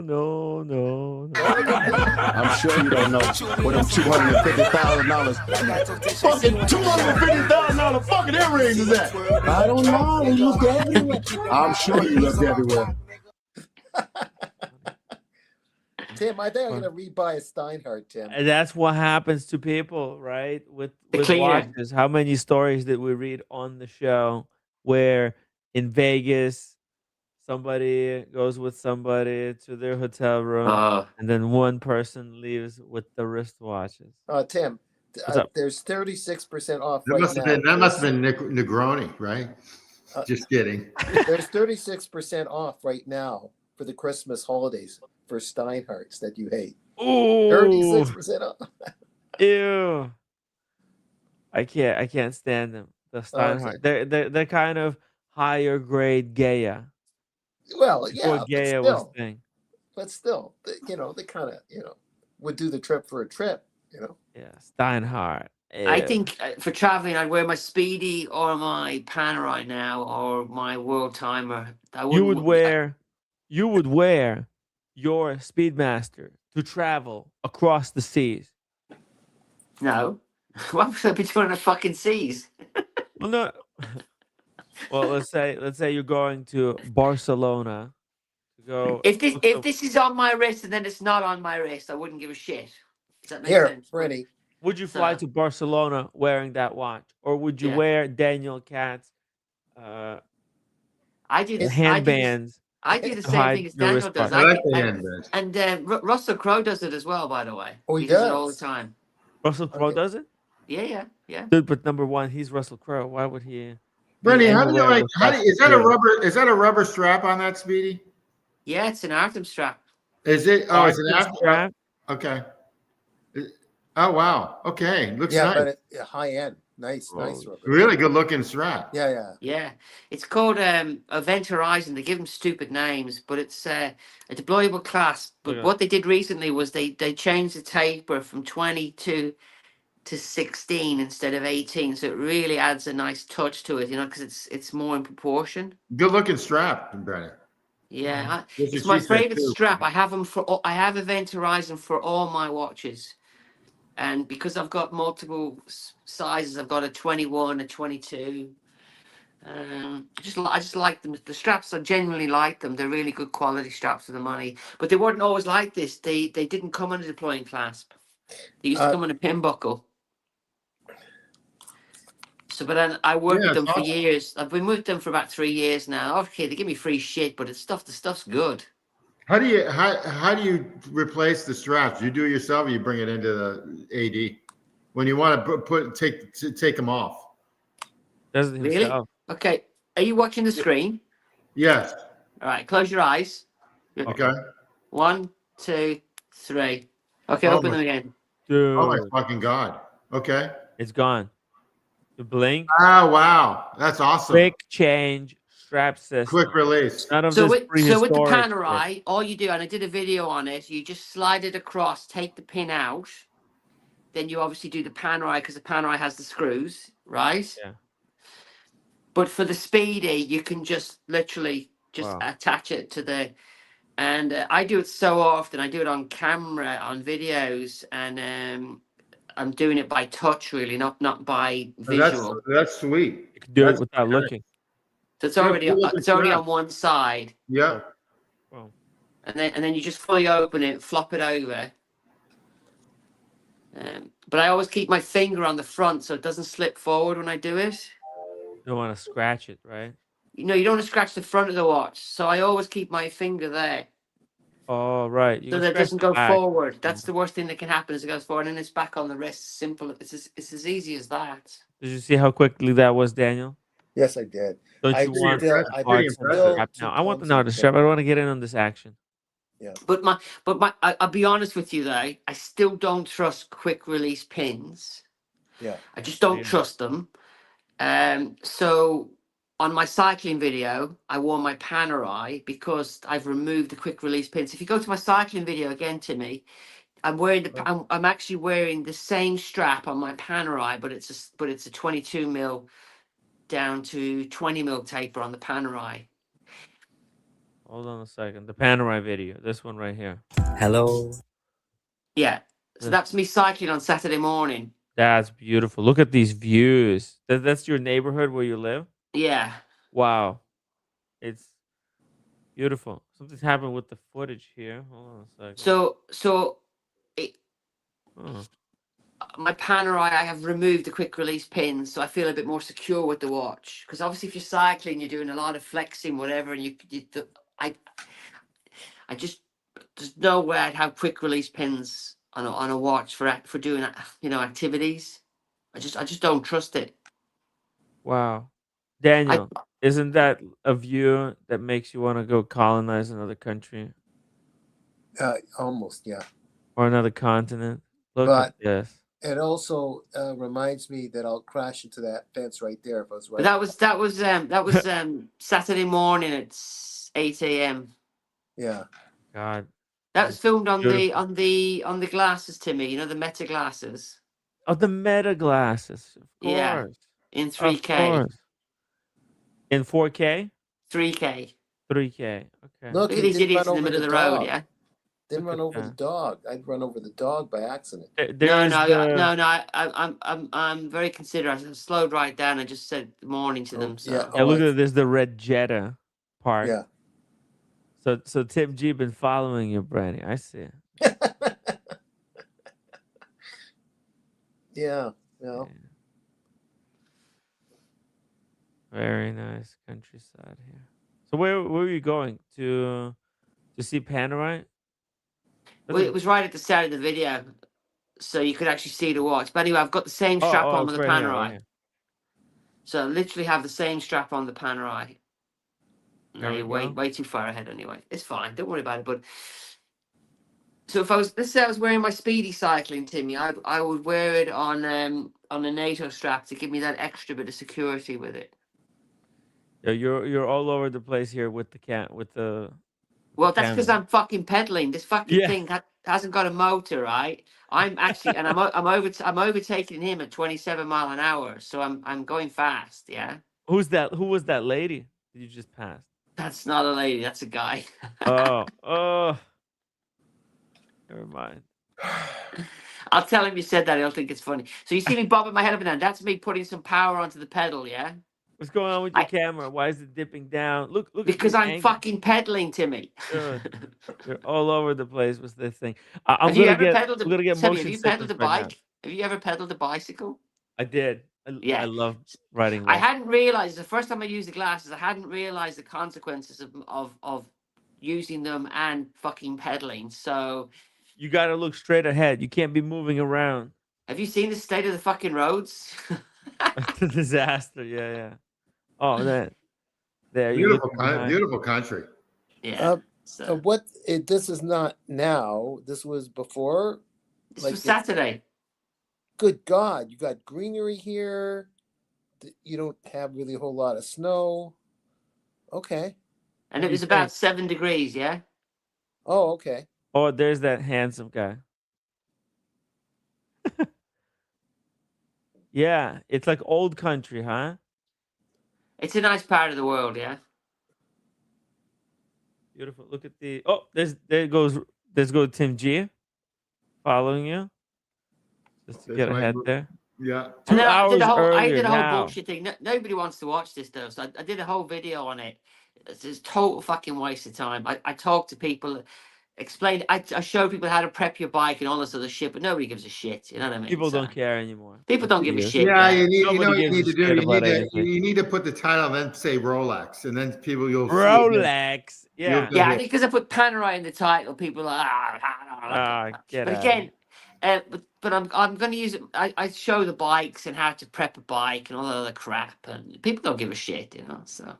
No. I'm sure you don't know what them $250,000 fucking $250,000 fucking earrings is at. I don't know. You looked everywhere. I'm sure you looked everywhere. Tim, I think I'm gonna rebuy a Steinhardt, Tim. And that's what happens to people, right? With watches. How many stories did we read on the show where in Vegas somebody goes with somebody to their hotel room, and then one person leaves with the wristwatches? Tim, there's 36% off that right must now. That must have been Negroni, right? Just kidding. There's 36% off right now for the Christmas holidays for Steinhardts that you hate. Ooh, 36% off. Ew. I can't stand them. The Steinhardt. They're kind of higher grade Gaia. Well, yeah, Gaia was thing. But still, they kind of, would do the trip for a trip, Yeah, Steinhardt. I think for traveling, I'd wear my Speedy or my Panerai now, or my World Timer. I you would wouldn't. wear you would wear your Speedmaster to travel across the seas. No. What would I be doing on the fucking seas? Well, no. Well, let's say you're going to Barcelona to go If look the. this is on my wrist and then it's not on my wrist, I wouldn't give a shit. Does that make Here, sense? Rennie. Would you fly So to Barcelona wearing that watch, or would you yeah, wear Daniel Katz's uh, I do this. handbands I do the to same thing hide as your Daniel wrist does. part? I like the handbands. And Russell Crowe does it as well. By the way, Oh, he does it all the does. time. Russell Crowe Okay. does it, Yeah. dude. But number one, he's Russell Crowe. Why would he be Bernie, how do you anywhere like? with How that do, is that a security? rubber? Is that a rubber strap on that, Speedy? Yeah, it's an Artem strap. Is it? Oh, it's an Arctic after. strap? Okay. Oh wow. Okay, looks Yeah, nice. but high end. Nice Oh, rubber. Really good looking strap. Yeah. Yeah, it's called Event Horizon. They give them stupid names, but it's a deployable clasp. But Look what they did recently was they changed the taper from 22 to 16 instead of 18, so it really adds a nice touch to it, you know, because it's more in proportion. Good looking strap, Bernie. Yeah, That's it's what my she said favorite too. strap. I have them I have Event Horizon for all my watches, and because I've got multiple sizes, I've got a 21, a 22. I just like them. The straps, I genuinely like them. They're really good quality straps for the money. But they weren't always like this. They didn't come on a deploying clasp. They used to come on a pin buckle. So, but then I worked Yeah, with them it's for awesome. years. I've been with them for about 3 years now. Okay, they give me free shit, but the stuff's good. How do you replace the straps? You do it yourself, or you bring it into the AD when you want to take them off? does it Really? himself. Okay. Are you watching the screen? Yes. All right. Close your eyes. Okay. 1, 2, 3. Okay. Oh Open my, them again. oh my Dude, fucking god. Okay. it's gone. The blink, Oh wow, that's awesome. quick change strap system. Quick release. None of So this with the prehistoric shit. Panerai, all you do, and I did a video on it, you just slide it across, take the pin out, then you obviously do the Panerai because the Panerai has the screws, right? Yeah. But for the Speedy, you can just literally just Wow. attach it to the. And I do it so often. I do it on camera, on videos, and I'm doing it by touch, really, not by visual. That's sweet. You can do That's it without nice. looking. So it's Yeah, already cool looking it's already strap. on one side, Yeah. Wow. and then you just fully open it, flop it over. But I always keep my finger on the front so it doesn't slip forward when I do it. You don't want to scratch it, right? You know, you don't want to scratch the front of the watch, so I always keep my finger there Oh, right. You so can that it scratch doesn't the go back. forward. That's the worst thing that can happen is it goes forward and it's back on the wrist. Simple. It's as easy as that. Did you see how quickly that was, Daniel? Yes, I did. Don't I you want still, the I pretty hard center impressive. strap too now? I want the clumsy hard to strap. I put- don't want to get in on this action. But I'll be honest with you though, I still don't trust quick release pins. Yeah. I just don't Yeah. trust them. So on my cycling video, I wore my Panerai because I've removed the quick release pins. If you go to my cycling video again, Timmy, I'm actually wearing the same strap on my Panerai, but it's a 22 mil down to 20 mil taper on the Panerai. Hold on a second. The Panerai video. This one right here. Hello. Yeah. So that's me cycling on Saturday morning. That's beautiful. Look at these views. That's your neighborhood where you live? Yeah. Wow. It's beautiful. Something's happened with the footage here. Hold on a second. So Oh. my Panerai, I have removed the quick release pins, so I feel a bit more secure with the watch. Because obviously, if you're cycling, you're doing a lot of flexing, whatever, and I just there's no way I'd have quick release pins on a watch for doing activities. I just don't trust it. Wow. Daniel, isn't that a view that makes you want to go colonize another country Almost, yeah. or another continent? Look But at this. it also reminds me that I'll crash into that fence right there if I was right. But that was Saturday morning at 8 a.m. Yeah. God. That was filmed on Beautiful. the glasses, Timmy. You know, the Meta glasses. Oh, the meta glasses. Of Yeah, course. in Of 3K. course. In 4K? 3K. 3K. Okay. Look, Look at he these didn't idiots run in the over middle the of the road, dog. yeah? Didn't Look run at over the that. dog. I'd run over the dog by accident. There is the I'm very considerate. I slowed right down and just said good morning to them. Yeah. So yeah, Oh, look at this, the red Jetta part. yeah. So Tim G been following you, Brandy. I see. Yeah. Yeah. Very nice countryside here. So where are you going to see Panorite? well, it was right at the start of the video, so you could actually see the watch. But anyway, I've got the same strap on it's with the right here, right Panorite. here. So I literally have the same strap on the Panorite. No, There we you're go. way too far ahead anyway. It's fine. Don't worry about it. But so if let's say I was wearing my speedy cycling, Timmy, I would wear it on a NATO strap to give me that extra bit of security with it. Yeah, you're all over the place here with the Well, that's because camera. I'm fucking pedaling. This fucking Yeah. thing hasn't got a motor, right? I'm actually, and I'm overtaking him at 27 mile an hour, so I'm going fast. Yeah. Who's that? Who was that lady that you just passed? That's not a lady. That's a guy. Oh, never mind. I'll tell him you said that. He'll think it's funny. So you see me bobbing my head up and down. That's me putting some power onto the pedal. Yeah. What's going on with your camera? Why is it dipping down? Look Because at the I'm angle. fucking pedaling, Timmy. Good. You're all over the place with this thing. I'm Have you gonna ever get pedaled? Timmy, Have you pedaled a right now. bike? Have you ever pedaled a bicycle? I did. Yeah. I love riding. I hadn't realized the first time I used the glasses. I hadn't realized the consequences of using them and fucking pedaling. So You got to look straight ahead. You can't be moving around. have you seen the state of the fucking roads? It's a disaster. Yeah. Oh, that there. Beautiful country. Yeah. What? This is not now. This was before. This was Saturday. Good God, you got greenery here. You don't have really a whole lot of snow. Okay. And it was about 7 degrees. Yeah. Oh, okay. Oh, there's that handsome guy. Yeah, it's like old country, huh? It's a nice part of the world. Yeah. Beautiful. Look at the. Oh, there goes Tim G. Following you. Just to get ahead there. Yeah. 2 hours earlier. I did a whole now. bullshit thing. Nobody wants to watch this though, so I did a whole video on it. It's a total fucking waste of time. I talked to people, explained. I showed people how to prep your bike and all this other shit, but nobody gives a shit. You know what I mean? People don't care anymore. People don't give a shit. Yeah, you need Nobody what you gives need a to do. shit You about need to, anything. you need to put the title and then say Rolex, and then people you'll Rolex. See Yeah. Yeah, I think because I put Panorite in the title, people are get but out. again, but I'm going to use it. I show the bikes and how to prep a bike and all that other crap, and people don't give a shit, you know. So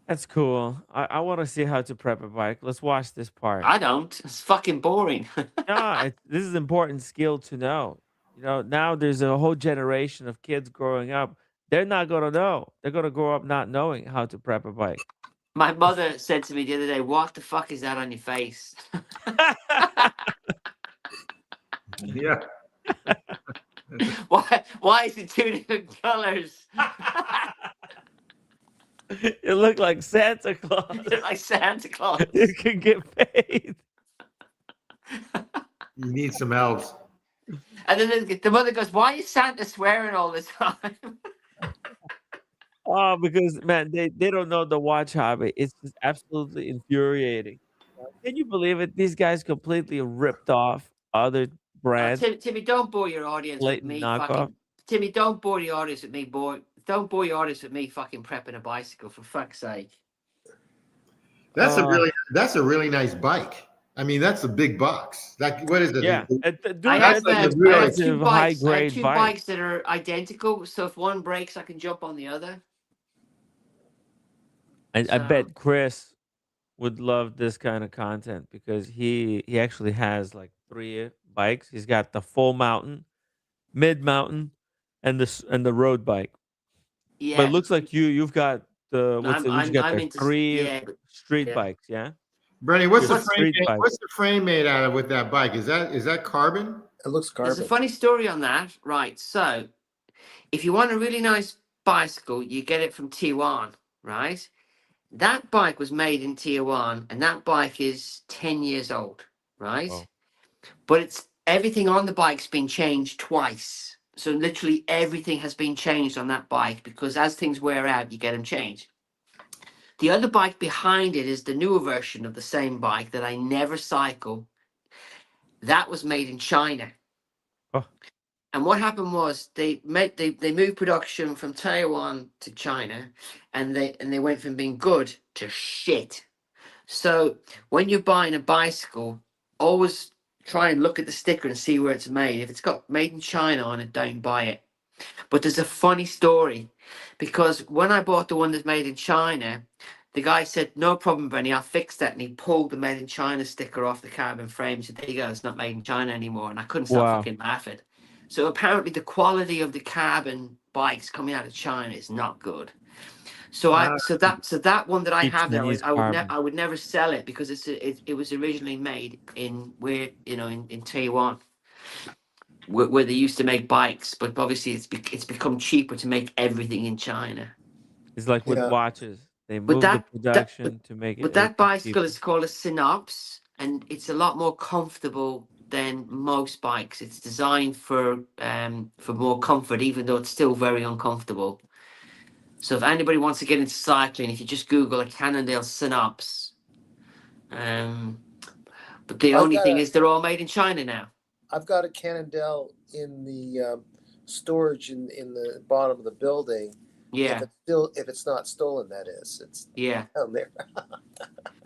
That's cool. I want to see how to prep a bike. Let's watch this part. I don't. It's fucking boring. No, this is important skill to know. You know, now there's a whole generation of kids growing up. They're not going to know. They're going to grow up not knowing how to prep a bike. My mother said to me the other day, "What the fuck is that on your face?" Yeah. Why is it 2 different colors? You look like Santa Claus. You look like Santa Claus. You can get paid. You need some elves. And then the mother goes, "Why is Santa swearing all the time?" Oh, because man, they don't know the watch hobby. It's just absolutely infuriating. Can you believe it? These guys completely ripped off other brands. Timmy, don't bore your audience with me. Fucking, Timmy, don't bore the audience with me. Don't bore your audience with me fucking prepping a bicycle, for fuck's sake. That's a really nice bike. I mean, that's a big box. What is it? Yeah, I have two bikes. high I have two grade bikes that are identical. So if one breaks, I can jump on the other. I bet Chris would love this kind of content because he actually has like 3 bikes. He's got the full mountain, mid mountain, and the road bike. Yeah. But it looks like you've got the I'm 3 street bikes, yeah? Bernie, what's the frame made out of with that bike? Is that carbon? It looks There's a carbon. funny story on that, right? So, if you want a really nice bicycle, you get it from Taiwan, right? That bike was made in Taiwan, and that bike is 10 years old, right? Wow. But it's everything on the bike's been changed twice. So literally everything has been changed on that bike because as things wear out, you get them changed. The other bike behind it is the newer version of the same bike that I never cycle. That was made in China. Oh. And what happened was they moved production from Taiwan to China, and they went from being good to shit. So when you're buying a bicycle, always try and look at the sticker and see where it's made. If it's got made in China on it, don't buy it. But there's a funny story because when I bought the one that's made in China, the guy said, "No problem, Benny, I'll fix that." And he pulled the made in China sticker off the carbon frame. He said, "There you go, it's not made in China anymore." And I couldn't stop Wow. fucking laughing. So apparently the quality of the carbon bikes coming out of China is not good. So that one that I Cheap have there, Chinese carbon. I would never sell it because it was originally made in in Taiwan where they used to make bikes, but obviously it's become cheaper to make everything in China. It's like with Yeah. watches. They But move the that production to make it but a that little bicycle cheaper. is called a Synops, and it's a lot more comfortable than most bikes. It's designed for more comfort, even though it's still very uncomfortable. So if anybody wants to get into cycling, if you just Google a Cannondale Synops, but the I've only got thing a is they're all made in China now. I've got a Cannondale in the storage in the bottom of the building. Yeah, If it's not stolen, that is, it's yeah. down there.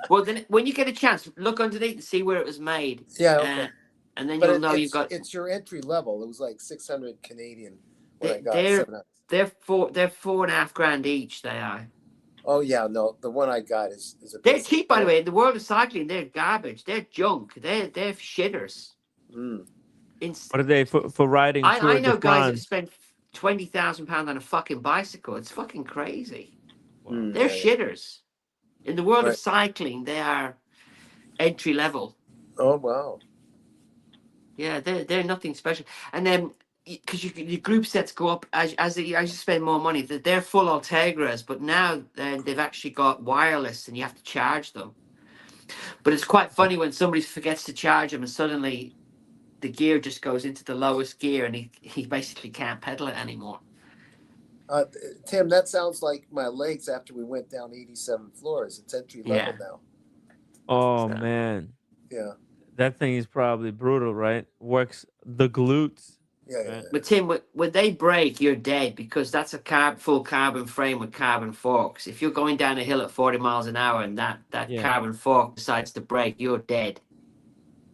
Well, then when you get a chance, look underneath and see where it was made, Yeah, okay. and then But you'll know you've got. it's your entry level. It was like 600 Canadian when I got They're 700. they're 4.5 grand each. They are. Oh yeah, no, the one I got is a They're piece of cheap, by the shit. way. In the world of cycling, they're garbage. They're junk. They're shitters. Mm. What are they for riding I Tour de know guys that have France? spent £20,000 on a fucking bicycle. It's fucking crazy. Wow. They're Yeah, yeah. shitters. In the world of Right. cycling, they are entry level. Oh wow. Yeah, they're nothing special. And then because your group sets go up as you spend more money. They're full Ultegras, but now they've actually got wireless, and you have to charge them. But it's quite funny when somebody forgets to charge them, and suddenly the gear just goes into the lowest gear, and he basically can't pedal it anymore. Tim, that sounds like my legs after we went down 87 floors. It's entry level Yeah. now. Oh So, man, Yeah. that thing is probably brutal, right? Works the glutes. Yeah, yeah, Right? yeah. but Tim, when they break, you're dead because that's a full carbon frame with carbon forks. If you're going down a hill at 40 miles an hour and that Yeah, carbon fork decides to break, you're dead.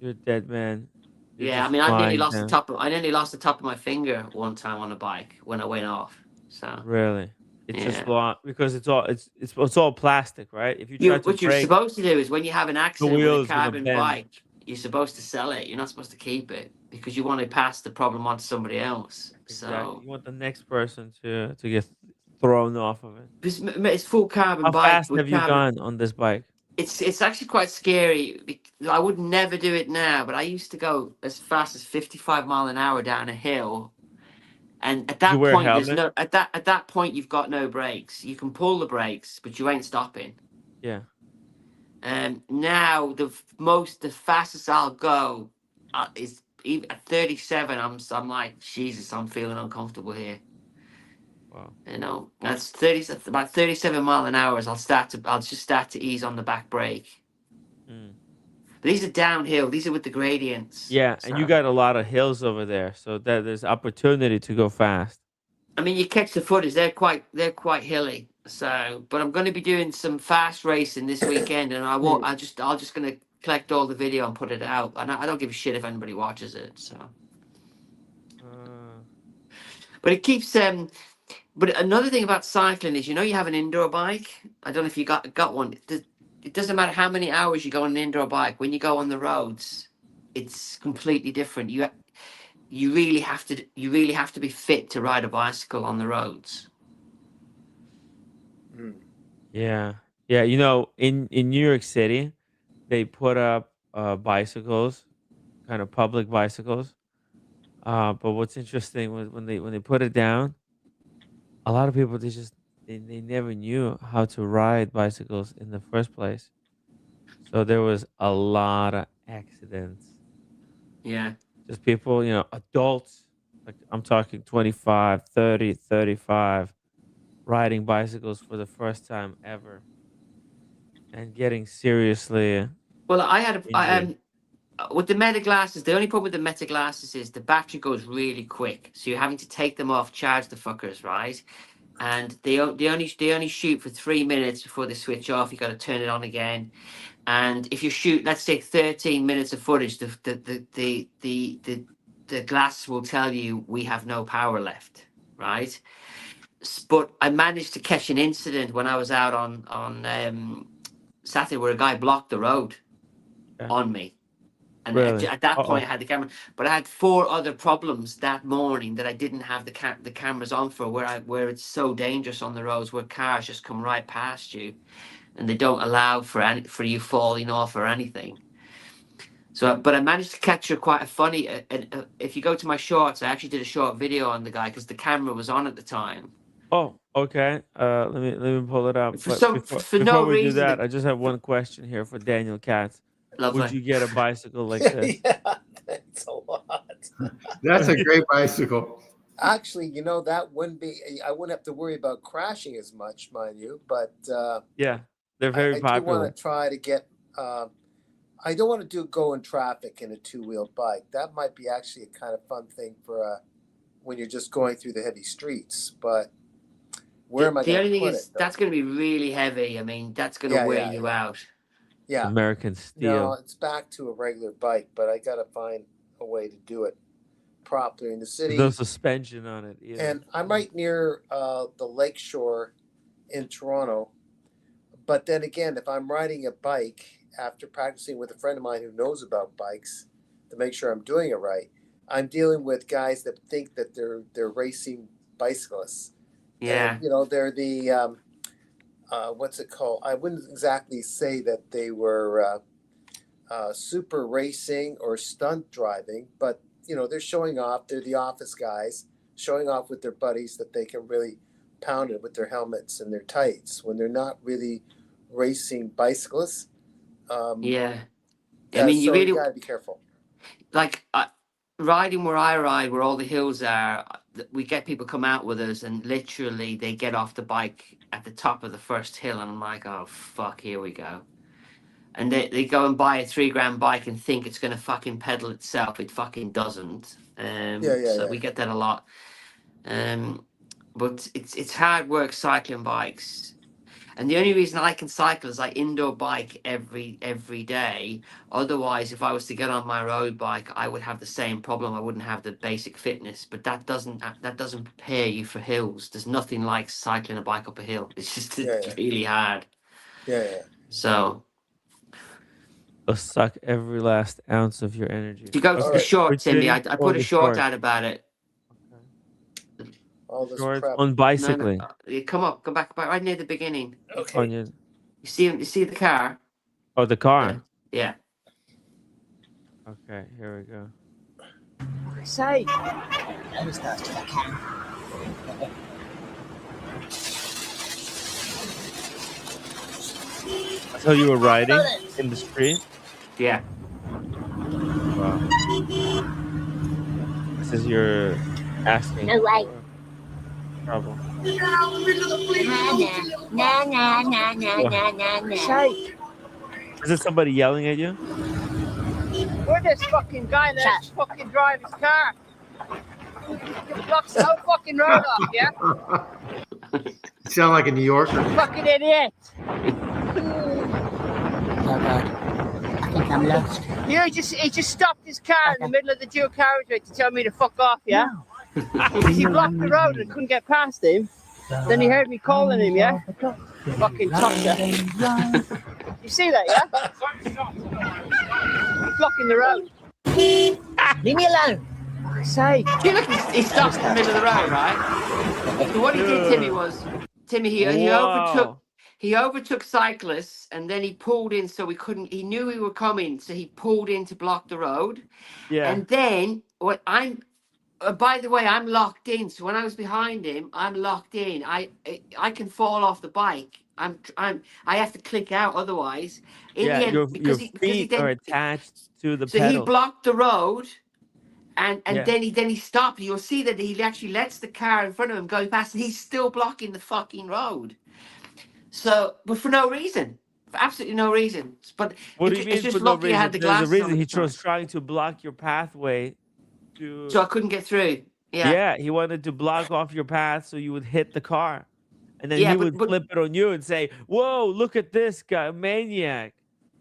you're dead, man. You're Yeah, I just mean, flying down. I nearly lost the top of my finger one time on a bike when I went off. So Really, it's just yeah, long because it's all plastic, right? If you try to what you're break, supposed to do is when you have an the accident with a wheel is gonna carbon bend. bike, you're supposed to sell it. You're not supposed to keep it because you want to pass the problem on to somebody else. Exactly. So You want the next person to get thrown off of it. it's full carbon How bike fast with have you carbon. gone on this bike? It's actually quite scary. I would never do it now, but I used to go as fast as 55 mile an hour down a hill. And at You that wear a point, helmet? at that point you've got no brakes. You can pull the brakes, but you ain't stopping. Yeah. And now the fastest I'll go is even at 37. I'm like, Jesus, I'm feeling uncomfortable here. Wow. You know, that's about 37 mile an hour. I'll just start to ease on the back brake. Mm. But these are downhill. These are with the gradients. Yeah, and you So got a lot of hills over there, so that there's opportunity to go fast. I mean, you catch the footage. They're quite hilly. So, but I'm going to be doing some fast racing this weekend, and I won't. I'll just going to collect all the video and put it out. And I don't give a shit if anybody watches it. So, Uh, but it keeps But another thing about cycling is, you have an indoor bike. I don't know if you got one. It doesn't matter how many hours you go on an indoor bike. When you go on the roads, it's completely different. You really have to be fit to ride a bicycle on the roads. yeah. Yeah, in New York City, they put up bicycles, kind of public bicycles, But what's interesting was when they put it down, a lot of people they never knew how to ride bicycles in the first place. So there was a lot of accidents. Yeah. Just people, adults, like I'm talking 25, 30, 35, riding bicycles for the first time ever and getting seriously Well, I had injured. with the Meta glasses. The only problem with the Meta glasses is the battery goes really quick, so you're having to take them off, charge the fuckers, right? And they only shoot for 3 minutes before they switch off. You got to turn it on again. And if you shoot, let's say 13 minutes of footage, the glass will tell you we have no power left, right? But I managed to catch an incident when I was out on Saturday where a guy blocked the road Yeah. on me. And Really? at that point, Uh-oh. I had the camera, but I had 4 other problems that morning that I didn't have the cameras on for, where it's so dangerous on the roads, where cars just come right past you, and they don't allow for you falling off or anything. So, but I managed to capture quite a funny. If you go to my shorts, I actually did a short video on the guy because the camera was on at the time. Oh, okay. Let me pull it up. But before For no before we do reason, that, I just have one question here for Daniel Katz. Would lovely. you get a bicycle like this? Yeah, thanks a lot. That's a great bicycle. Actually, that wouldn't be. I wouldn't have to worry about crashing as much, mind you. But Yeah, they're very I do want popular. to try to get. I don't want to go in traffic in a 2-wheel bike. That might be actually a kind of fun thing for when you're just going through the heavy streets. But where am I The going only to thing put is it? that's going to be really heavy. I mean, that's going to wear you out. Yeah. American No, steel. it's back to a regular bike, but I got to find a way to do it properly in the city. There's no suspension on it either. And I'm right near the lakeshore in Toronto. But then again, if I'm riding a bike after practicing with a friend of mine who knows about bikes to make sure I'm doing it right, I'm dealing with guys that think that they're racing bicyclists. Yeah. And they're the what's it called? I wouldn't exactly say that they were super racing or stunt driving, but they're showing off. They're the office guys showing off with their buddies that they can really pound it with their helmets and their tights when they're not really racing bicyclists. Yeah. I mean, you so really you gotta be careful. like riding where I ride, where all the hills are. We get people come out with us, and literally they get off the bike at the top of the first hill, and I'm like, oh fuck, here we go. And they go and buy a $3,000 bike and think it's going to fucking pedal itself. It fucking doesn't. So we get that a lot. But it's hard work cycling bikes. And the only reason I can cycle is I indoor bike every day. Otherwise, if I was to get on my road bike, I would have the same problem. I wouldn't have the basic fitness. But that doesn't prepare you for hills. There's nothing like cycling a bike up a hill. It's just really hard. Yeah. So It'll suck every last ounce of your energy. if you go to the short, Timmy, I put a the short out about it. All this Shorts prep. on bicycling. No, come back right near the beginning. Okay. Onion. You see the car? Oh, the car. Yeah. Okay, here we go. Say, as fast as I can. So you were riding in the street? Yeah. Wow. This is your asking. No way. Trouble. Nah. Say, Is it somebody yelling at you? we're this fucking guy that's fucking driving his car. He blocks the whole fucking road off, yeah? You sound like a New Yorker. Fucking idiot. Oh God, I think I'm lost. He just stopped his car in the middle of the dual carriageway to tell me to fuck off, yeah? Because he blocked the road and couldn't get past him. Then he heard me calling him, yeah? Fucking tosser. You see that, yeah? He's blocking the road. Leave me alone. I say. See, look, he stopped in the middle of the road, right? So what he did, Timmy, was he overtook cyclists, and then he pulled in so he knew we were coming, so he pulled in to block the road. Yeah. And then by the way, I'm locked in. So when I was behind him, I'm locked in. I can fall off the bike. I have to click out otherwise. In Yeah, the end, your because he feet are then attached to the so he pedal. blocked the road, and Yeah. then he stopped. You'll see that he actually lets the car in front of him go past, and he's still blocking the fucking road. So, but for no reason, for absolutely no reason. But What do you it's mean just for no lucky I had reason? the There's a glasses on reason at he the time, was trying to block your pathway to. so I couldn't get through. Yeah, Yeah, he wanted to block off your path so you would hit the car. And then yeah, he would flip it on you and say, "Whoa, look at this guy, maniac."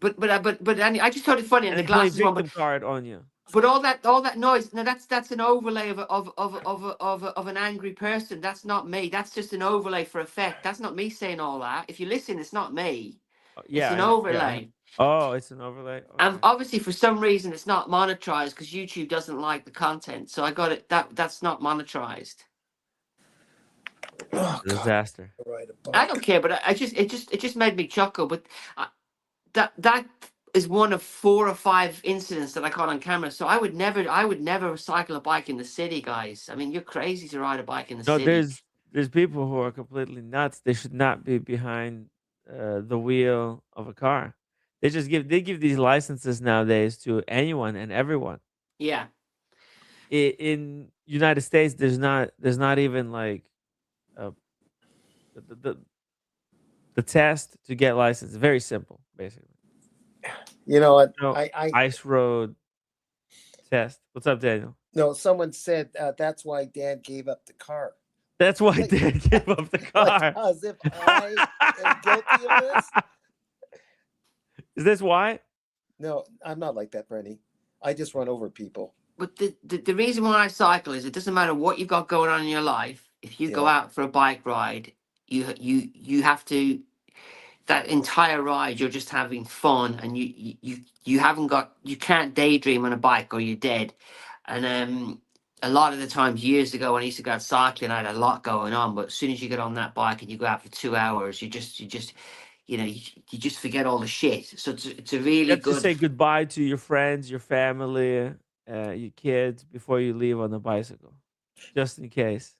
I just thought it funny, and And the then play glasses one. victim card on you. But all that noise. No, that's an overlay of an angry person. That's not me. That's just an overlay for effect. That's not me saying all that. If you listen, it's not me. It's Yeah, an I know. Yeah, I know. overlay. Oh, it's an overlay. And Okay. obviously, for some reason, it's not monetized because YouTube doesn't like the content. So I got it. That's not monetized. Oh God. Disaster. Ride a I bike. don't care, but it just made me chuckle. But that is one of 4 or 5 incidents that I caught on camera. So I would never cycle a bike in the city, guys. I mean, you're crazy to ride a bike in the No, city. there's people who are completely nuts. They should not be behind the wheel of a car. They give these licenses nowadays to anyone and everyone. Yeah. In United States, there's not even like uh, the, the the test to get license. Very simple, basically. You know what? No I ice road test. What's up, Daniel? no. Someone said that's why Dad gave up the car. That's why Dad gave up the car. As if I am guilty of this. Is this why? No, I'm not like that, Brenny. I just run over people. But the reason why I cycle is it doesn't matter what you've got going on in your life. If you go out for a bike ride, you have to. That entire ride, you're just having fun, and you haven't got you can't daydream on a bike or you're dead. And a lot of the times years ago when I used to go out cycling, I had a lot going on. But as soon as you get on that bike and you go out for 2 hours, you just you just forget all the shit. So it's a You really have to good. say goodbye to your friends, your family, your kids before you leave on the bicycle, just in case.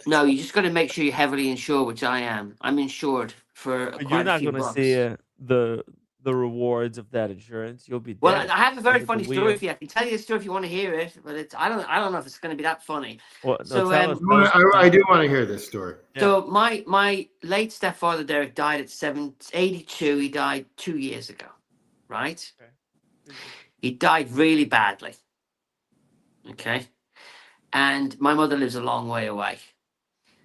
No, you just got to make sure you're heavily insured, which I am. I'm insured for But you're quite a not few going to bucks. see the rewards of that insurance. You'll be Well, dead I have a very under the funny story wheel. for you. I can tell you the story if you want to hear it, but I don't know if it's going to be that funny. Well, no, So tell us. I do want to hear this story. So my late stepfather Derek died at 82. He died 2 years ago, right? Okay. He died really badly. Okay, and my mother lives a long way away.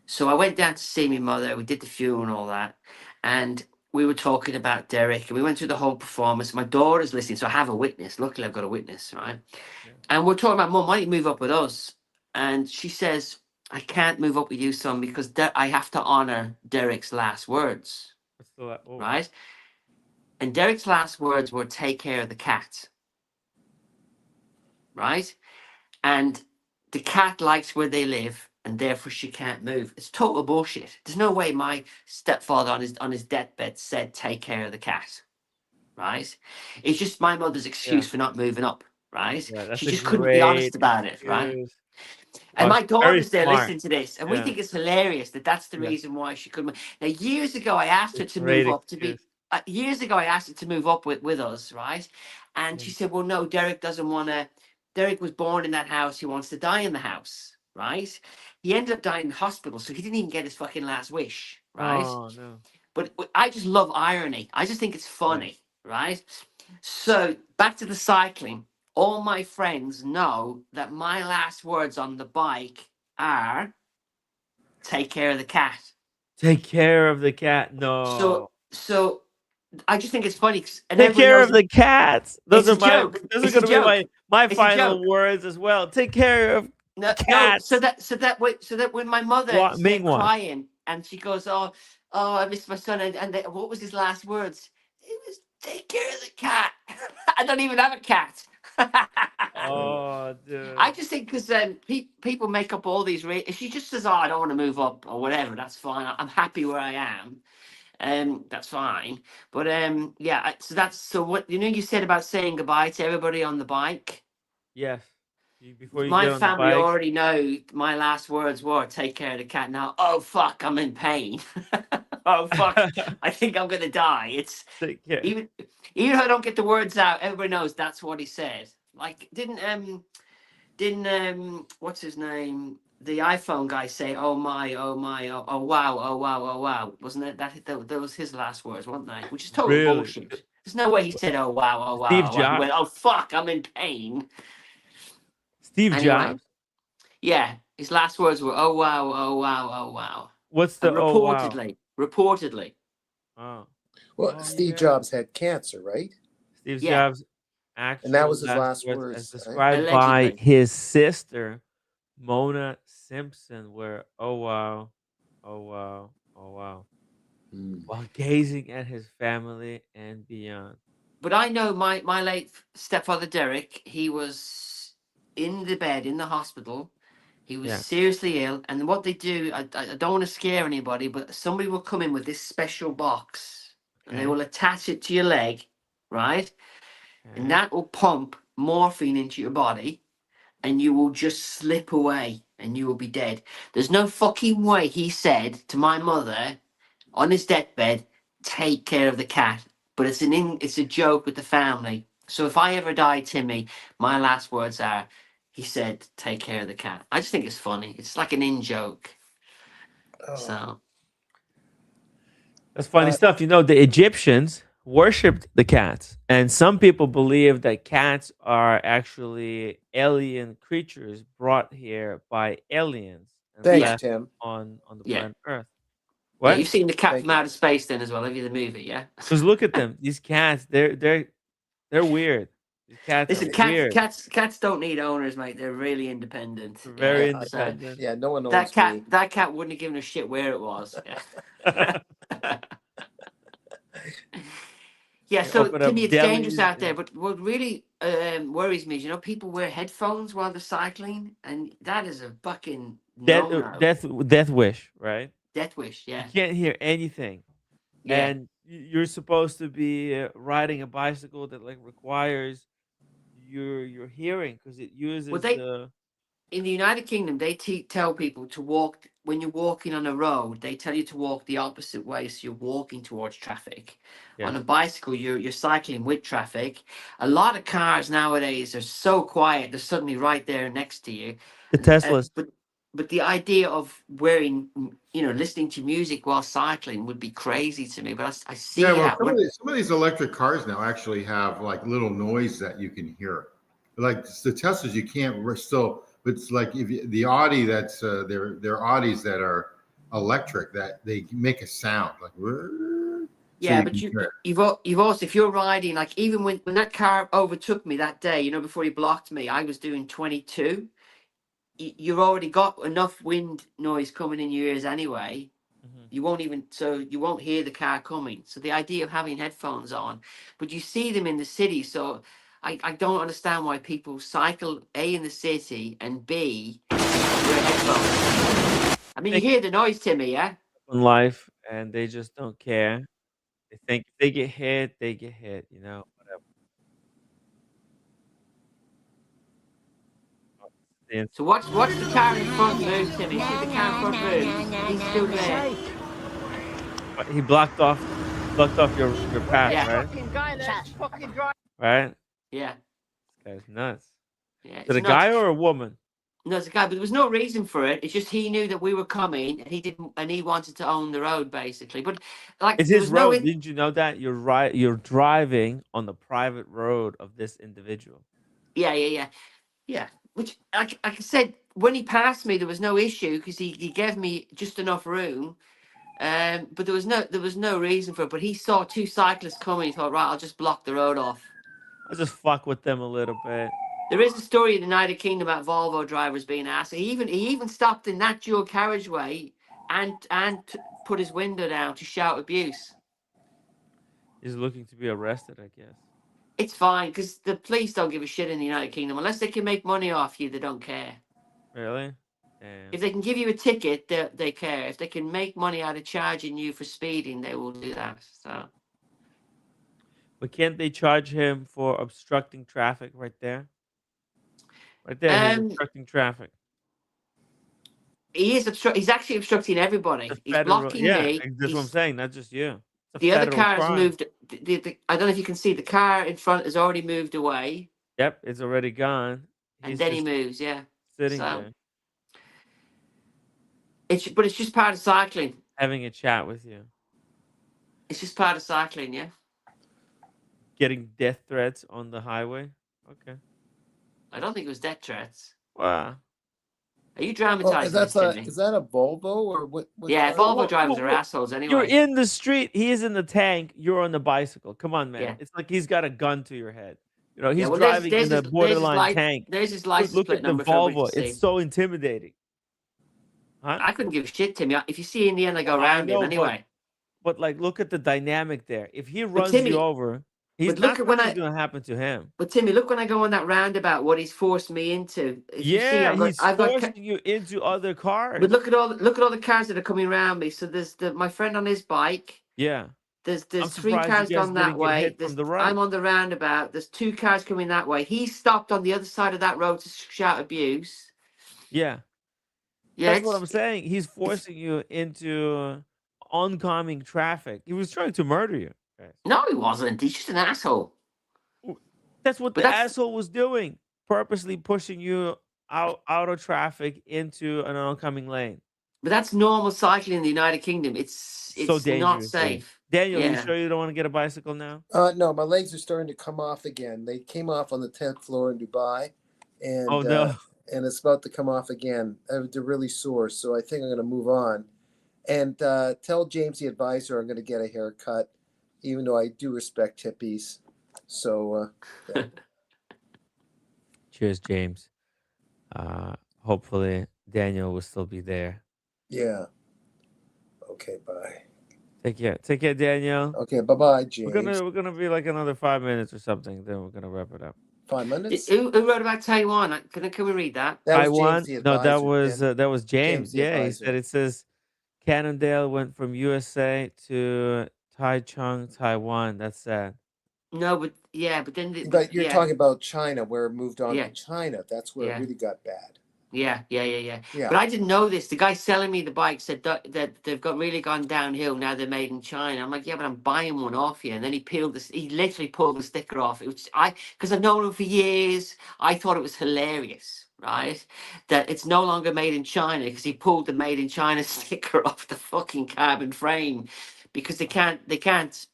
So I went down to see my mother. We did the funeral and all that, and we were talking about Derek, and we went through the whole performance. My daughter's listening, so I have a witness. Luckily, I've got a witness, right? Yeah. And we're talking about, Mum, why don't you move up with us? And she says, I can't move up with you, son, because I have to honor Derek's last words, right? And Derek's last words were, take care of the cat, right? And the cat likes where they live, and therefore she can't move. It's total bullshit. There's no way my stepfather on his deathbed said, take care of the cat, right? It's just my mother's excuse for not moving up, right? Yeah, that's She a just couldn't be honest great about it, right? excuse. And my Very daughter's there smart. listening to this, and we Yeah. think it's hilarious that that's the Yeah. reason why she couldn't. Now, years ago, I asked her to Great move up to excuse. be. Years ago, I asked her to move up with us, right? And she said, "Well, no, Derek doesn't want to. Derek was born in that house. He wants to die in the house, right? He ended up dying in hospital, so he didn't even get his fucking last wish, right? Oh no. But I just love irony. I just think it's funny, right? So back to the cycling. All my friends know that my last words on the bike are take care of the cat. Take care of the cat. No. So I just think it's funny. And Take care of the cats. Those are my. joke. Those are It's a going to be joke. my It's a final joke. words as well. Take care of No, cats. so that when my mother What, started Ming one? crying and she goes, oh, I miss my son, and what was his last words? It was take care of the cat. I don't even have a cat. Oh, dude. I just think because people make up all these. If she just says, "Oh, I don't want to move up" or whatever, that's fine. I'm happy where I am. That's fine. But yeah. So what you said about saying goodbye to everybody on the bike. Yes. Before you My get on the family bike. already know my last words were "take care of the cat." Now, oh fuck, I'm in pain. Oh fuck, I think I'm gonna die. It's Take care. even if I don't get the words out, everybody knows that's what he said. Like, didn't what's his name? The iPhone guy say, "Oh my, oh my, oh, oh wow, oh wow, oh wow." Wasn't it that was his last words, weren't they? Which is total Really? bullshit. There's no way he said, "Oh wow, oh wow, Steve oh wow." He Jobs? went, "Oh fuck, I'm in pain." Steve Anyway, Jobs? yeah, his last words were, "Oh wow, oh wow, oh wow," What's and the oh wow? reportedly, Oh. Well, Oh Steve yeah. Jobs had cancer, right? Steve yeah, Jobs' And that actual was his last last words, as words. Right? described by allegedly. his sister, Mona Simpson, were oh wow, oh wow, oh wow, Mm. while gazing at his family and beyond. But I know my late stepfather Derek. He was in the bed in the hospital. He was Yeah. seriously ill, and what they do, I don't want to scare anybody, but somebody will come in with this special box, and they Okay. will attach it to your leg, right? And Okay. that will pump morphine into your body, and you will just slip away, and you will be dead. There's no fucking way, he said to my mother on his deathbed, take care of the cat. But it's a joke with the family. So if I ever die, Timmy, my last words are, he said, take care of the cat. I just think it's funny. It's like an in joke. Oh. So That's funny stuff. You know, the Egyptians worshipped the cats, and some people believe that cats are actually alien creatures brought here by aliens and Thanks, yeah, left Tim. on the yeah, planet Earth. yeah. What? You've seen the cat Thank from you. outer space, then as well, have you? The movie, yeah. Because look at them. These cats, they're weird. These cats are Listen, cats, weird. cats, cats don't need owners, mate. They're really independent. They're very Yeah. Yeah, So independent. yeah. No one owns me. that cat wouldn't have given a shit where it was. Yeah. Yeah, They so open up Timmy, it's dangerous delis. out there. But what really worries me is, people wear headphones while they're cycling, and that is a fucking Death, no-no. death wish, right? Death wish, You yeah, can't hear anything, yeah. and you're supposed to be riding a bicycle that like requires your hearing because it Well, uses they the in the United Kingdom, they tell people to walk when you're walking on a road. They tell you to walk the opposite way, so you're walking towards traffic. On yes a bicycle, you're cycling with traffic. A lot of cars nowadays are so quiet; they're suddenly right there next to you. the Teslas. But the idea of wearing, listening to music while cycling would be crazy to me. But I Yeah, see well, how when some of these electric cars now actually have like little noise that you can hear. Like the Teslas, you can't still, but it's like if you, the Audi that's they're Audis that are electric that they make a sound like. So yeah, you but can hear it. you've also, if you're riding, like, even when that car overtook me that day, before he blocked me, I was doing 22. You've already got enough wind noise coming in your ears anyway. Mhm. You won't hear the car coming. So the idea of having headphones on, but you see them in the city. So I don't understand why people cycle A in the city and B wear headphones. I mean, you Think hear the noise, Timmy, yeah? in life, and they just don't care. They think if they get hit, they get hit. Whatever. And So watch the car in front move, Timmy. See if the car in front moves. He's still there. he blocked off your path, Yeah, right? Fucking guy that's fucking drive. Right? yeah, This guy's nuts. yeah. Is it It's a nuts. guy or a woman? No, it's a guy, but there was no reason for it. It's just he knew that we were coming, and he wanted to own the road, basically. But like, It's there his was no road. Didn't you know that? You're driving on the private road of this individual. yeah. Which, like I said, when he passed me, there was no issue because he gave me just enough room. But there was no reason for it. But he saw two cyclists coming. He thought, right, I'll just block the road off. I'll just fuck with them a little bit. There is a story in the United Kingdom about Volvo drivers being asked. He even stopped in that dual carriageway and put his window down to shout abuse. He's looking to be arrested, I guess. It's fine because the police don't give a shit in the United Kingdom unless they can make money off you. They don't care. Really? Damn. If they can give you a ticket, they care. If they can make money out of charging you for speeding, they will do that. So But can't they charge him for obstructing traffic right there? Right there, he's obstructing traffic. He is He's actually obstructing everybody. The He's federal, blocking yeah, me. that's what I'm saying. Not just you. It's a The other federal car has crime. moved. I don't know if you can see the car in front has already moved away. Yep, it's already gone. And then he moves. Yeah, sitting so there, it's just part of cycling. having a chat with you, It's just part of cycling. Yeah. getting death threats on the highway. Okay. I don't think it was death threats. Wow. Are you Oh, dramatizing this, Timmy? is that a Volvo or what? Yeah, Volvo drivers are assholes anyway. You're in the street. He is in the tank. You're on the bicycle. Come on, man. Yeah. It's like he's got a gun to your head. You know, he's well, driving in a borderline tank. There's his Dude, license look plate at the number. For everybody Volvo. to see. It's so intimidating. Huh? I couldn't give a shit, Timmy. If you see in the end, I go around him anyway. But like, look at the dynamic there. If he runs Timmy, you over, he's look at when nothing's going to happen to him. But Timmy, look when I go on that roundabout, what he's forced me into. If you see, he's forcing you into other cars. But look at all the cars that are coming around me. So there's my friend on his bike. Yeah. There's 3 cars gone that way. I'm on the roundabout. There's 2 cars coming that way. He stopped on the other side of that road to shout abuse. Yeah. Yeah, that's what I'm saying. He's forcing you into oncoming traffic. He was trying to murder you. Guys. No, he wasn't. He's just an asshole. That's what the asshole was doing. Purposely pushing you out of traffic into an oncoming lane. But that's normal cycling in the United Kingdom. It's so dangerous, not safe. Daniel, you sure you don't want to get a bicycle now? No, my legs are starting to come off again. They came off on the 10th floor in Dubai, and oh no. And it's about to come off again. They're really sore, so I think I'm going to move on. And tell James the advisor I'm going to get a haircut, even though I do respect hippies. So, yeah. Cheers, James. Hopefully Daniel will still be there. Yeah. Okay, bye. Take care, Daniel. Okay, bye, James. We're gonna be like another 5 minutes or something. Then we're gonna wrap it up. 5 minutes. Who wrote about Taiwan? Can we read that? Taiwan. No, that was James. Yeah, he said it says Cannondale went from USA to Taichung, Taiwan. That's sad. No, but then. But you're talking about China, where it moved on Yeah. to China. That's where it really got bad. Yeah. But I didn't know this. The guy selling me the bike said that they've really gone downhill now. They're made in China. I'm like, yeah, but I'm buying one off you. And then he literally pulled the sticker off. It was because I've known him for years. I thought it was hilarious, right? That it's no longer made in China because he pulled the made in China sticker off the fucking carbon frame. Because they can't damage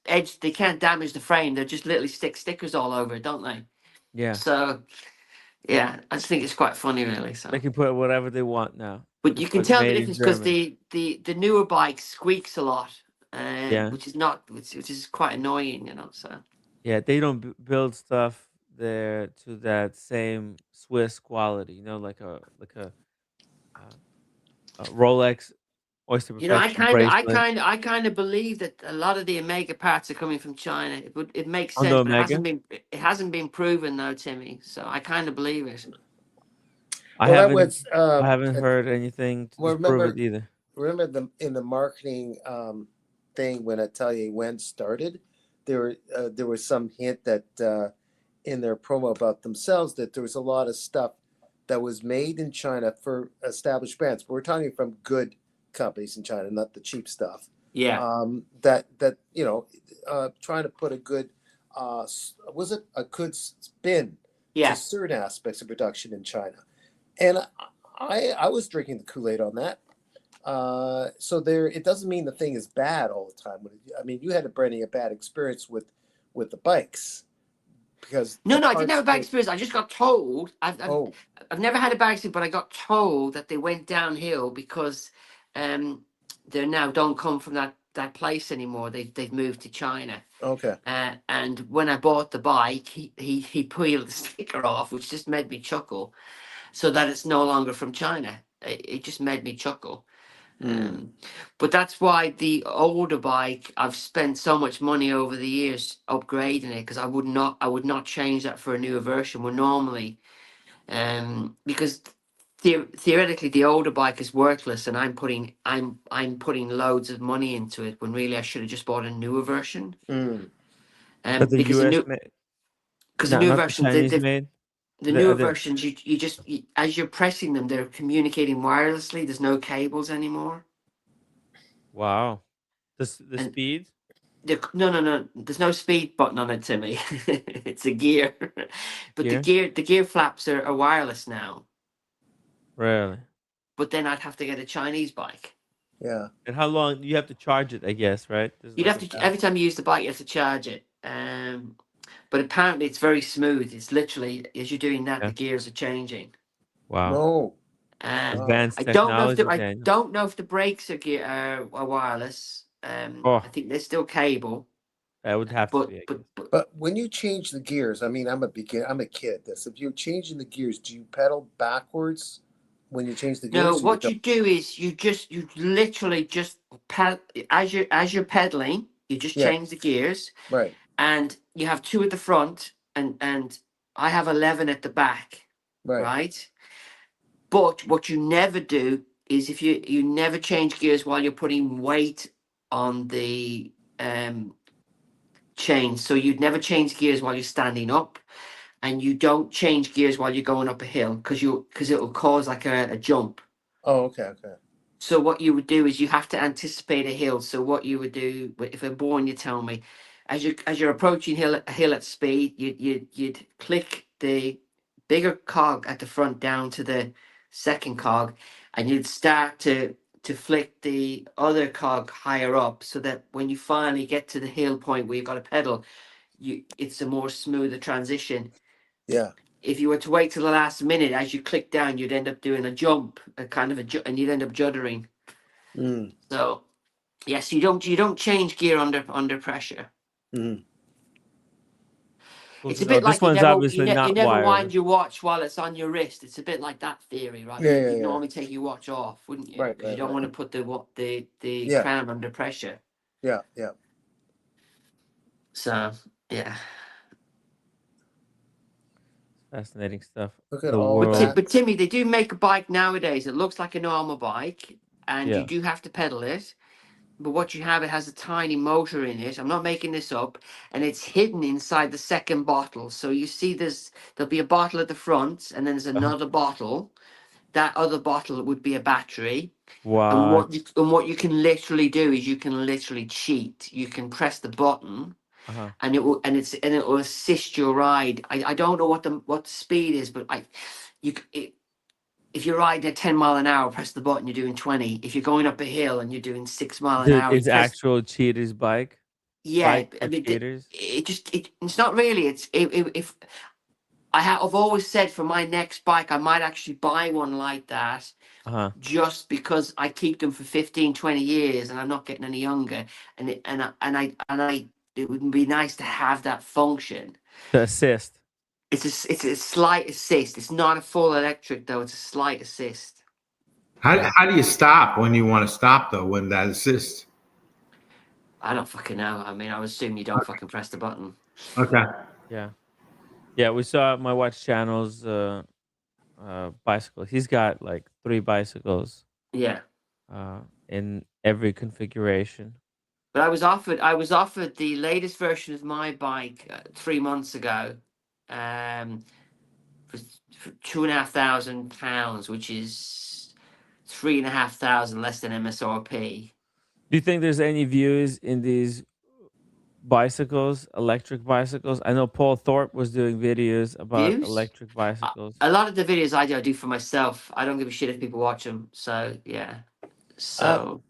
the frame. They just literally stick stickers all over it, don't they? Yeah. So. Yeah, I just think it's quite funny, really. So they can put whatever they want now. But you can tell the difference because the newer bike squeaks a lot, which is quite annoying, you know. So yeah, they don't build stuff there to that same Swiss quality, you know, like a Rolex Oyster Perfection I kind of believe that a lot of the Omega parts are coming from China. It makes sense, but it hasn't been proven though, Timmy. So I kind of believe it. I haven't heard anything to prove it either. Remember in the marketing thing when Atelier Wen started, there was some hint that in their promo about themselves that there was a lot of stuff that was made in China for established brands. But we're talking from good companies in China, not the cheap stuff. Yeah. That you know, trying to put a good was it a good spin to certain aspects of production in China, and I was drinking the Kool-Aid on that. So it doesn't mean the thing is bad all the time. I mean, you had a bad experience with the bikes. Because I didn't have a bad experience. I just got told. I've never had a bad experience, but I got told that they went downhill because they now don't come from that place anymore. They've moved to China. Okay. And when I bought the bike, he peeled the sticker off, which just made me chuckle, so that it's no longer from China. It just made me chuckle. But that's why the older bike, I've spent so much money over the years upgrading it, because I would not change that for a newer version. We're normally because theoretically the older bike is worthless, and I'm putting loads of money into it when really I should have just bought a newer version. But the US because the new version Chinese made. The newer versions, as you're pressing them, they're communicating wirelessly. There's no cables anymore. Wow. The And speed? no. There's no speed button on it, Timmy. It's a gear. But Gear? the gear flaps are wireless now. Really? But then I'd have to get a Chinese bike. Yeah. And how long you have to charge it, I guess, right? There's You'd like have a to every time you use the bike, you have to charge it. But apparently it's very smooth. It's literally as you're doing that, the yeah. gears are changing. Wow. No. I Advanced don't know if technology, Daniel. the brakes are wireless. I Oh, think they're still cable. that would have to be, I guess. But when you change the gears, I mean, I'm a kid at this. If you're changing the gears, do you pedal backwards when you change the gears? No, what you do is you literally just as you're pedaling, you just change the gears. Right. And you have 2 at the front, and I have 11 at the back. Right. But what you never do is if you never change gears while you're putting weight on the chain. So you'd never change gears while you're standing up, and you don't change gears while you're going up a hill because it will cause like a jump. Oh, okay. So what you would do is you have to anticipate a hill. So what you would do if I'm born, you tell me, as you're approaching a hill at speed, you'd click the bigger cog at the front down to the second cog, and you'd start to flick the other cog higher up, so that when you finally get to the hill point where you've got a pedal, it's a more smoother transition. Yeah. If you were to wait till the last minute, as you click down, you'd end up doing a jump, and you'd end up juddering. So, yes, you don't change gear under pressure. It's a bit like this one's obviously you not never wireless. wind your watch while it's on your wrist. It's a bit like that theory, right? Yeah, You'd normally take your watch off, wouldn't you? Right, Because you don't want to put the Yeah. crown under pressure. Yeah. So, yeah. Fascinating stuff. Look at The all world. that. But Timmy, they do make a bike nowadays. It looks like a normal bike, and Yeah. you do have to pedal it. But what you have, it has a tiny motor in it. I'm not making this up, and it's hidden inside the second bottle. So you see, there'll be a bottle at the front, and then there's another bottle. That other bottle would be a battery. And Wow. what you can literally do is you can literally cheat. You can press the button, Uh-huh. and it will assist your ride. I don't know what the speed is, but if you're riding at 10 mile an hour, press the button, you're doing 20. If you're going up a hill and you're doing 6 mile an hour, It's actual cheater's bike. yeah. Bike I for mean, cheaters. it's not really. If I've always said for my next bike, I might actually buy one like that. Uh-huh. Just because I keep them for 15, 20 years and I'm not getting any younger, and it would be nice to have that function To assist. It's a slight assist. It's not a full electric though. It's a slight assist. How do you stop when you want to stop though? When that assist? I don't fucking know. I mean, I would assume you don't fucking press the button. Okay. Yeah. We saw my watch channel's bicycle. He's got like 3 bicycles. Yeah. In every configuration. But I was offered the latest version of my bike 3 months ago, for £2,500, which is £3,500 less than MSRP. Do you think there's any views in these bicycles, electric bicycles? I know Paul Thorpe was doing videos about electric bicycles. A lot of the videos I do for myself. I don't give a shit if people watch them. So yeah. So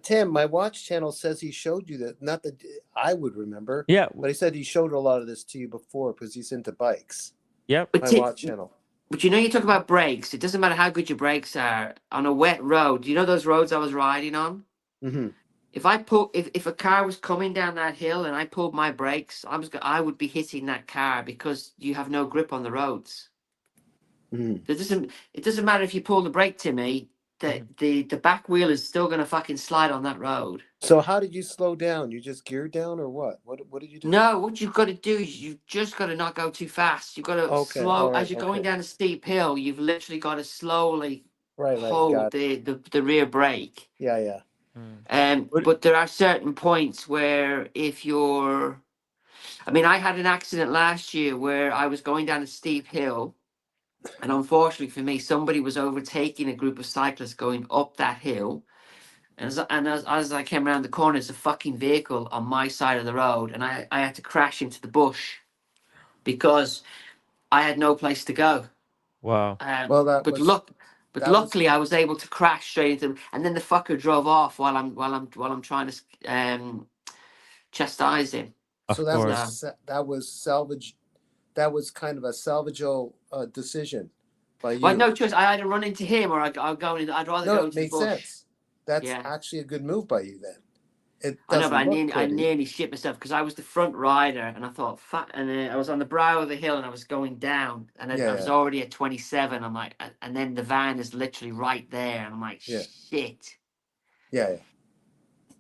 Tim, my watch channel says he showed you that. Not that I would remember. Yeah, but he said he showed a lot of this to you before because he's into bikes. Yep. My watch channel. But you talk about brakes. It doesn't matter how good your brakes are on a wet road. You know those roads I was riding on? Mm-hmm. If if a car was coming down that hill and I pulled my brakes, I would be hitting that car because you have no grip on the roads. Mm-hmm. It doesn't matter if you pull the brake, Timmy. The back wheel is still gonna fucking slide on that road. So how did you slow down? You just geared down or what? What did you do? No, what you've got to do is you've just got to not go too fast. You've got to slow as you're going down a steep hill. You've literally got to slowly hold the rear brake. Yeah. But there are certain points where I had an accident last year where I was going down a steep hill And unfortunately for me, somebody was overtaking a group of cyclists going up that hill. And as I came around the corner, there's a fucking vehicle on my side of the road, and I had to crash into the bush because I had no place to go. Wow. Well, But that was luckily I was able to crash straight into, and then the fucker drove off while I'm trying to chastise him. so Of that course. was that was salvage. That was kind of a salvageable decision by Well, I had you. no choice. I had to run into him, or I'd go in. I'd rather No, go it into the made bush. sense. That's Yeah. actually a good move by you then. It I know, but doesn't look I pretty. nearly shit myself because I was the front rider, and I thought, and I was on the brow of the hill, and I was going down, and I was Yeah, already at 27. I'm like, and then the van is literally right there, and I'm like, yeah, shit. yeah.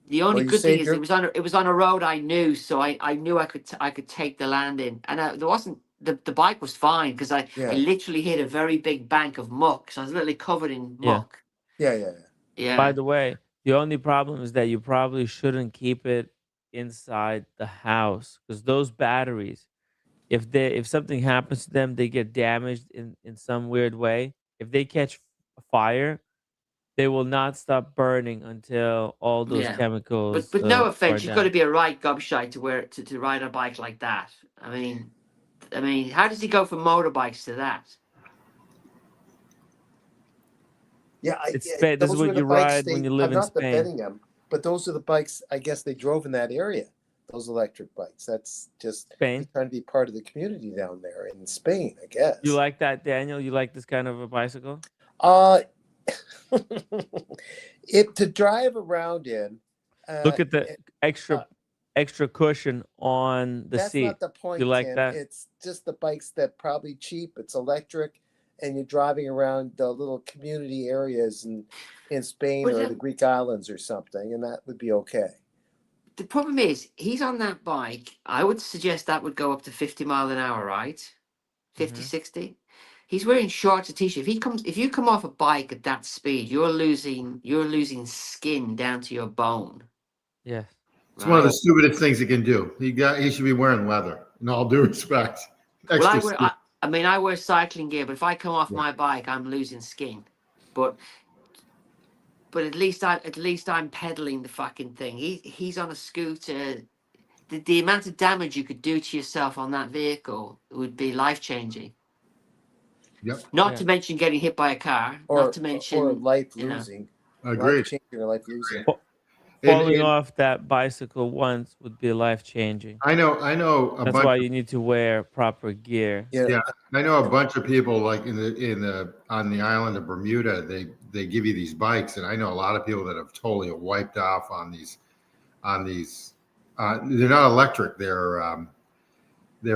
The only Well, you good thing saved is your. it was on a road I knew, so I knew I could take the landing, and there wasn't the bike was fine because I Yeah, literally hit a very big bank of muck, so I was literally covered in Yeah. muck. yeah, yeah, Yeah. By the way, the only problem is that you probably shouldn't keep it inside the house because those batteries, if something happens to them, they get damaged in some weird way. If they catch fire, they will not stop burning until all those Yeah. chemicals But no are offense, you've got to down. be a right gobshite to ride a bike like that. I mean, how does he go from motorbikes to that? yeah. This is Those were what the you bikes. ride when you I'm live in not Spain. defending them, but those are the bikes. I guess they drove in that area. Those electric bikes. That's just Spain. trying to be part of the community down there in Spain, I guess. You like that, Daniel? You like this kind of a bicycle? Uh, it to drive around in. Look at the Uh, extra cushion on the that's seat. not the You point, like Tim. that? It's just the bikes that probably cheap. It's electric, and you're driving around the little community areas in Spain But or the Greek islands or something, and that would be okay. the problem is, he's on that bike. I would suggest that would go up to 50 mile an hour, right? 50, Mhm. 60. He's wearing shorts and t-shirt. If you come off a bike at that speed, you're losing skin down to your bone. Yes. It's one of the Right. stupidest things he can do. He should be wearing leather. In all due respect, Well, extra skin. I wear cycling gear, but if I come off Yeah. my bike, I'm losing skin. But at least I'm pedaling the fucking thing. He's on a scooter. The amount of damage you could do to yourself on that vehicle would be life changing. Yep. Not Yeah. to mention getting hit by a car. Not to Or mention life you know. losing, life Agreed. changing or life losing. Falling And off that bicycle once would be life changing. I know a That's bunch. why you need to wear proper gear. Yeah, Yeah, I know a bunch of people like in the on the island of Bermuda. They give you these bikes, and I know a lot of people that have totally wiped off on these on these. They're not electric. They're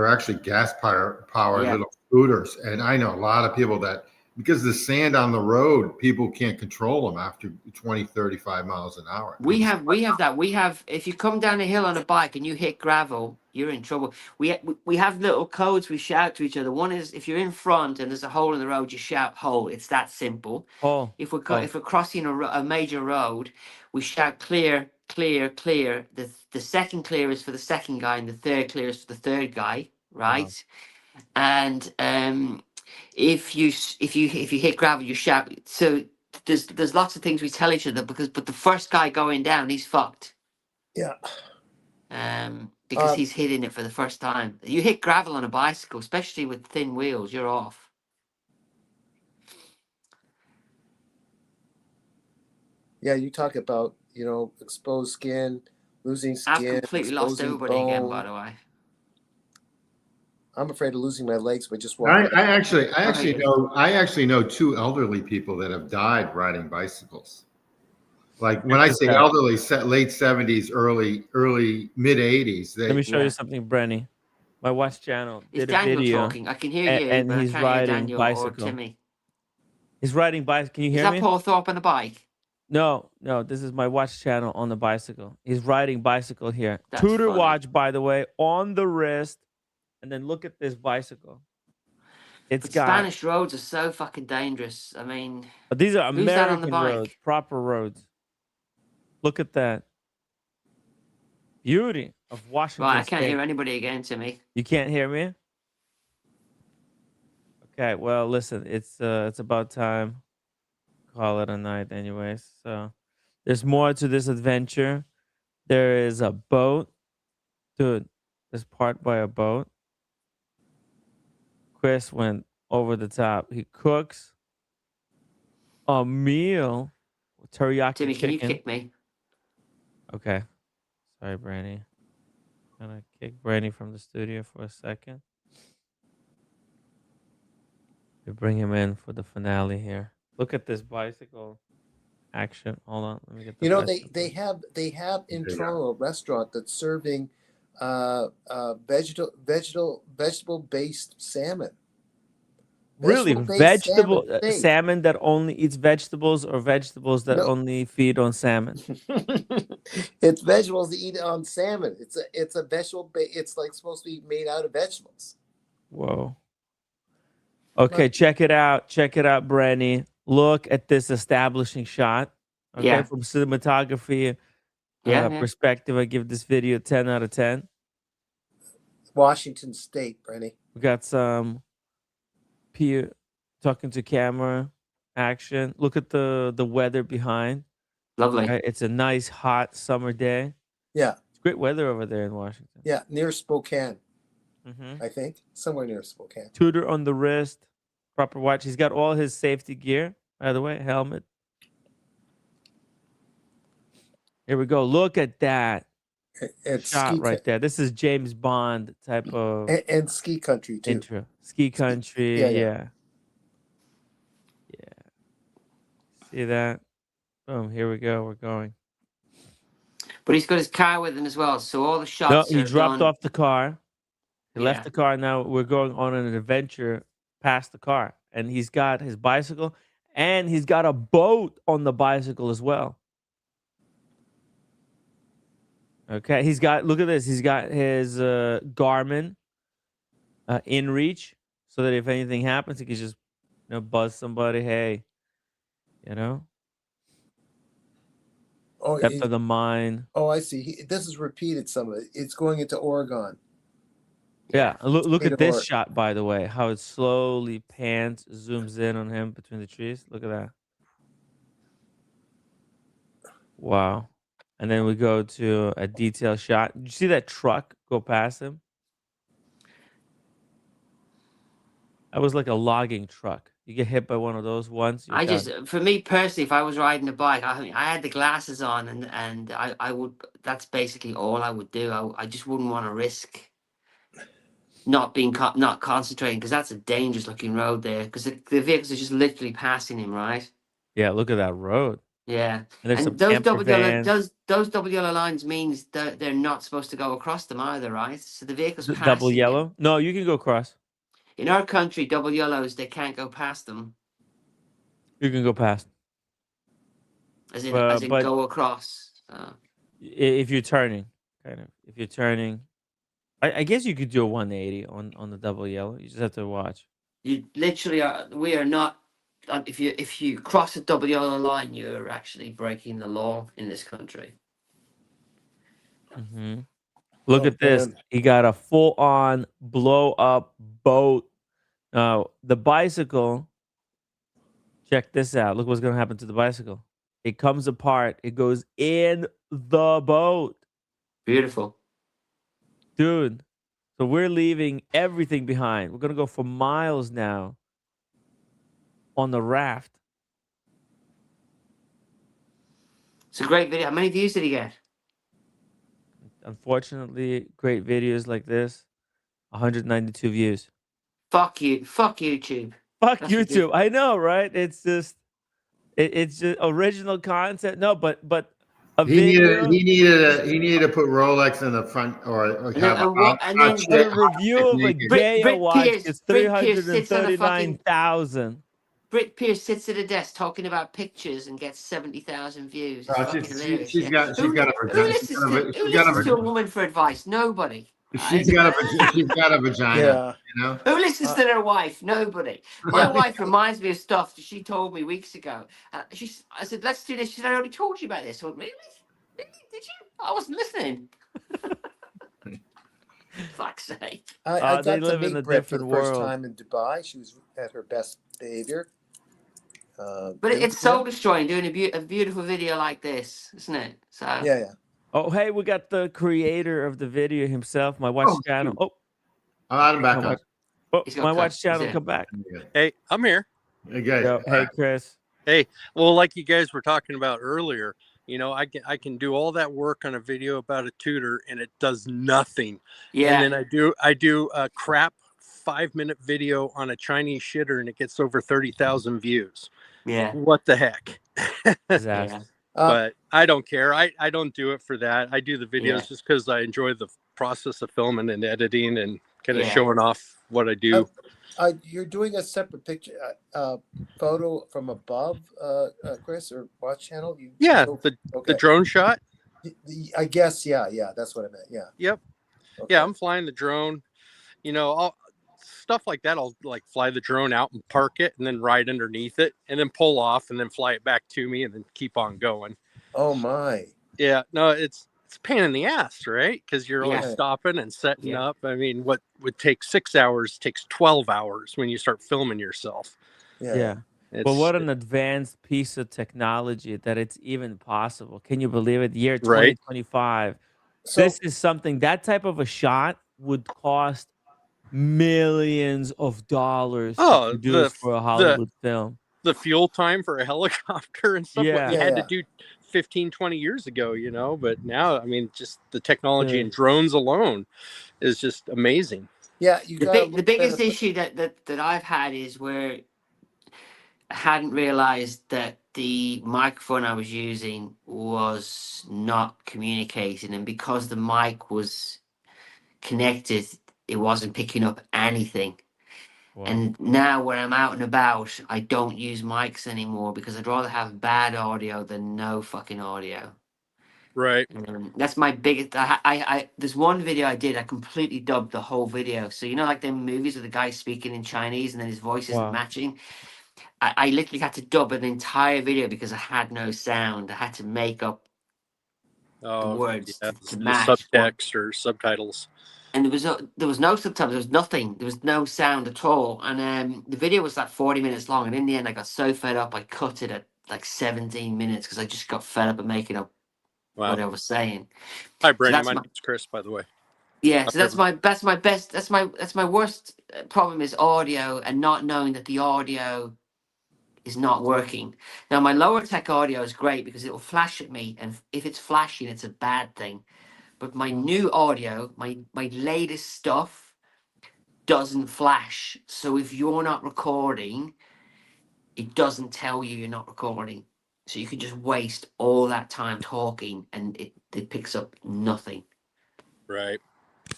actually gas powered Yeah. little scooters, and I know a lot of people that because the sand on the road, people can't control them after 20, 35 miles an hour. We have that. We have if you come down a hill on a bike and you hit gravel, you're in trouble. We have little codes we shout to each other. One is if you're in front and there's a hole in the road, you shout hole. It's that simple. Oh, If we're crossing a major road, we shout clear, clear, clear. The second clear is for the second guy, and the third clear is for the third guy, right? And if you hit gravel, you shout. So there's lots of things we tell each other but the first guy going down, he's fucked. yeah. Because he's hitting it for the first time. You hit gravel on a bicycle, especially with thin wheels, you're off. Yeah, you talk about exposed skin, losing I've skin, completely lost exposing everybody again, by bone. the way. I'm afraid of losing my legs by just I, walking. I actually I Right. actually know two elderly people that have died riding bicycles. Like when I check say this out. elderly, late 70s, early mid 80s. Let me show Yeah. you something, Brenny. My watch channel Is did a Daniel video, talking? I can hear you, and but I he's can't hear riding Daniel or bicycle. Timmy. He's riding bicycle. Can you Is hear that me? Paul Thorpe on a bike? No. This is my watch channel on the bicycle. He's riding bicycle here. That's Tudor funny. watch, by the way, on the wrist. And then look at this bicycle. It's But got. Spanish roads are so fucking dangerous. I mean, But these are who's that on the American bike? roads, proper roads. Look at that. Beauty of Washington Right, I can't State. hear anybody again, Timmy. You can't hear me? Okay, well, listen, it's about time. Call it a night, anyways. So there's more to this adventure. There is a boat, dude. This part by a boat. Chris went over the top. He cooks a meal, teriyaki Timmy, can you chicken. kick me? Okay, sorry, Brandy. Gonna kick Brandy from the studio for a second. We bring him in for the finale here. Look at this bicycle action. Hold on, let me get the You know, best of they this. have in Yeah. Toronto a restaurant that's serving vegetable based salmon. Really, Vegetable-based salmon steak. salmon that only eats vegetables, or vegetables that No. only feed on salmon? It's vegetables to eat on salmon. It's a vegetable. It's like supposed to be made out of vegetables. Whoa. Okay, check it out. Check it out, Brandy. Look at this establishing shot. Okay, Yeah. from cinematography Yeah. perspective, I give this video 10 out of 10. Washington State, Brenny. We got some Pierre talking to camera action. Look at the weather behind. Lovely. Right? It's a nice hot summer day. Yeah. It's great weather over there in Washington. Yeah, near Spokane. Mm-hmm. I think somewhere near Spokane. Tutor on the wrist, proper watch. He's got all his safety gear, by the way, helmet. Here we go. Look at that It's shot ski right there. This is James Bond type of and ski country too. intro. Ski country, yeah. See that? Boom. Here we go. We're going. But he's got his car with him as well, so all the No, shots he are dropped done. off the car. He left Yeah. the car. Now we're going on an adventure past the car, and he's got his bicycle, and he's got a boat on the bicycle as well. Okay, he's got. Look at this. He's got his Garmin in reach, so that if anything happens, he can just buzz somebody. Hey, Oh, depth of the mine. oh, I see. This is repeated. Some of it. It's going into Oregon. Yeah, look State at of this Oregon. shot, by the way. How it slowly pans, zooms in on him between the trees. Look at that. Wow. And then we go to a detail shot. Did you see that truck go past him? That was like a logging truck. You get hit by one of those once, you're done. For me personally, if I was riding a bike, I had the glasses on, and I would. That's basically all I would do. I just wouldn't want to risk not concentrating, because that's a dangerous looking road there. Because the vehicles are just literally passing him, right? Yeah, look at that road. Yeah, And there's some those camper double yellow vans. those double yellow lines means that they're not supposed to go across them either, right? So the vehicles passing Double him. yellow? No, you can go across. In our country, double yellows, they can't go past them. You can go past. As in but go across. if you're turning, kind of. If you're turning, I guess you could do a 180 on the double yellow. You just have to watch. You literally are. We are not. If you cross a double yellow line, you're actually breaking the law in this country. Mm-hmm. Look Oh, at this. man. He got a full-on blow-up boat. Now, the bicycle, check this out. Look what's going to happen to the bicycle. It comes apart. It goes in the boat. Beautiful. Dude, so we're leaving everything behind. We're going to go for miles now on the raft. It's a great video. How many views did he get? Unfortunately, great videos like this, 192 views. Fuck you. Fuck YouTube. Fuck That's YouTube. ridiculous. I know, right? It's just it's just original content. No, but a video. He needed to put Rolex in the front or have a review of a Gaia watch gets Brit Pierce sits on a fucking 339,000. Brit Pierce sits at a desk talking about pictures and gets 70,000 views. It's fucking hilarious. She's got a Who vagina. listens to a woman for advice? Nobody. She's got a vagina. Yeah. You know? Who listens to their wife? Nobody. My wife reminds me of stuff that she told me weeks ago. I said, let's do this. She said, I already told you about this. I went, really? Did you? I wasn't listening. Fuck's sake. I They got to live in meet a Brett for different the first world. time in Dubai. She was at her best behavior. But it was it's soul good. destroying doing a beautiful video like this, isn't it? So Yeah. Oh, hey, we got the creator of the video himself. My watch Oh, channel. shoot. Oh, I'm back my on. watch. Oh, he's got my cut. watch channel. He's in. Come back. Hey, I'm here. Okay. Yo, hey, Chris. Hey, well, like you guys were talking about earlier, you know, I can do all that work on a video about a tutor and it does nothing. Yeah. And then I do a crap 5-minute video on a Chinese shitter and it gets over 30,000 views. Yeah. What the heck? Disaster. But I don't care. I don't do it for that. I do the videos just because I enjoy the process of filming and editing and kind of showing off what I do. You're doing a separate picture, photo from above, Chris, or watch channel. The drone shot. I guess, yeah, that's what I meant. Yeah. Yep. Okay. Yeah, I'm flying the drone. You know, stuff like that. I'll like fly the drone out and park it, and then ride underneath it, and then pull off, and then fly it back to me, and then keep on going. Oh my. Yeah. No, it's a pain in the ass, right? Because you're always stopping and setting up. I mean, what would take 6 hours takes 12 hours when you start filming yourself. Yeah. But what an advanced piece of technology that it's even possible. Can you believe it? Year 2025. This is something, that type of a shot would cost millions of dollars to produce for a Hollywood film. The fuel time for a helicopter and stuff what you had to do 15, 20 years ago, you know, but now, I mean, just the technology in drones alone is just amazing. Yeah. The biggest issue that I've had is where I hadn't realized that the microphone I was using was not communicating, and because the mic was connected, it wasn't picking up anything. Wow. And now when I'm out and about, I don't use mics anymore because I'd rather have bad audio than no fucking audio. Right. That's my biggest. There's one video I did. I completely dubbed the whole video. So you know, like them movies with the guy speaking in Chinese and then his voice isn't matching. I literally had to dub an entire video because I had no sound. I had to make up the words to match subtext or subtitles. And there was no subtitles. There was nothing. There was no sound at all. And the video was like 40 minutes long. And in the end, I got so fed up, I cut it at like 17 minutes because I just got fed up at making up what I was saying. Hi, Brandon. My name's Chris, by the way. Yeah, so that's my worst problem is audio and not knowing that the audio is not working. Now my lower tech audio is great because it will flash at me, and if it's flashing, it's a bad thing. But my new audio, my latest stuff, doesn't flash. So if you're not recording, it doesn't tell you you're not recording. So you can just waste all that time talking, and it picks up nothing. Right.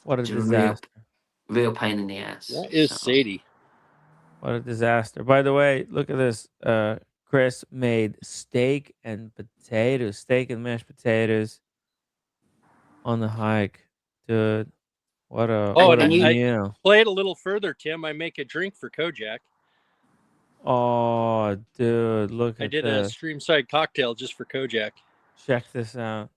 What a disaster. Real pain in the ass. That is Sadie. What a disaster. By the way, look at this. Chris made steak and mashed potatoes on the hike. Dude, what a meal. Play it a little further, Tim. I make a drink for Kojak. Oh, dude, look at this. I did a streamside cocktail just for Kojak. Check this out.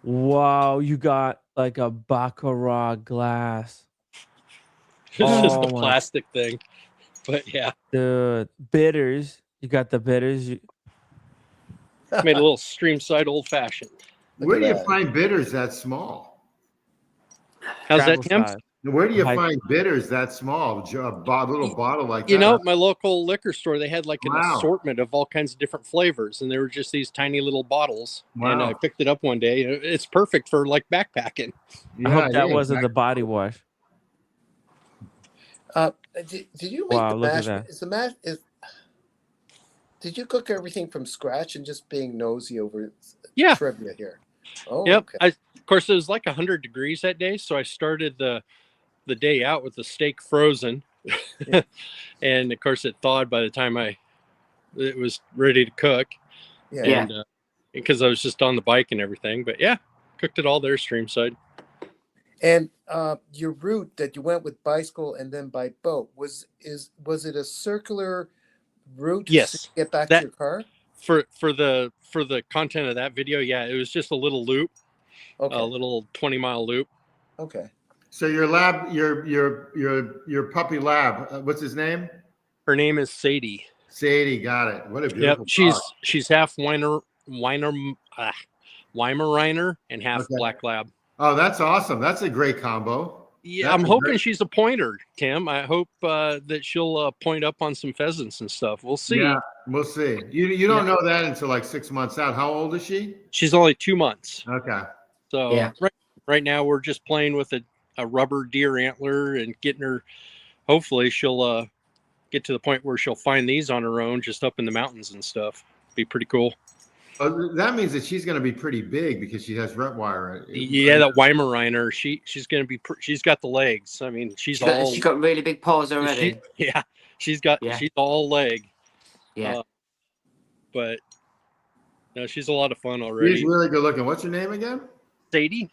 Wow, you got like a Baccarat glass. This is the plastic thing. But yeah. The bitters. You got the bitters. Made a little streamside old fashioned. Where do you find bitters that small? How's that, Tim? Where do you find bitters that small? A little bottle like that? You know, my local liquor store, they had like an assortment of all kinds of different flavors, and they were just these tiny little bottles. Wow. And I picked it up one day. It's perfect for like backpacking. Yeah, I hope that wasn't the body wash. Did you make the mash? Did you cook everything from scratch and just being nosy over trivia here? Oh, yep. Okay. Of course, it was like 100 degrees that day, so I started the day out with the steak frozen, and of course, it thawed by the time it was ready to cook. Yeah. And because I was just on the bike and everything, but yeah, cooked it all there streamside. And your route that you went with bicycle and then by boat was it a circular route? Yes. To get back to your car. For the content of that video, yeah, it was just a little loop, a little 20-mile loop. Okay. So your puppy lab, what's his name? Her name is Sadie. Sadie, got it. What a Yep, beautiful dog. she's half Weimaraner and half Okay. Black Lab. Oh, that's awesome. That's a great combo. Yeah, That's I'm a hoping great- she's a pointer, Tim. I hope that she'll point up on some pheasants and stuff. We'll see. Yeah, we'll see. You don't know that until like 6 months out. How old is she? She's only 2 months. Okay. So Yeah. right now we're just playing with a rubber deer antler and getting her. Hopefully she'll get to the point where she'll find these on her own, just up in the mountains and stuff. Be pretty cool. That means that she's going to be pretty big because she has ret wire. Yeah, that Weimaraner, she's going to be. She's got the legs. I mean, she's got really big paws already. She's all leg. Yeah. But no, she's a lot of fun already. She's really good looking. What's her name again? Sadie.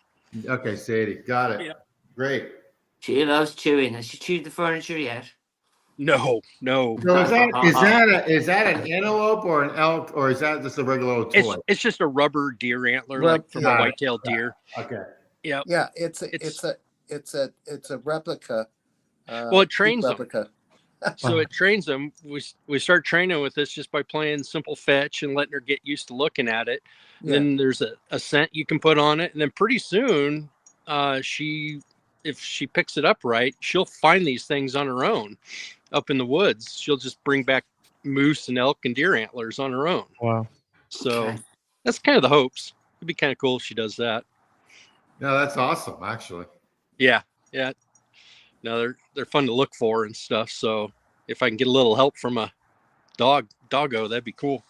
Okay, Sadie. Got it. Yeah. Great. She loves chewing. Has she chewed the furniture yet? No. So is that an antelope or an elk, or is that just a regular old toy? It's just a rubber deer antler, like from a white-tailed deer. Okay. Yeah. Yeah, it's a replica. Well, it trains them. replica. So it trains them. We start training with this just by playing simple fetch and letting her get used to looking at it. Yeah. Then there's a scent you can put on it, and then pretty soon, if she picks it up right, she'll find these things on her own, up in the woods. She'll just bring back moose and elk and deer antlers on her own. Wow. So that's kind of the hopes. It'd be kind of cool if she does that. No, that's awesome, actually. Yeah. No, they're fun to look for and stuff. So if I can get a little help from a doggo, that'd be cool.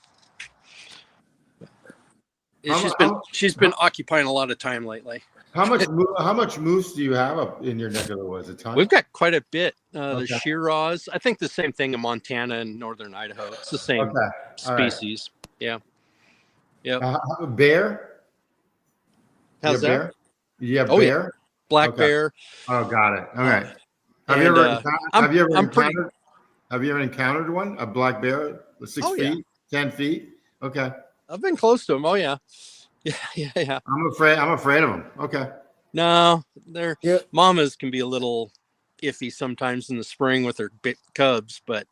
She's been occupying a lot of time lately. How much moose do you have up in your neck of the woods? A ton? We've got quite a bit. The Shiraz, I think the same thing in Montana and northern Idaho. It's the same species. Right. Yeah. Bear? How's that? Bear? You have bear? Yeah. Black bear. Oh, got it. All right. Have you ever encountered one? A black bear? 6 feet? 10 feet? Okay. I've been close to them. Oh yeah. Yeah. I'm afraid of them. Okay. No, their mamas can be a little iffy sometimes in the spring with their cubs, but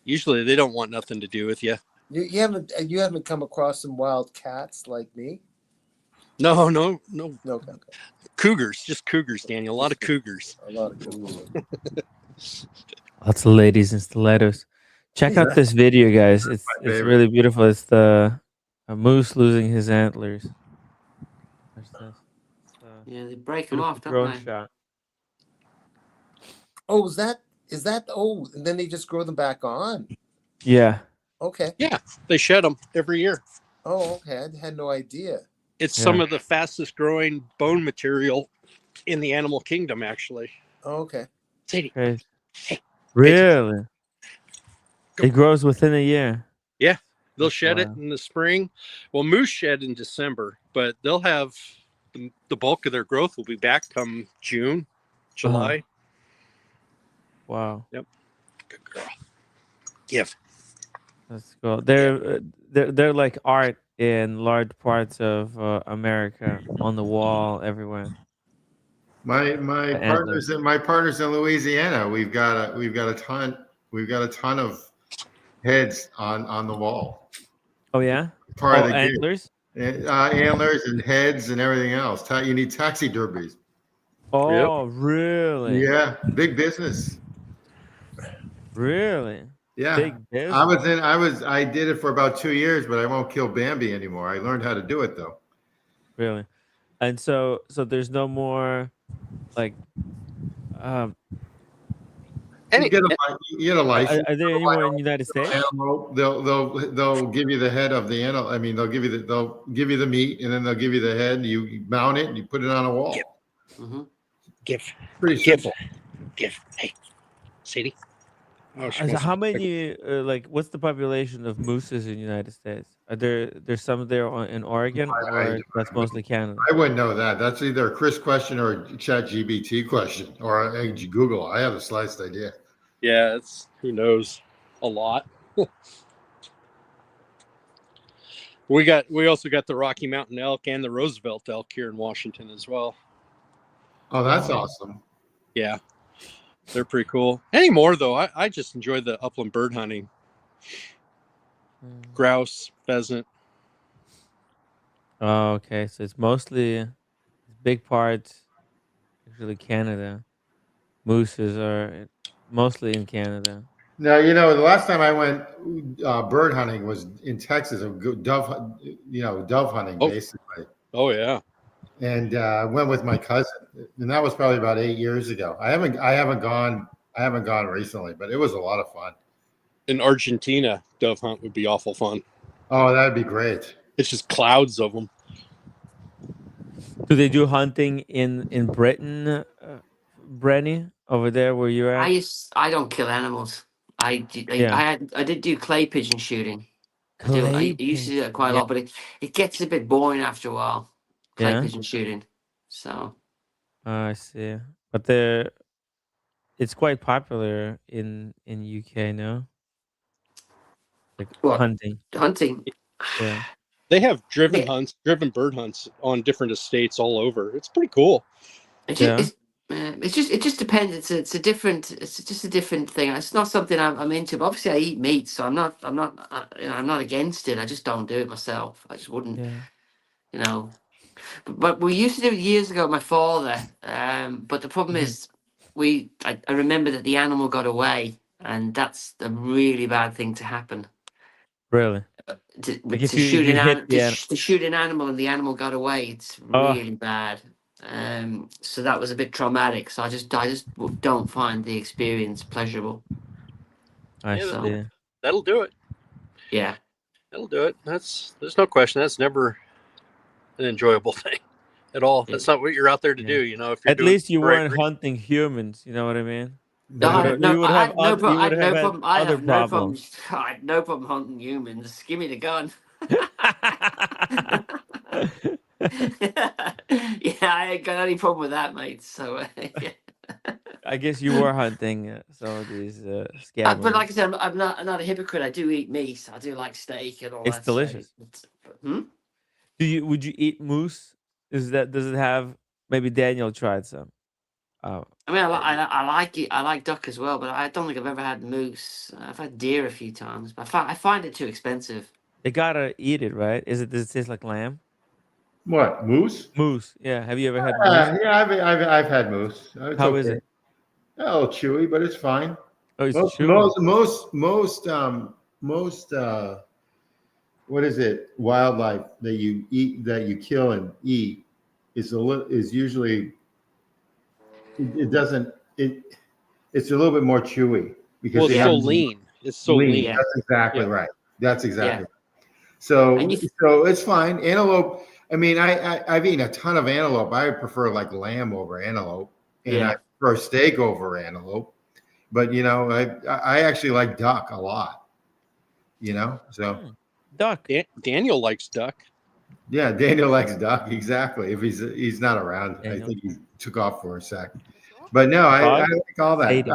usually they don't want nothing to do with you. You haven't come across some wild cats like me? No. Okay. Cougars, just cougars, Daniel. A lot of cougars. A lot of cougars. Lots of ladies in stilettos. Check out this video, guys. It's really beautiful. It's a moose losing his antlers. Yeah, they break them off, don't they? Shot. Oh, is that? And then they just grow them back on. Yeah. Okay. Yeah, they shed them every year. Oh, okay. I had no idea. It's some of the fastest growing bone material in the animal kingdom, actually. Oh, okay. Sadie. Hey. Really? It grows within a year. Yeah, they'll shed it in the spring. Well, moose shed in December, but they'll have the bulk of their growth will be back come June, July. Wow. Yep. Good girl. Give. That's cool. They're like art in large parts of America, on the wall, everywhere. My partners in Louisiana, we've got a ton of heads on the wall. Oh yeah. Part of the antlers. Antlers and heads and everything else. You need taxidermies. Oh, really? Yeah, big business. Really? Yeah. Big business. I did it for about 2 years, but I won't kill Bambi anymore. I learned how to do it though. Really? And so there's no more like you get a license. Are there anywhere in the United States? They'll give you the head of the animal. I mean, they'll give you the meat, and then they'll give you the head, and you mount it, and you put it on a wall. Give. Pretty simple. Give. Hey, Sadie. Oh, how many? What's the population of mooses in the United States? Are there's some there in Oregon, or that's mostly Canada? I wouldn't know that. That's either a Chris question or a ChatGPT question, or Google. I have the slightest idea. Yeah, who knows a lot. We also got the Rocky Mountain elk and the Roosevelt elk here in Washington as well. Oh, that's awesome. Yeah, they're pretty cool. Anymore though, I just enjoy the upland bird hunting. Grouse, pheasant. Oh, okay. So it's mostly big parts actually Canada. Mooses are mostly in Canada. Now, the last time I went bird hunting was in Texas, dove, dove hunting, Oh. basically. Oh yeah. And I went with my cousin, and that was probably about 8 years ago. I haven't gone recently, but it was a lot of fun. In Argentina, dove hunt would be awful fun. Oh, that'd be great. It's just clouds of them. Do they do hunting in Britain, Brenny, over there where you're at? I don't kill animals. I Yeah. did do clay pigeon shooting. I used to do that quite a Yeah. lot, but it gets a bit boring after a while. Clay Yeah. pigeon shooting. So I see. But it's quite popular in UK, no? Like What? hunting. hunting. Yeah. They have driven Yeah. hunts, driven bird hunts on different estates all over. It's pretty cool. It Yeah. just, it just depends. It's just a different thing. It's not something I'm into. But obviously, I eat meat, so I'm not I'm not against it. I just don't do it myself. I just wouldn't, Yeah. But we used to do it years ago with my father. But the problem is, I remember that the animal got away, and that's a really bad thing to happen. Really? Like if you hit the To shoot an animal and the animal got away, it's really bad. So that was a bit traumatic. So I just don't find the experience pleasurable. I Yeah, see. That'll do it. Yeah. That'll do it. There's no question. That's never an enjoyable thing at all. That's not what you're out there to do. If you're At least you right weren't hunting humans. You know what I mean? No, I had no problem. I other have no problem. problems. I had no problem hunting humans. Give me the gun. Yeah, I ain't got any problem with that, mate. So, yeah. I guess you were hunting some of these scavengers. But like I said, I'm not a hypocrite. I do eat meat. I do like steak and all that. It's delicious. Would you eat moose? Does it have? Maybe Daniel tried some. I mean, I like it. I like duck as well, but I don't think I've ever had moose. I've had deer a few times, but I find it too expensive. They gotta eat it, right? Does it taste like lamb? What, moose? Moose. Yeah. Have you ever had moose? Yeah, I've had moose. How is it? A little chewy, but it's fine. Oh, it's chewy. Most what is it? Wildlife that you eat, that you kill and eat, is usually it's a little bit more chewy because it's so lean. It's so lean. That's exactly right. That's exactly right. So it's fine. Antelope. I mean, I've eaten a ton of antelope. I prefer like lamb over antelope, and I prefer steak over antelope. But I actually like duck a lot. So duck. Daniel likes duck. Yeah, Daniel likes duck. Exactly. If he's not around, I think he took off for a sec. But no, I like all that.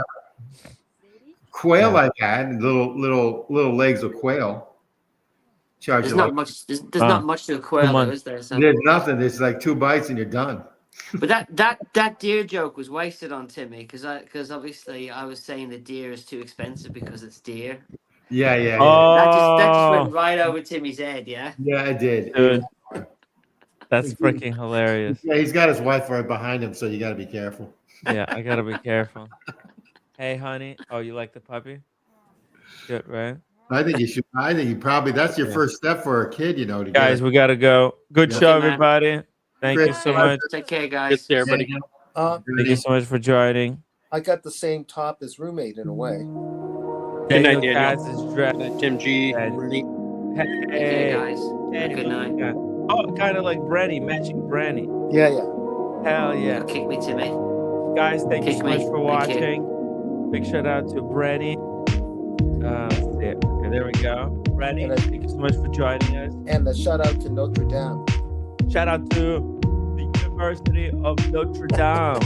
Quail I've had, little legs of quail. There's not much. There's not much to a quail, though, is there? So. There's nothing. It's like 2 bites and you're done. But that deer joke was wasted on Timmy because obviously I was saying the deer is too expensive because it's deer. Yeah. That just went right over Timmy's head. Yeah. Yeah, it did. Dude, that's freaking hilarious. Yeah, he's got his wife right behind him, so you got to be careful. Yeah, I gotta be careful. Hey, honey. Oh, you like the puppy? Good, right? I think you should. I think you probably. That's your first step for a kid, Guys, we gotta go. Good show, everybody. Thank you so much. Take care, guys. Get there, everybody. Thank you so much for joining. I got the same top as roommate in a way. Good night, Daniel Daniel. Katz is dressed. Tim G. Hey, guys. Good night. Yeah. Oh, kind of like Brandy, matching Brandy. Yeah. Hell yeah. Kick me, Timmy. Guys, thank you so much for Thank you. watching. Big shout out to Brandy. Let's see it. Okay, there we go. Brandy, thank you so much for joining us. And a shout out to Notre Dame. Shout out to the University of Notre Dame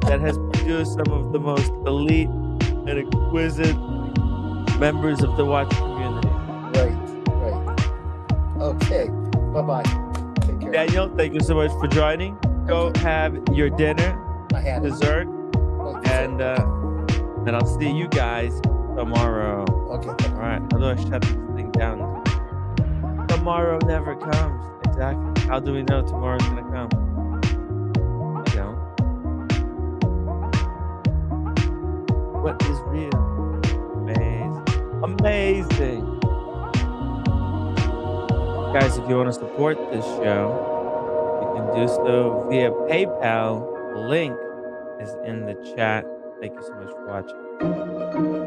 that has produced some of the most elite and exquisite members of the watch community. Right. Okay. Bye-bye. Take care. Daniel, thank you so much for joining. Go have your dinner. I had it. dessert, Oh, dessert. and I'll see you guys tomorrow. Okay. All right. How do I shut this thing down? Tomorrow never comes. Exactly. How do we know tomorrow's gonna come? You know. What is real? Amazing. Guys, if you want to support this show, you can do so via PayPal. The link is in the chat. Thank you so much for watching.